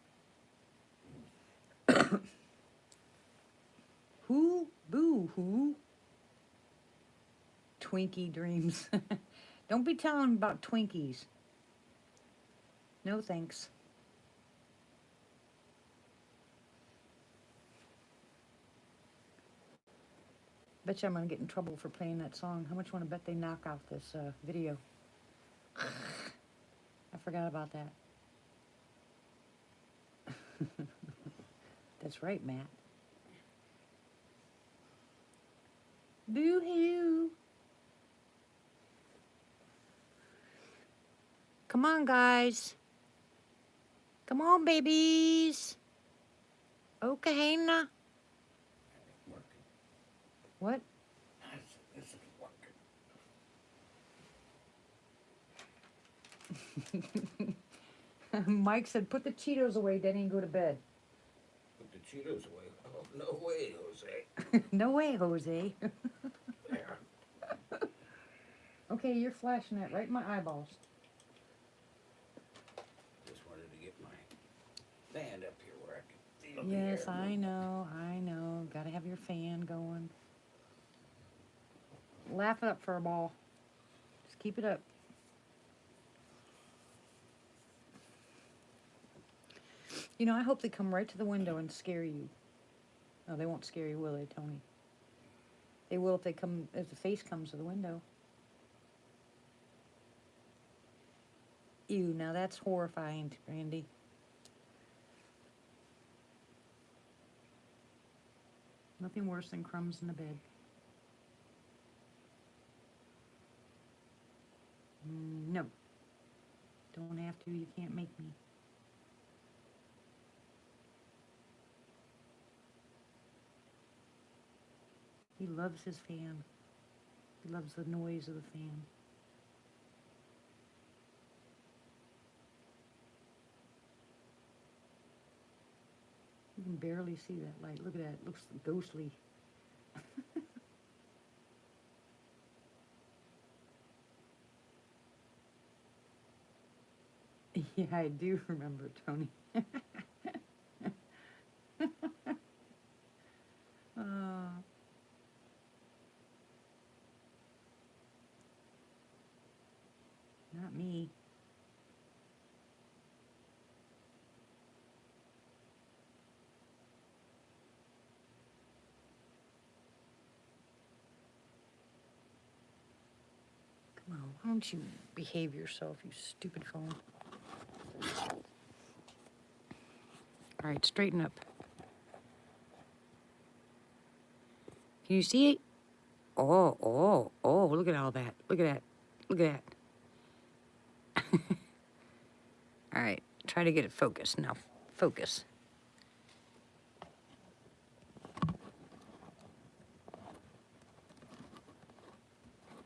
Who? Boo. Who? Twinkie dreams. Don't be telling about Twinkies. No thanks. Bet you I'm gonna get in trouble for playing that song. How much you wanna bet they knock off this video? I forgot about that. That's right, Matt. Boo-hoo. Come on, guys. Come on, babies. Okay, now. What? This is working. Mike said, put the Cheetos away, Denny, and go to bed. Put the Cheetos away. Oh, no way, Jose. No way, Jose. There. Okay, you're flashing that right in my eyeballs. Just wanted to get my fan up here where I can feel the Yes, air. I know. Gotta have your fan going. Laugh it up for a ball. Just keep it up. You know, I hope they come right to the window and scare you. No, they won't scare you, will they, Tony? They will if they come, if the face comes to the window. Ew, now that's horrifying, Randy. Nothing worse than crumbs in the bed. No. Don't have to, you can't make me. He loves his fan. He loves the noise of the fan. You can barely see that light. Look at that. It looks ghostly. Yeah, I do remember, Tony. uh, Not me. Come on, why don't you behave yourself, you stupid phone? All right, straighten up. Can you see it? Oh, look at all that. Look at that. All right, try to get it focused now. Focus.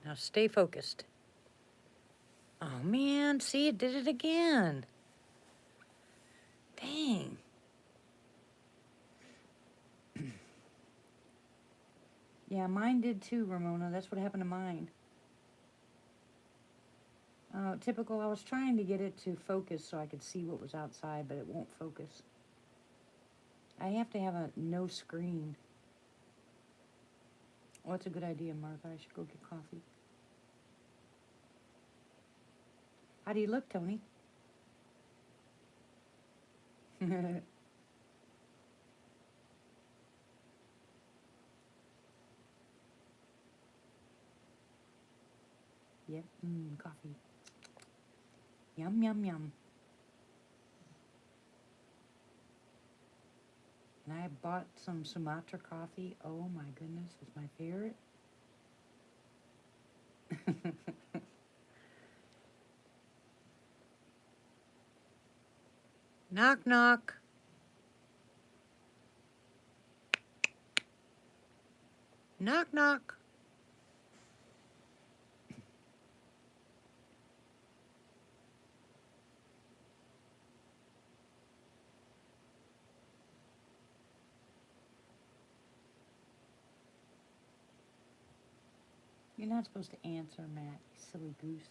Now stay focused. Oh man, see, it did it again. Dang. Yeah, mine did too, Ramona. That's what happened to mine. Typical, I was trying to get it to focus so I could see what was outside, but it won't focus. I have to have a no screen. Oh, that's a good idea, Martha. I should go get coffee. How do you look, Tony? Yep, coffee. Yum, yum, yum. And I bought some Sumatra coffee. Oh my goodness, it's my favorite. Knock, knock. Knock, knock. You're not supposed to answer, Matt, you silly goose.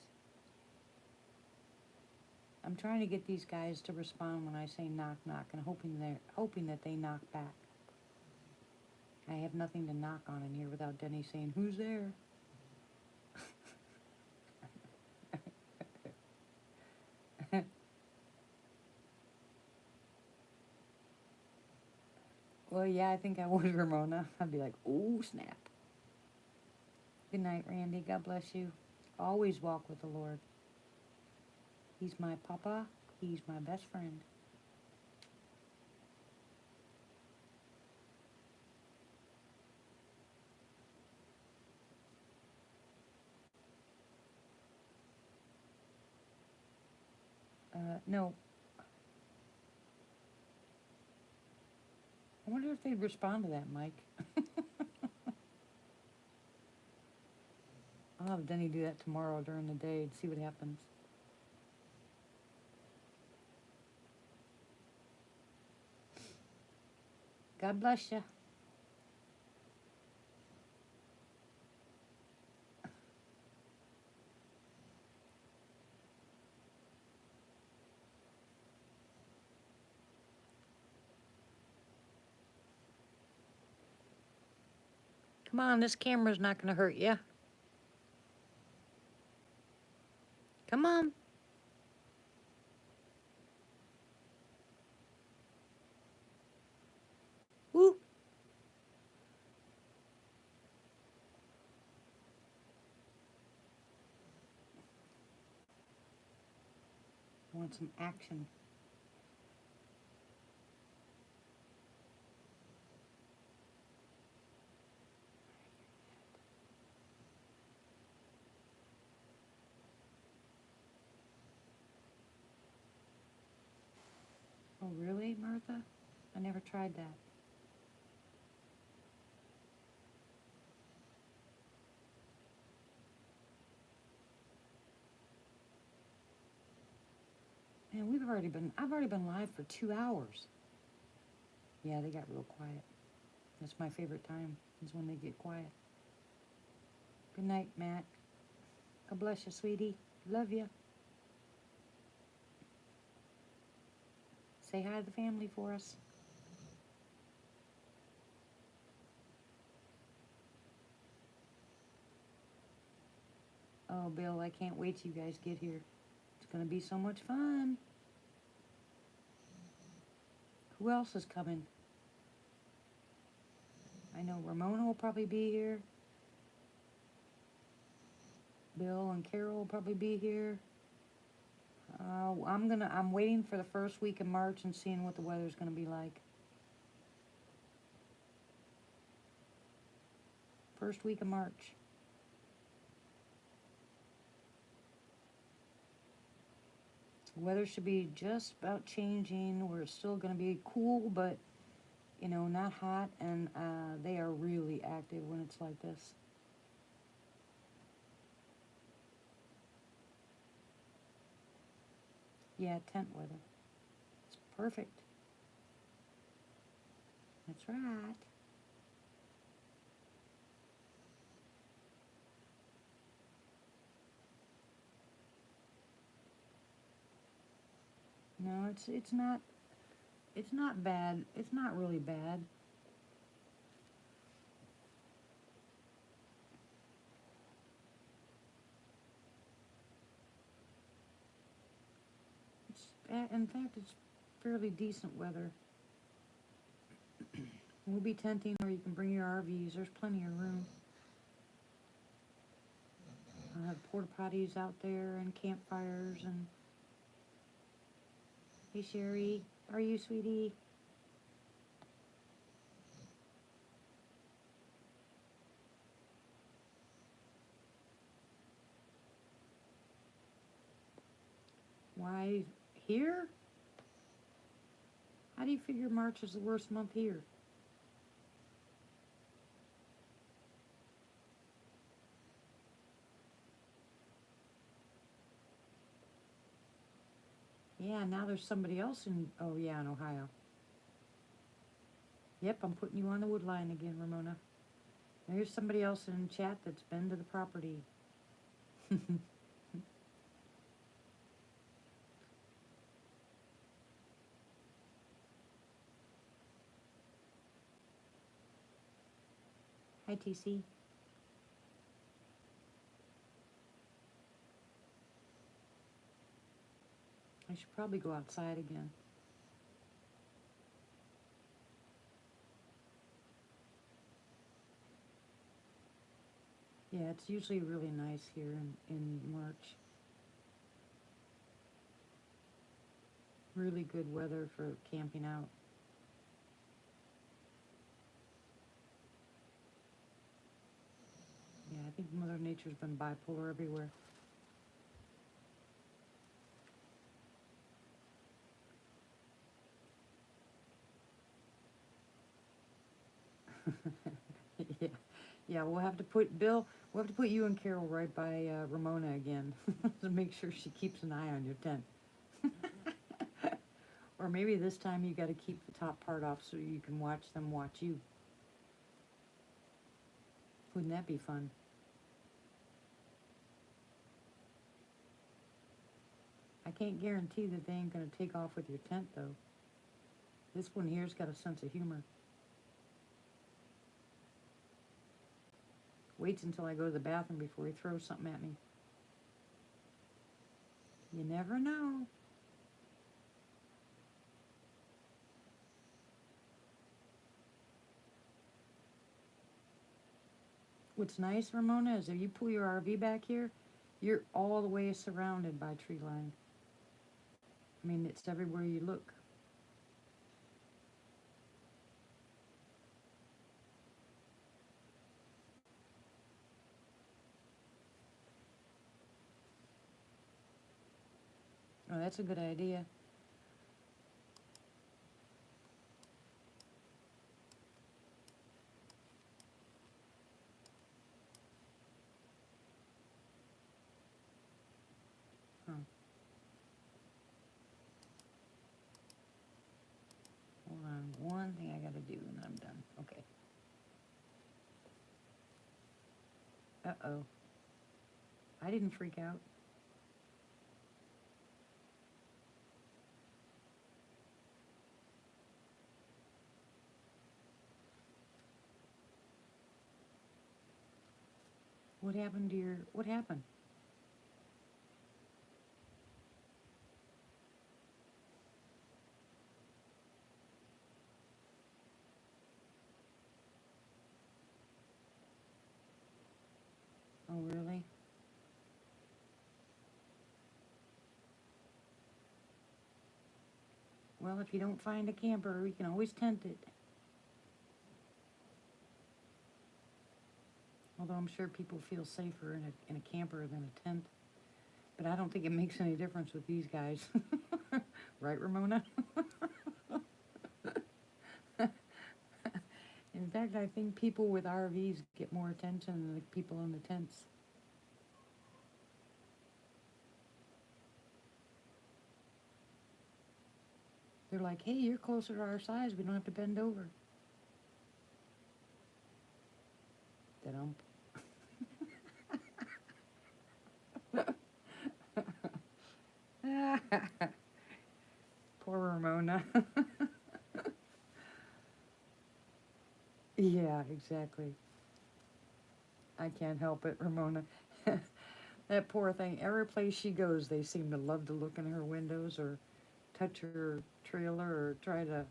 I'm trying to get these guys to respond when I say knock, knock, and hoping that they knock back. I have nothing to knock on in here without Denny saying, "Who's there?" Well, yeah, I think I would, Ramona. I'd be like, "Oh, snap." Good night, Randy. God bless you. Always walk with the Lord. He's my papa. He's my best friend. No. I wonder if they'd respond to that, Mike. I'll have Denny do that tomorrow during the day and see what happens. God bless you. Come on, this camera's not going to hurt you. Come on. Woo. I want some action. Oh, really, Martha? I never tried that. Man, I've already been live for 2 hours. Yeah, they got real quiet. That's my favorite time, is when they get quiet. Good night, Matt. God bless you, sweetie. Love you. Say hi to the family for us. Oh, Bill, I can't wait till you guys get here. It's going to be so much fun. Who else is coming? I know Ramona will probably be here. Bill and Carol will probably be here. I'm waiting for the first week of March and seeing what the weather's going to be like. First week of March. The weather should be just about changing. We're still going to be cool, but, you know, not hot. And they are really active when it's like this. Yeah, tent weather. It's perfect. That's right. No, it's not bad. It's not really bad. In fact, it's fairly decent weather. We'll be tenting, or you can bring your RVs. There's plenty of room. I'll have porta potties out there and campfires and. Hey Sherry, how are you, sweetie? Why here? How do you figure March is the worst month here? Yeah, now there's somebody else in. Oh yeah, in Ohio. Yep, I'm putting you on the wood line again, Ramona. There's somebody else in chat that's been to the property. Hi, TC. I should probably go outside again. Yeah, it's usually really nice here in March. Really good weather for camping out. Yeah, I think Mother Nature's been bipolar everywhere. Yeah, yeah. We'll have to put Bill. We'll have to put you and Carol right by Ramona again to make sure she keeps an eye on your tent. Or maybe this time you got to keep the top part off so you can watch them watch you. Wouldn't that be fun? I can't guarantee that they ain't going to take off with your tent, though. This one here's got a sense of humor. Waits until I go to the bathroom before he throws something at me. You never know. What's nice, Ramona, is if you pull your RV back here, you're all the way surrounded by tree line. I mean, it's everywhere you look. Oh, that's a good idea. Huh. Hold on. One thing I gotta do and then I'm done. Okay. Uh-oh. I didn't freak out. What happened to your... What happened? Oh, really? Well, if you don't find a camper, you can always tent it. Although I'm sure people feel safer in a camper than a tent. But I don't think it makes any difference with these guys. Right, Ramona? In fact, I think people with RVs get more attention than the people in the tents. They're like, hey, you're closer to our size. We don't have to bend over. Da-dump. Poor Ramona. Yeah, exactly. I can't help it, Ramona. That poor thing. Every place she goes, they seem to love to look in her windows or touch her trailer or try to...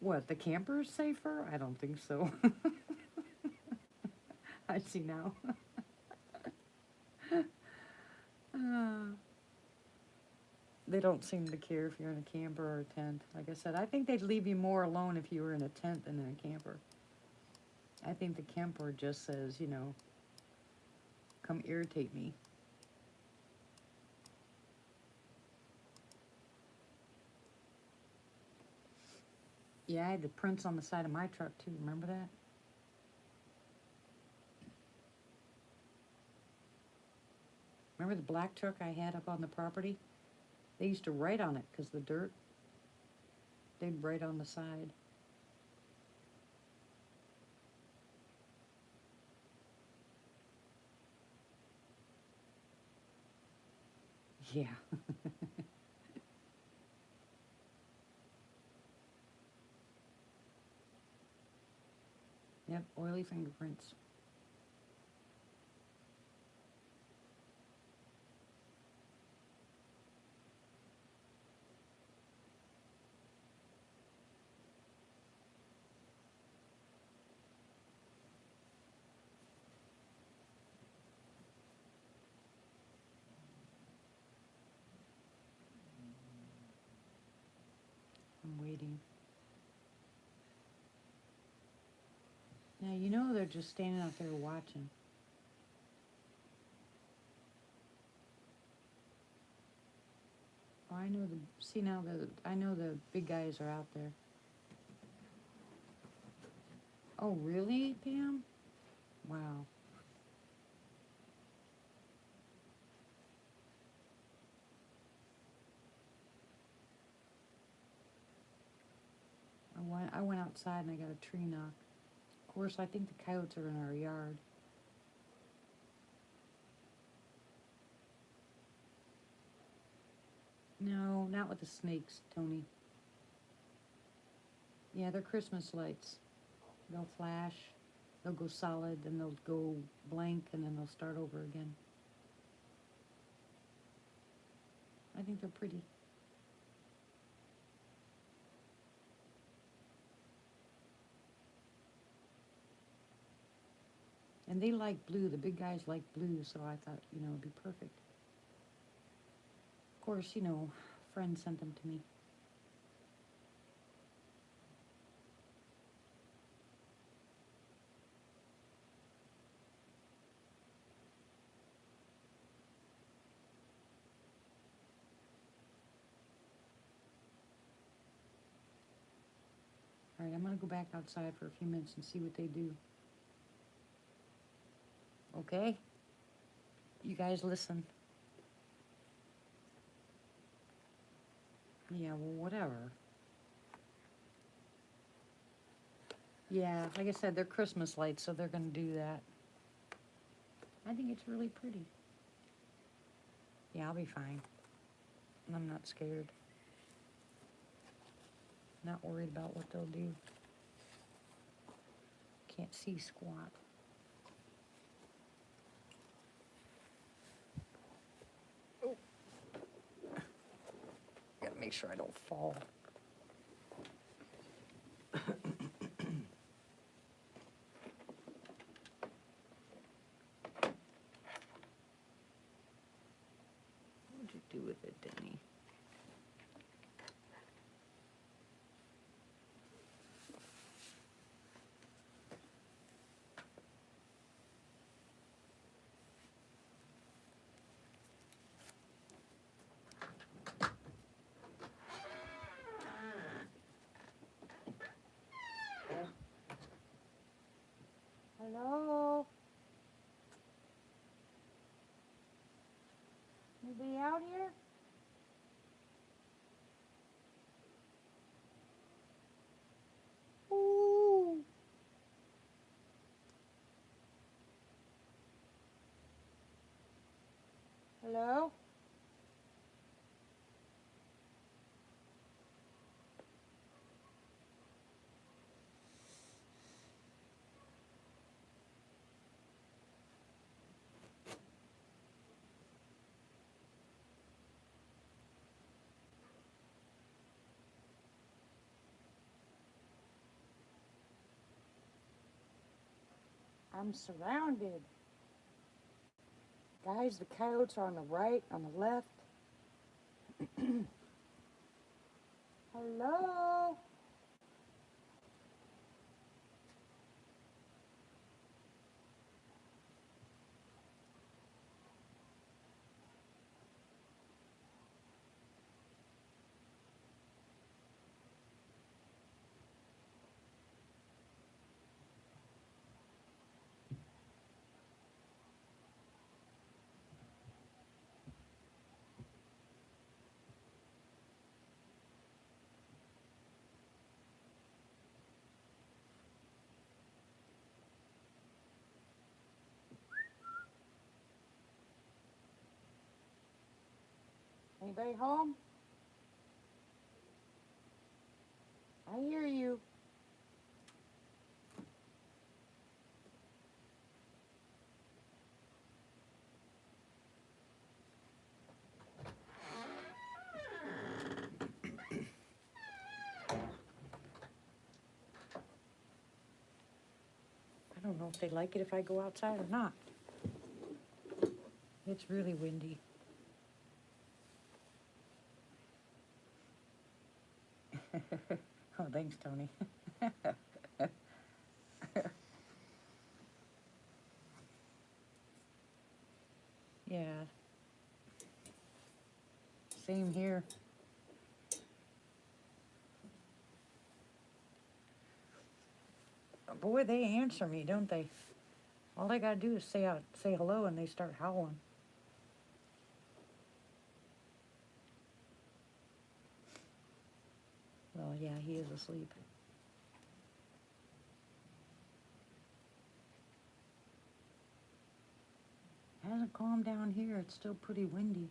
What, the camper's safer? I don't think so. I see now. uh, they don't seem to care if you're in a camper or a tent. Like I said, I think they'd leave you more alone if you were in a tent than in a camper. I think the camper just says, you know, come irritate me. Yeah, I had the prints on the side of my truck too. Remember that? Remember the black truck I had up on the property? They used to write on it because the dirt, they'd write on the side. Yeah. Yep, oily fingerprints. I'm waiting. Now, you know they're just standing out there watching. Oh, I know the, see now I know the big guys are out there. Oh, really, Pam? Wow. I went outside and I got a tree knock. Of course, I think the coyotes are in our yard. No, not with the snakes, Tony. Yeah, they're Christmas lights. They'll flash, they'll go solid, then they'll go blank, and then they'll start over again. I think they're pretty. And they like blue. The big guys like blue, so I thought, it'd be perfect. Of course, a friend sent them to me. All right, I'm going to go back outside for a few minutes and see what they do. Okay? You guys listen. Yeah, well, whatever. Yeah, like I said, they're Christmas lights, so they're going to do that. I think it's really pretty. Yeah, I'll be fine. I'm not scared. Not worried about what they'll do. Can't see squat. Oh. Gotta make sure I don't fall. What'd you do with it, Denny? Hello? Anybody out here? Ooh. Hello? I'm surrounded. Guys, the coyotes are on the right, on the left. Hello? Anybody home? I hear you. I don't know if they like it if I go outside or not. It's really windy. Oh, thanks, Tony. Yeah. Same here. Boy, they answer me, don't they? All I gotta do is say hello, and they start howling. Well, yeah, he is asleep. It hasn't calmed down here. It's still pretty windy.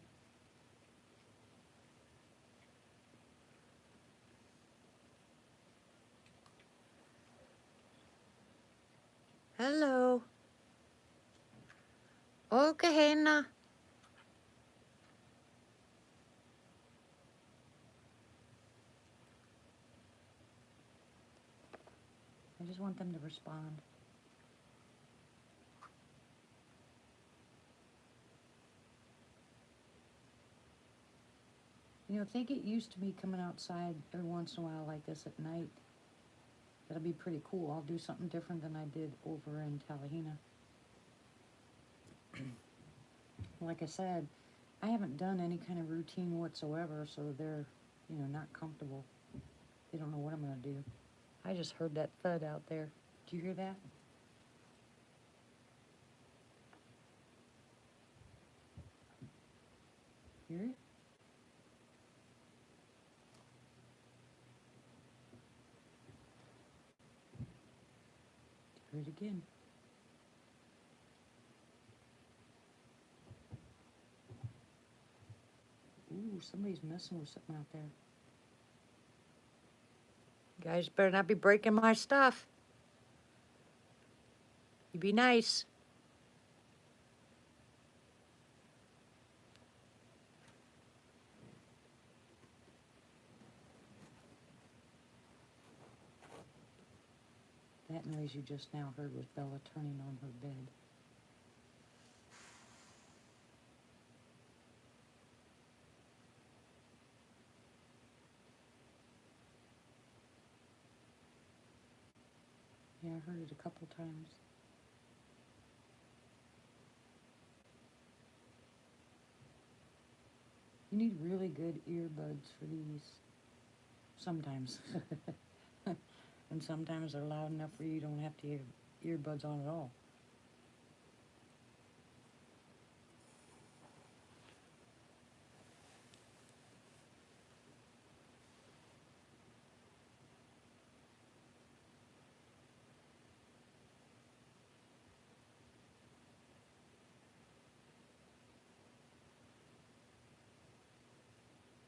Hello. Okay, Hannah. I just want them to respond. You know, if they get used to me coming outside every once in a while like this at night, that'll be pretty cool. I'll do something different than I did over in Tallahena. Like I said, I haven't done any kind of routine whatsoever, so they're, not comfortable. They don't know what I'm going to do. I just heard that thud out there. Do you hear that? Hear it? Hear it again. Ooh, somebody's messing with something out there. You guys better not be breaking my stuff. You be nice. That noise you just now heard was Bella turning on her bed. Yeah, I heard it a couple times. You need really good earbuds for these. Sometimes. And sometimes they're loud enough where you don't have to have earbuds on at all.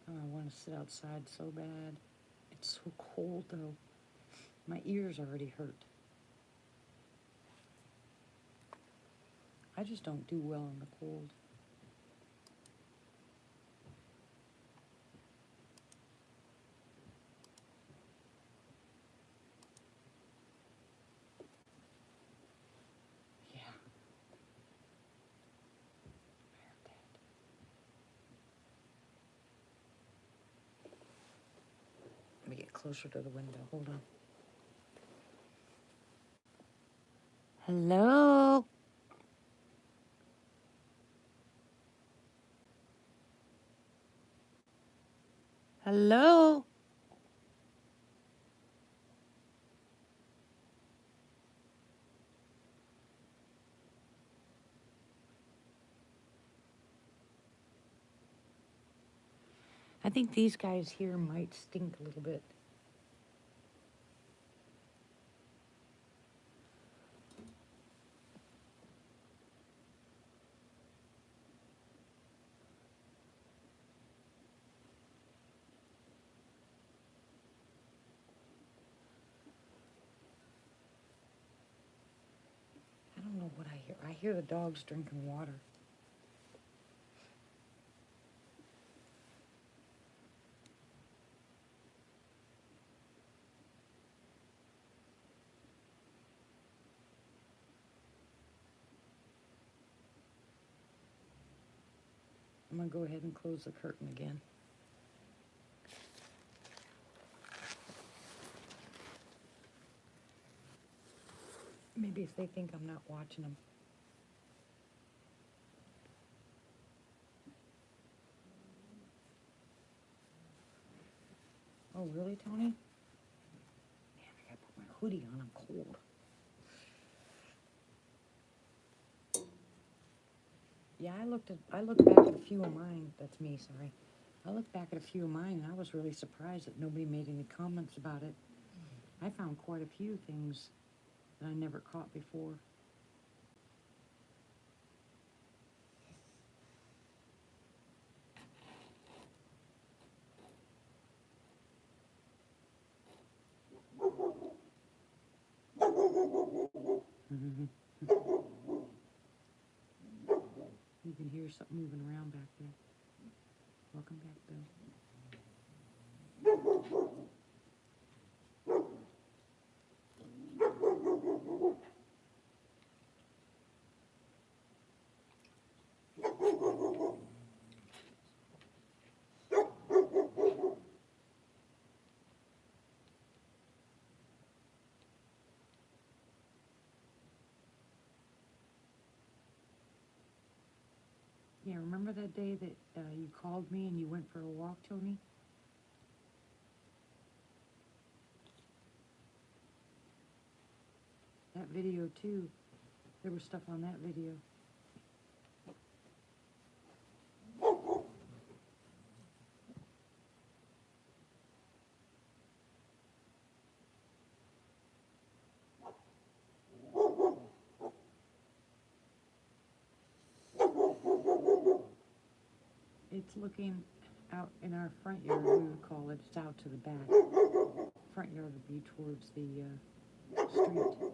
Oh, I want to sit outside so bad. It's so cold though. My ears already hurt. I just don't do well in the cold. Yeah, I heard that. Let me get closer to the window. Hold on. Hello? Hello? I think these guys here might stink a little bit. I don't know what I hear. I hear the dogs drinking water. I'm gonna go ahead and close the curtain again. Maybe if they think I'm not watching them. Oh, really, Tony? Man, I gotta put my hoodie on. I'm cold. Yeah, I looked back at a few of mine. That's me, sorry. I looked back at a few of mine, and I was really surprised that nobody made any comments about it. I found quite a few things that I never caught before. You can hear something moving around back there. Welcome back, Bill. Yeah, remember that day that you called me and you went for a walk, Tony? That video, too. There was stuff on that video. It's looking out in our front yard, we would call it. It's out to the back. Front yard would be towards the street.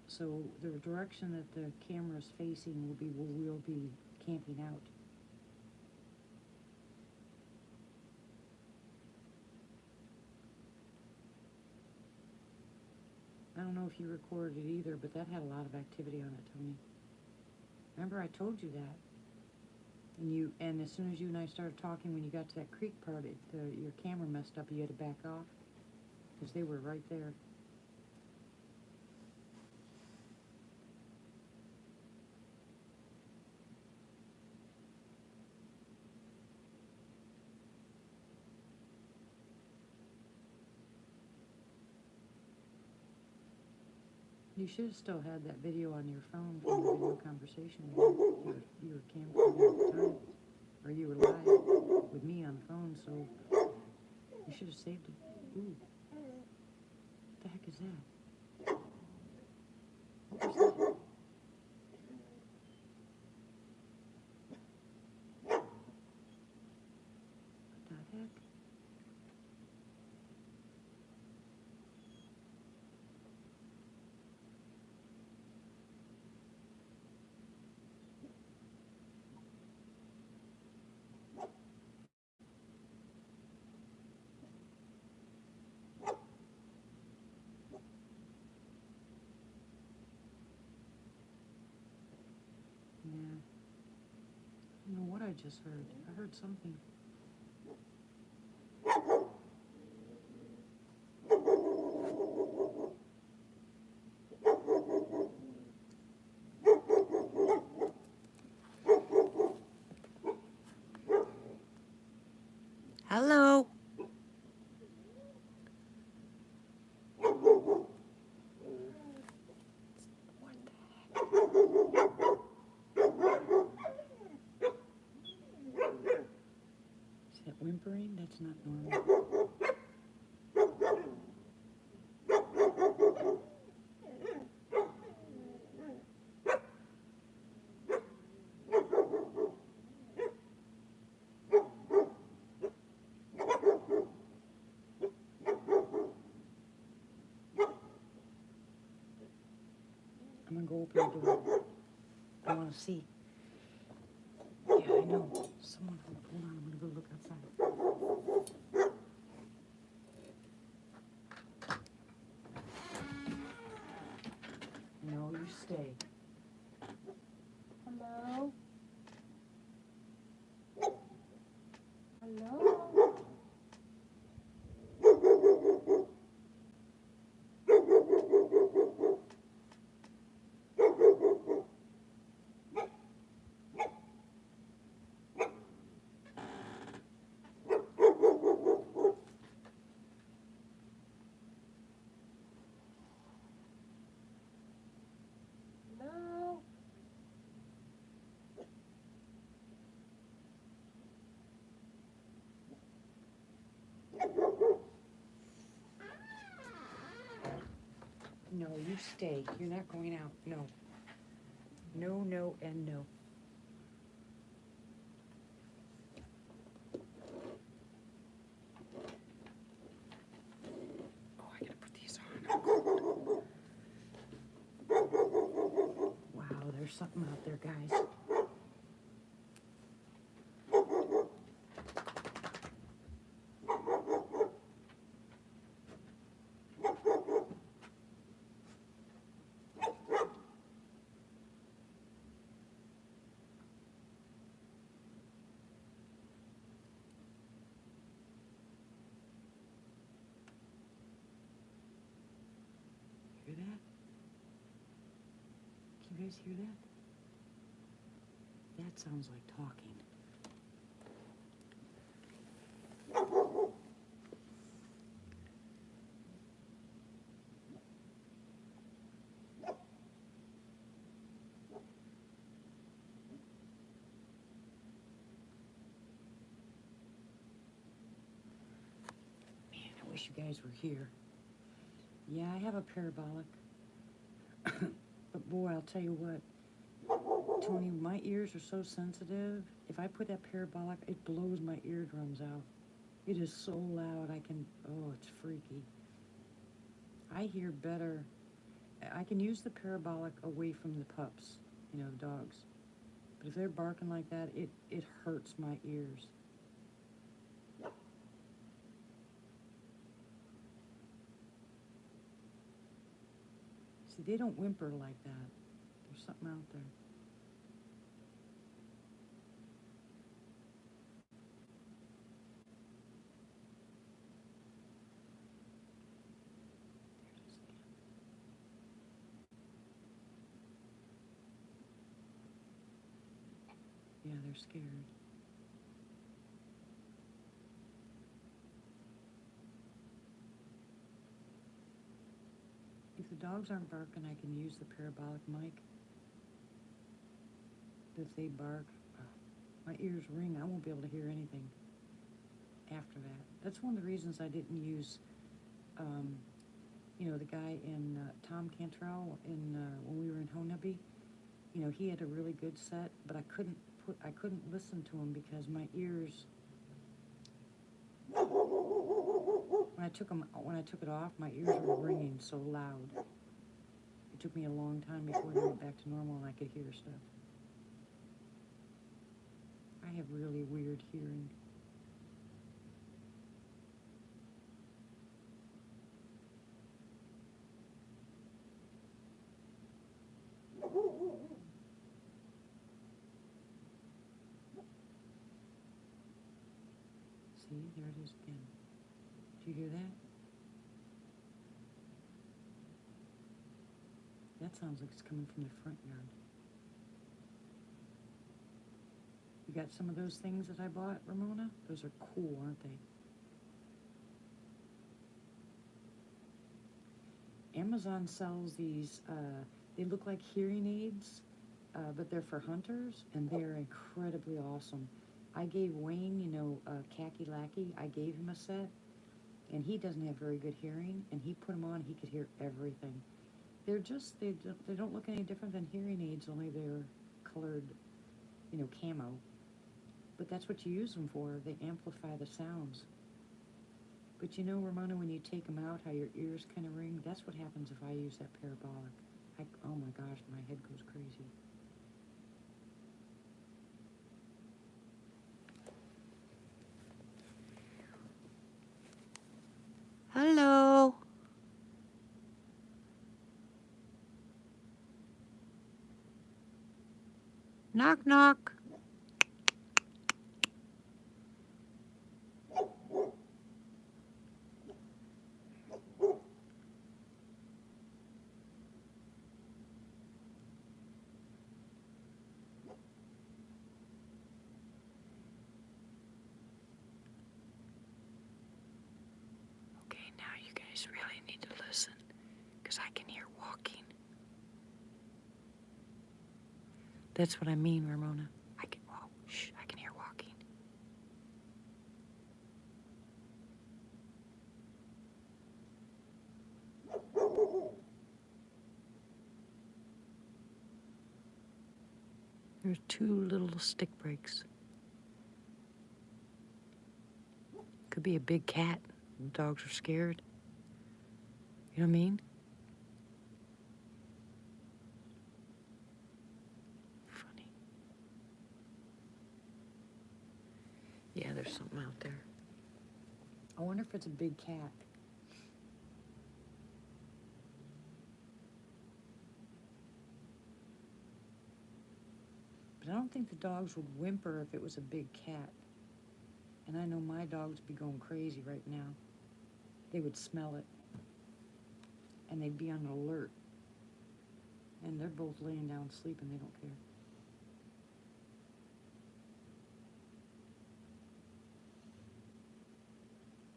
So the direction that the camera is facing will be where we'll be camping out. I don't know if you recorded it either, but that had a lot of activity on it, Tony. Remember I told you that? And as soon as you and I started talking, when you got to that creek part, your camera messed up. You had to back off because they were right there. You should have still had that video on your phone from the video conversation. You were camping at the time, or you were live with me on the phone, so you should have saved it. Ooh, what the heck is that? What was that? What the heck? Yeah, I don't know what I just heard. I heard something. Hello. What the heck? Is that whimpering? That's not normal. I'm gonna go open the door. I want to see. Yeah, I know. Someone, hold on. I'm gonna go look outside. No, you stay. Hello? Hello? No, you stay. You're not going out. No. No, no, and no. Oh, I gotta put these on. Wow, there's something out there, guys. Hear that? Can you guys hear that? That sounds like talking. Man, I wish you guys were here. Yeah, I have a parabolic. But boy, I'll tell you what, Tony, my ears are so sensitive. If I put that parabolic, it blows my eardrums out. It is so loud, oh, it's freaky. I hear better. I can use the parabolic away from the pups, the dogs. But if they're barking like that, it hurts my ears. See, they don't whimper like that. There's something out there. There it is again. Yeah, they're scared. If the dogs aren't barking, I can use the parabolic mic. But if they bark, my ears ring. I won't be able to hear anything after that. That's one of the reasons I didn't use, the guy in Tom Cantrell when we were in Honeby. He had a really good set, but I couldn't listen to him because my ears. When I took it off, my ears were ringing so loud. It took me a long time before they went back to normal and I could hear stuff. I have really weird hearing. See, there it is again. Do you hear that? That sounds like it's coming from the front yard. You got some of those things that I bought, Ramona? Those are cool, aren't they? Amazon sells these, they look like hearing aids, but they're for hunters, and they're incredibly awesome. I gave Wayne, Khaki Lackey, I gave him a set, and he doesn't have very good hearing, and he put them on, he could hear everything. They don't look any different than hearing aids, only they're colored, camo. But that's what you use them for. They amplify the sounds. But Ramona, when you take them out, how your ears kind of ring, that's what happens if I use that parabolic. Oh my gosh, my head goes crazy. Hello. Knock, knock. Okay, now you guys really need to listen, because I can hear walking. That's what I mean, Ramona. I can hear walking. There's 2 little stick breaks. Could be a big cat. The dogs are scared. You know what I mean? Funny. Yeah, there's something out there. I wonder if it's a big cat. But I don't think the dogs would whimper if it was a big cat. And I know my dogs would be going crazy right now. They would smell it. And they'd be on alert. And they're both laying down sleeping. They don't care.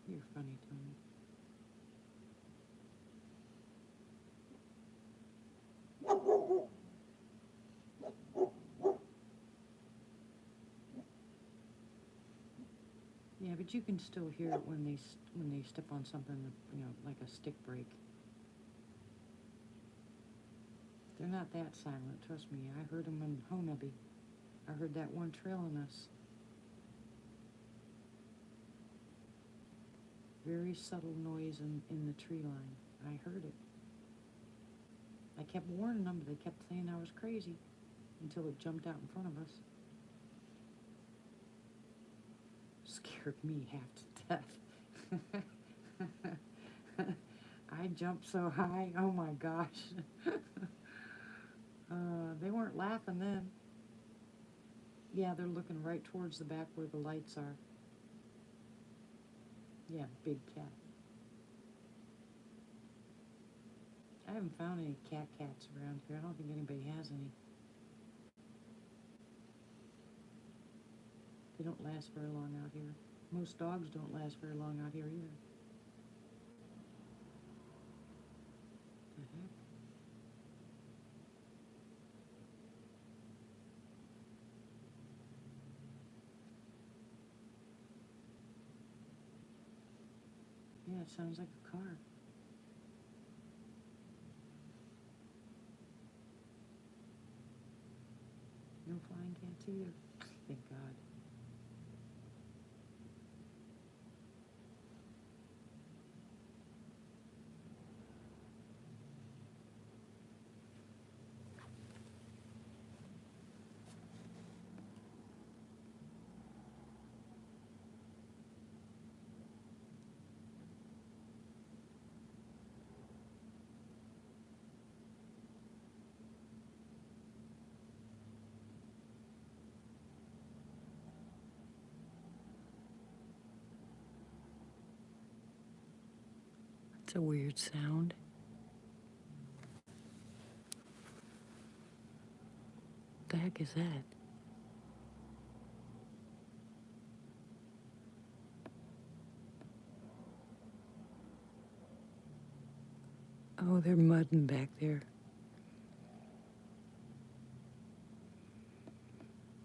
You're funny, Tony. Yeah, but you can still hear it when they step on something, you know, like a stick break. They're not that silent, trust me. I heard them in Honeby. I heard that one trailing us. Very subtle noise in the tree line. I heard it. I kept warning them, but they kept saying I was crazy until it jumped out in front of us. Scared me half to death. I jumped so high, oh my gosh. They weren't laughing then. Yeah, they're looking right towards the back where the lights are. Yeah, big cat. I haven't found any cats around here. I don't think anybody has any. They don't last very long out here. Most dogs don't last very long out here either. The heck? Yeah, it sounds like a car. No flying cats either. Thank God. It's a weird sound. What the heck is that? Oh, they're mudding back there.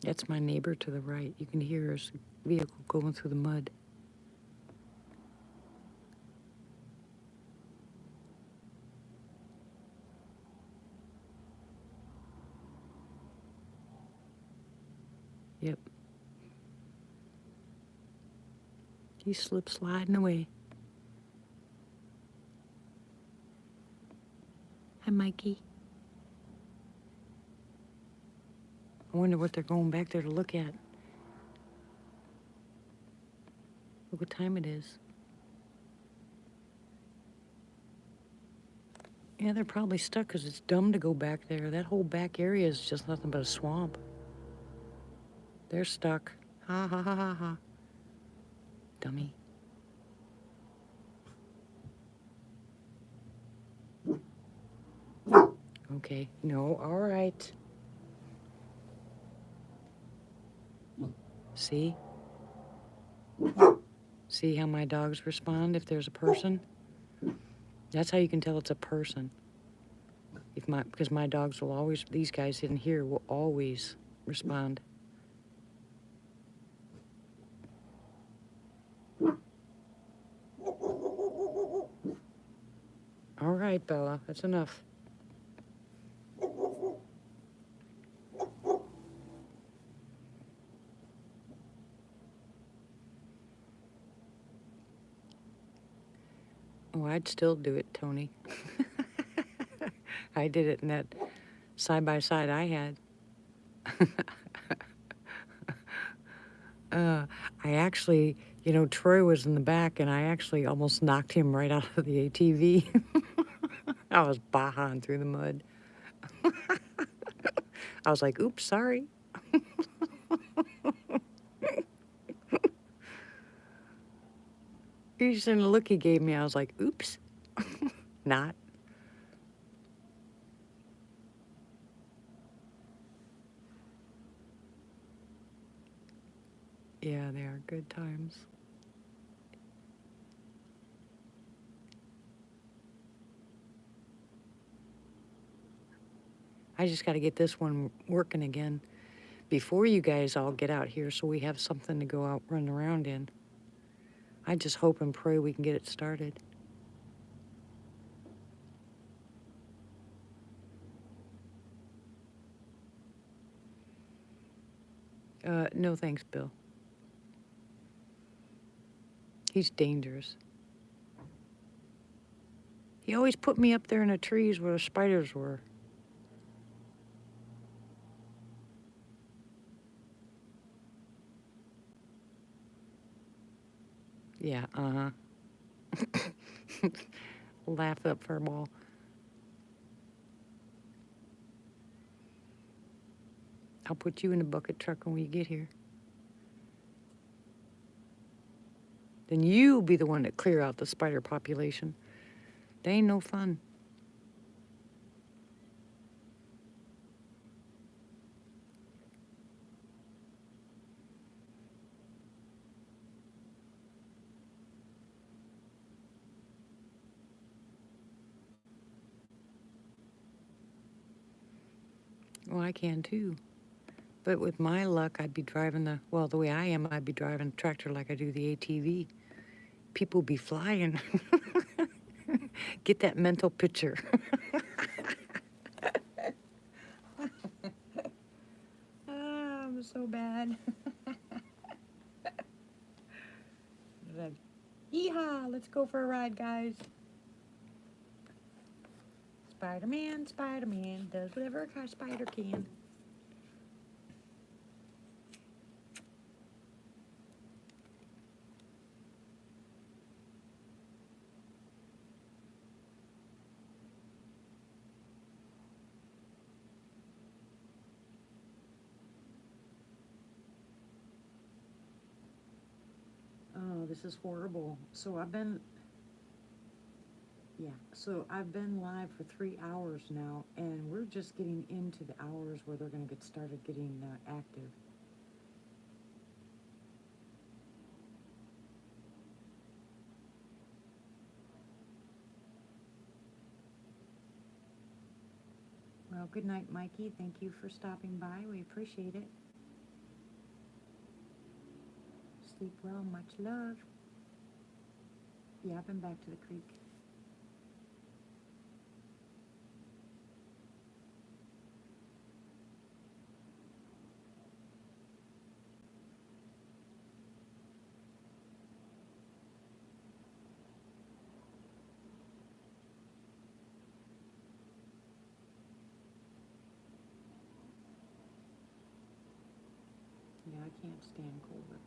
That's my neighbor to the right. You can hear his vehicle going through the mud. Yep. He slipped sliding away. Hi, Mikey. I wonder what they're going back there to look at. Look what time it is. Yeah, they're probably stuck because it's dumb to go back there. That whole back area is just nothing but a swamp. They're stuck. Ha ha ha ha ha. Dummy. Okay, no, all right. See? See how my dogs respond if there's a person? That's how you can tell it's a person. Because my dogs will always, these guys in here will always respond. All right, Bella, that's enough. I'd still do it, Tony. I did it in that side-by-side I had. I actually, Troy was in the back, and I actually almost knocked him right out of the ATV. I was bahaing through the mud. I was like, oops, sorry. You should have the look he gave me. I was like, oops. Not. Yeah, they are good times. I just got to get this one working again before you guys all get out here so we have something to go out run around in. I just hope and pray we can get it started. No thanks, Bill. He's dangerous. He always put me up there in the trees where the spiders were. Yeah, uh-huh. Laugh up for a ball. I'll put you in the bucket truck when we get here. Then you'll be the one that clear out the spider population. They ain't no fun. Well, I can too. But with my luck, I'd be driving the way I am, I'd be driving a tractor like I do the ATV. People be flying. Get that mental picture. I'm so bad. Like, yeehaw, let's go for a ride, guys. Spider-Man, Spider-Man does whatever a spider can. Oh, this is horrible. So I've been live for 3 hours now, and we're just getting into the hours where they're going to get started getting active. Well, good night, Mikey. Thank you for stopping by. We appreciate it. Sleep well. Much love. Yeah, I've been back to the creek. Yeah, I can't stand cold weather.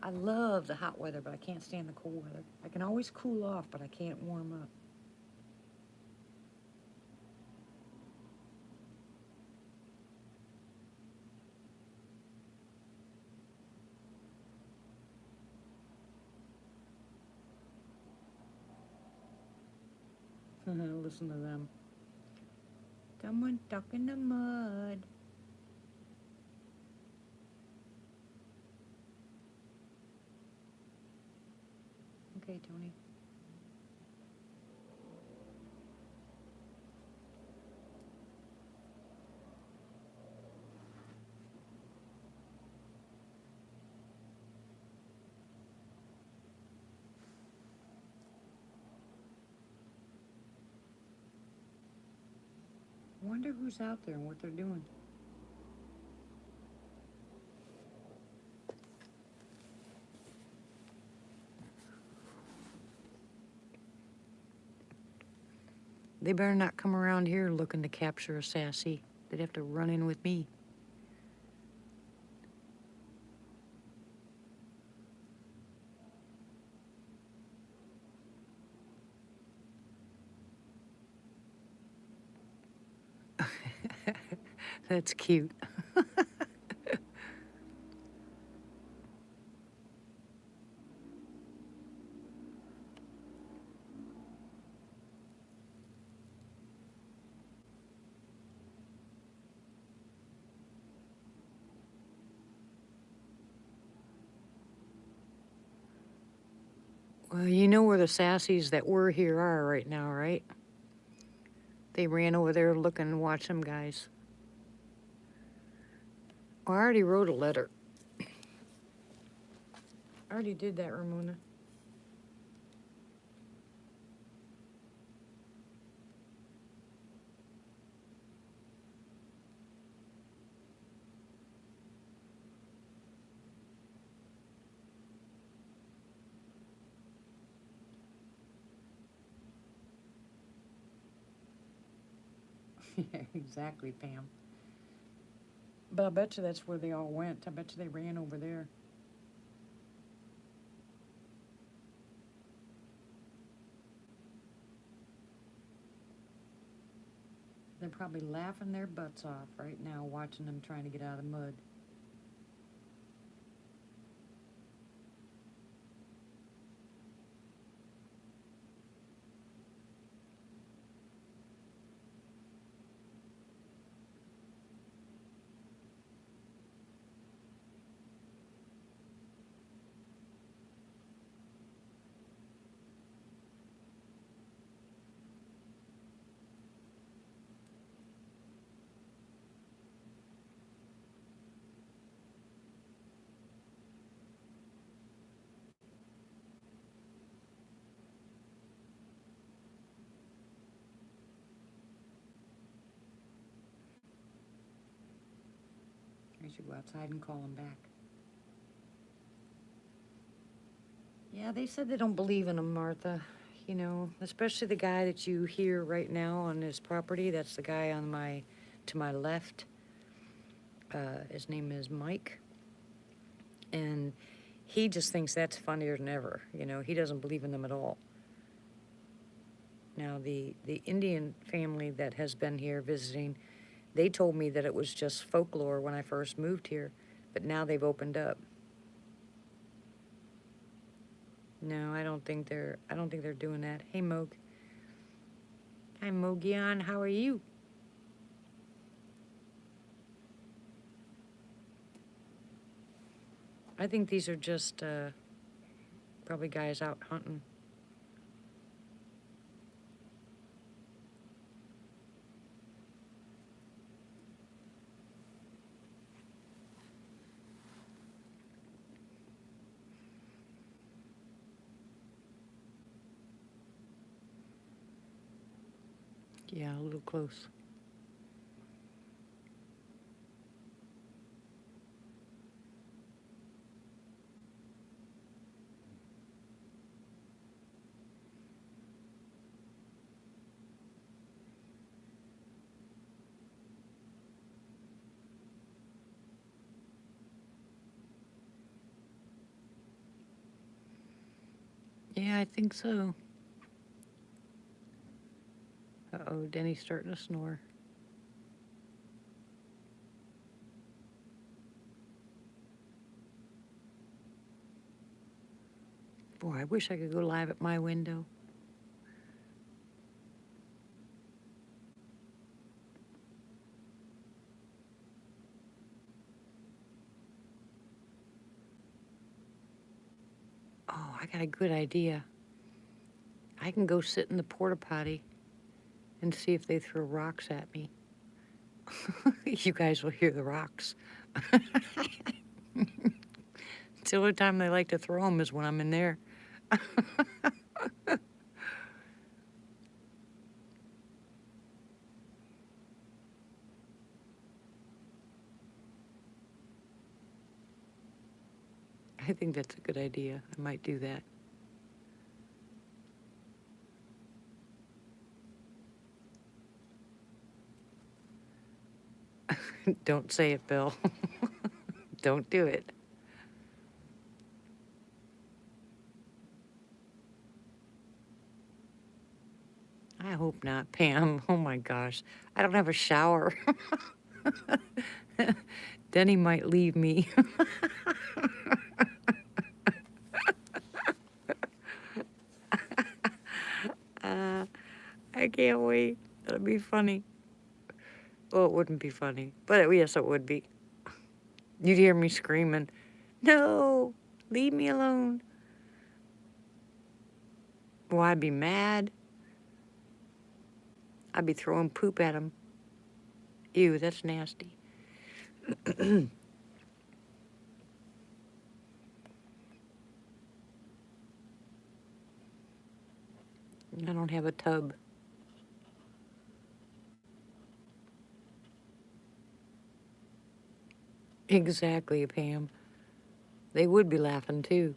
I love the hot weather, but I can't stand the cold weather. I can always cool off, but I can't warm up. Listen to them. Someone stuck in the mud. Okay, Tony. Wonder who's out there and what they're doing. They better not come around here looking to capture a sassy. They'd have to run in with me. That's cute. Well, you know where the sassies that were here are right now, right? They ran over there looking and watch them guys. Well, I already wrote a letter. I already did that, Ramona. Yeah, exactly, Pam. But I bet you that's where they all went. I bet you they ran over there. They're probably laughing their butts off right now watching them trying to get out of the mud. I should go outside and call them back. Yeah, they said they don't believe in them, Martha. You know, especially the guy that you hear right now on his property. That's the guy to my left. His name is Mike. And he just thinks that's funnier than ever. You know, he doesn't believe in them at all. Now, the Indian family that has been here visiting, they told me that it was just folklore when I first moved here, but now they've opened up. No, I don't think they're doing that. Hey, Moog. Hi, Mogian. How are you? I think these are just probably guys out hunting. Yeah, a little close. Yeah, I think so. Uh-oh, Denny's starting to snore. Boy, I wish I could go live at my window. Oh, I got a good idea. I can go sit in the porta potty and see if they throw rocks at me. You guys will hear the rocks. The only time they like to throw them is when I'm in there. I think that's a good idea. I might do that. Don't say it, Bill. Don't do it. I hope not, Pam. Oh my gosh. I don't have a shower. Denny might leave me. I can't wait. That'll be funny. Well, it wouldn't be funny, but yes, it would be. You'd hear me screaming, "No, leave me alone." Well, I'd be mad. I'd be throwing poop at him. Ew, that's nasty. I don't have a tub. Exactly, Pam. They would be laughing too.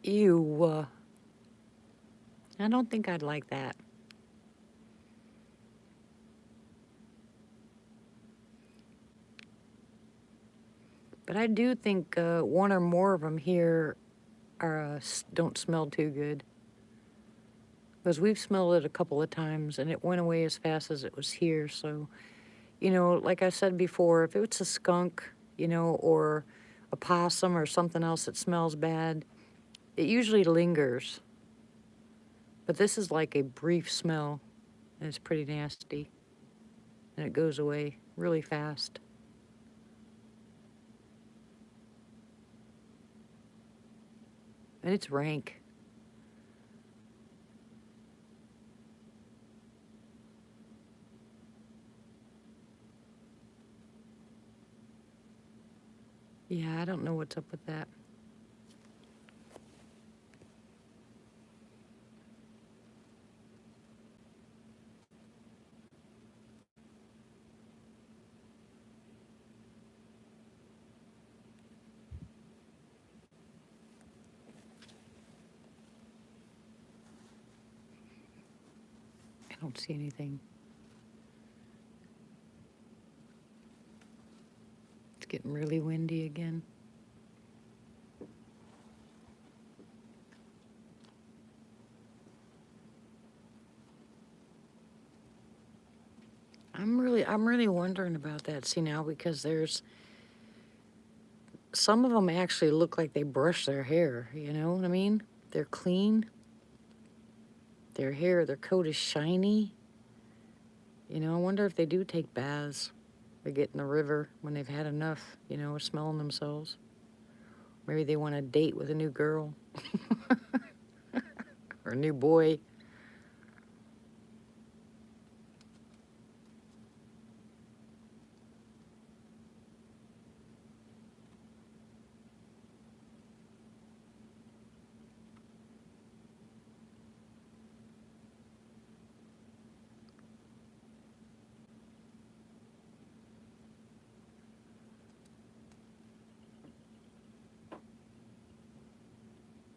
Ew. I don't think I'd like that. But I do think one or more of them here don't smell too good. Because we've smelled it a couple of times and it went away as fast as it was here. So, like I said before, if it's a skunk, or a possum or something else that smells bad, it usually lingers. But this is like a brief smell and it's pretty nasty. And it goes away really fast. And it's rank. Yeah, I don't know what's up with that. I don't see anything. It's getting really windy again. I'm really wondering about that, see now, because there's some of them actually look like they brush their hair, you know what I mean? They're clean. Their hair, their coat is shiny. I wonder if they do take baths. They get in the river when they've had enough, of smelling themselves. Maybe they want to date with a new girl or a new boy.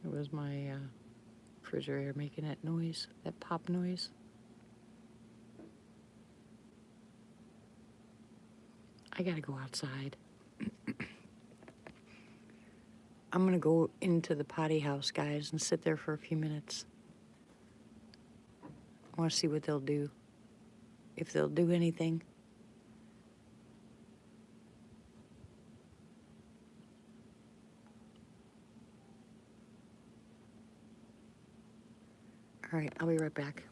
It was my refrigerator making that noise, that pop noise. I gotta go outside. I'm gonna go into the potty house, guys, and sit there for a few minutes. I want to see what they'll do. If they'll do anything. All right, I'll be right back.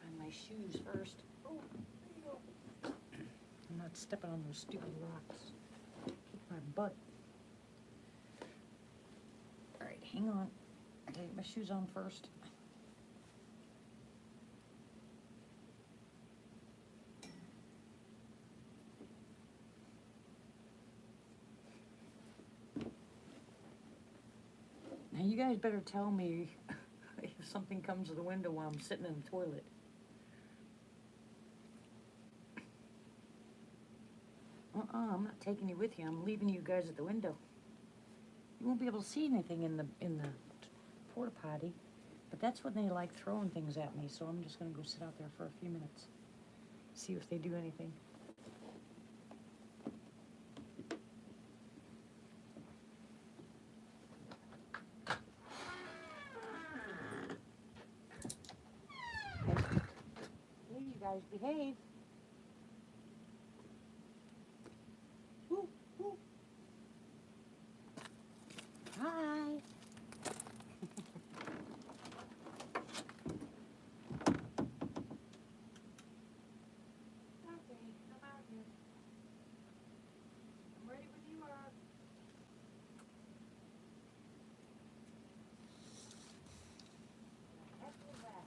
Find my shoes first. Oh, there you go. I'm not stepping on those stupid rocks. Kick my butt. All right, hang on. I gotta get my shoes on first. You guys better tell me if something comes to the window while I'm sitting in the toilet. I'm not taking you with you. I'm leaving you guys at the window. You won't be able to see anything in the porta potty, but that's when they like throwing things at me. So I'm just gonna go sit out there for a few minutes, see if they do anything. Hey, you guys, behave. Woo, woo. Hi. Okay, come out here. I'm ready when you are. After that.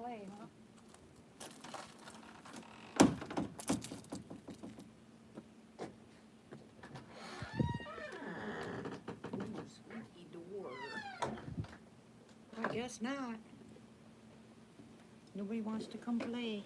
play, huh? Ooh, squeaky door. I guess not. Nobody wants to come play.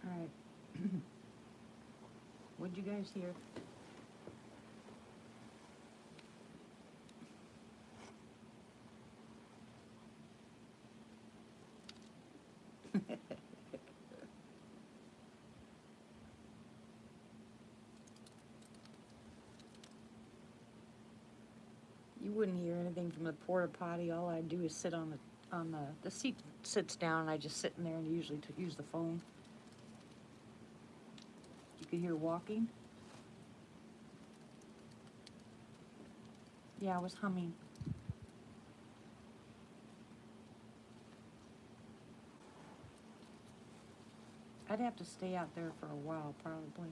All right. What'd you guys hear? You wouldn't hear anything from the porta potty. All I do is sit on the seat sits down, and I just sit in there and usually use the phone. You could hear walking. Yeah, I was humming. I'd have to stay out there for a while, probably.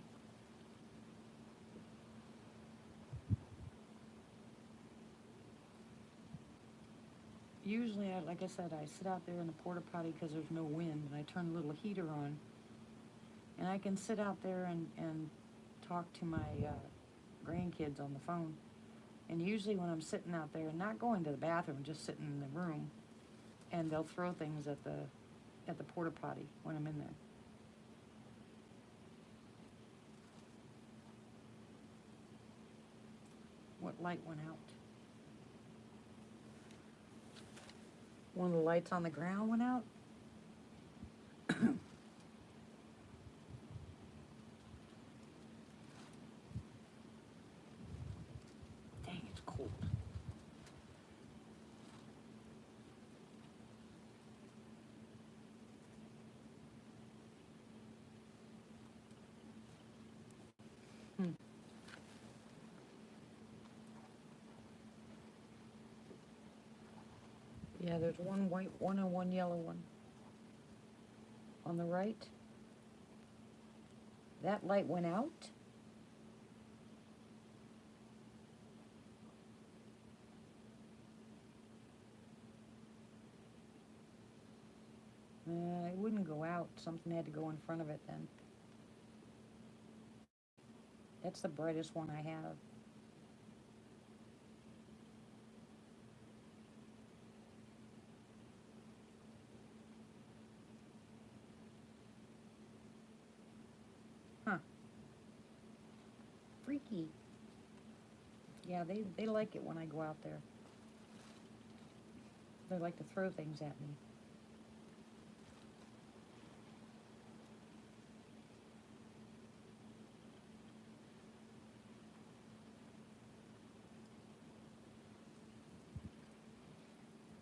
Usually, like I said, I sit out there in the porta potty because there's no wind, and I turn a little heater on, and I can sit out there and talk to my grandkids on the phone. And usually when I'm sitting out there and not going to the bathroom, just sitting in the room, and they'll throw things at the porta potty when I'm in there. What light went out? One of the lights on the ground went out? Dang, it's cold. Yeah, there's one white one and one yellow one. On the right. That light went out? It wouldn't go out. Something had to go in front of it then. That's the brightest one I have. Huh. Freaky. Yeah, they like it when I go out there. They like to throw things at me.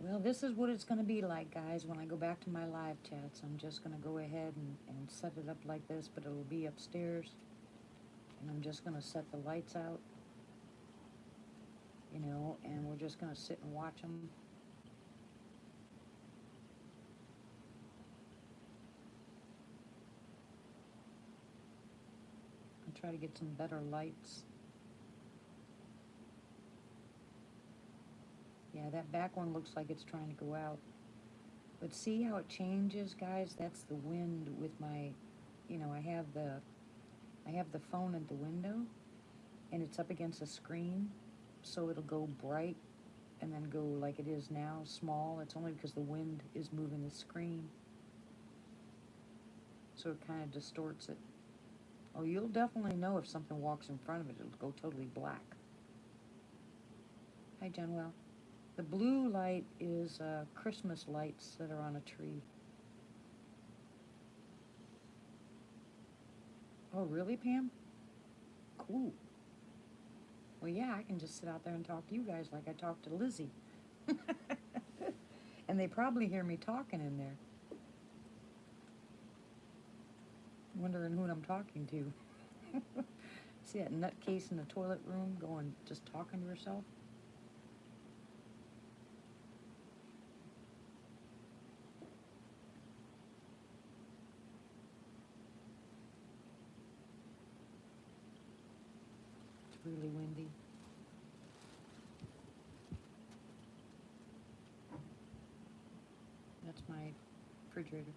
Well, this is what it's going to be like, guys, when I go back to my live chats. I'm just going to go ahead and set it up like this, but it'll be upstairs. And I'm just going to set the lights out, and we're just going to sit and watch them. And try to get some better lights. Yeah, that back one looks like it's trying to go out. But see how it changes, guys? That's the wind with my, I have the phone at the window, and it's up against a screen, so it'll go bright and then go like it is now, small. It's only because the wind is moving the screen, so it kind of distorts it. Oh, you'll definitely know if something walks in front of it. It'll go totally black. Hi, Jenwell. The blue light is Christmas lights that are on a tree. Oh, really, Pam? Cool. Well, yeah, I can just sit out there and talk to you guys like I talked to Lizzie. And they probably hear me talking in there. Wondering who I'm talking to. See that nutcase in the toilet room going, just talking to herself? That's my refrigerator.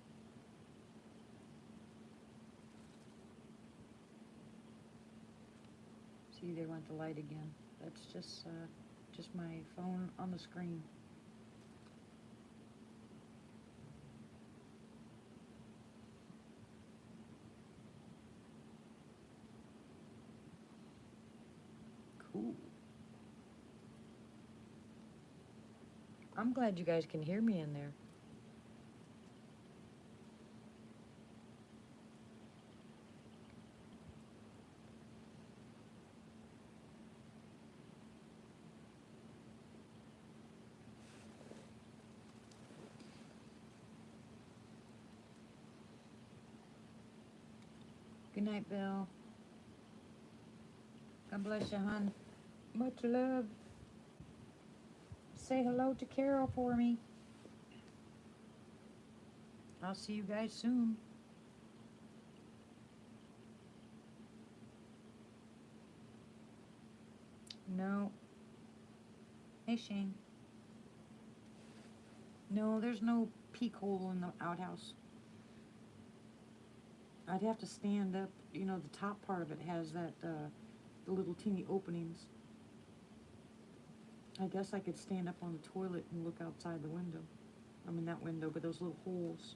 See, they went the light again. That's just my phone on the screen. Cool. I'm glad you guys can hear me in there. Good night, Bill. God bless you, hon. Much love. Say hello to Carol for me. I'll see you guys soon. No. Hey, Shane. No, there's no peek hole in the outhouse. I'd have to stand up. You know, the top part of it has that, the little teeny openings. I guess I could stand up on the toilet and look outside the window. I mean, that window, but those little holes.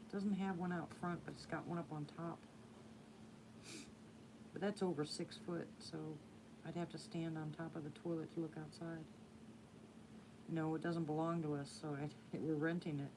It doesn't have one out front, but it's got one up on top. But that's over 6 foot, so I'd have to stand on top of the toilet to look outside. No, it doesn't belong to us, so we're renting it.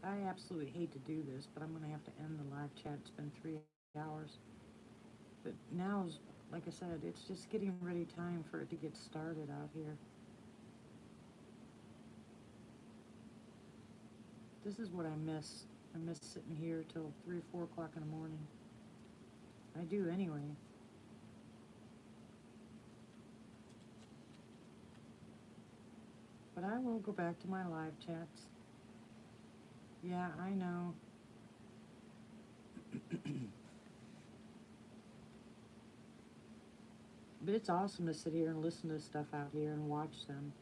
I absolutely hate to do this, but I'm gonna have to end the live chat. It's been 3 hours. But now's, like I said, it's just getting ready time for it to get started out here. This is what I miss. I miss sitting here till 3 or 4 o'clock in the morning. I do anyway. But I will go back to my live chats. Yeah, I know. But it's awesome to sit here and listen to stuff out here and watch them.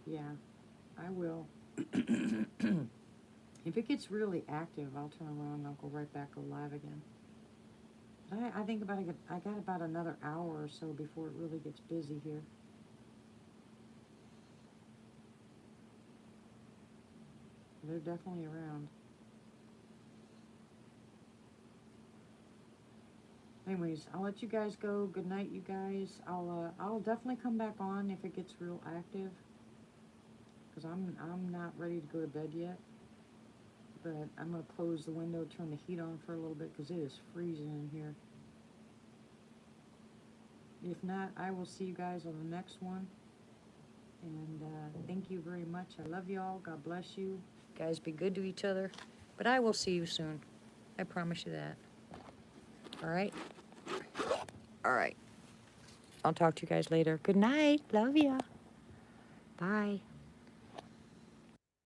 Yeah, I will. If it gets really active, I'll turn around and I'll go right back, go live again. But I think I got about another hour or so before it really gets busy here. They're definitely around. Anyways, I'll let you guys go. Good night, you guys. I'll definitely come back on if it gets real active, because I'm not ready to go to bed yet. But I'm gonna close the window, turn the heat on for a little bit, because it is freezing in here. If not, I will see you guys on the next one. And thank you very much. I love you all. God bless you. Guys, be good to each other. But I will see you soon. I promise you that. All right? All right. I'll talk to you guys later. Good night. Love ya. Bye.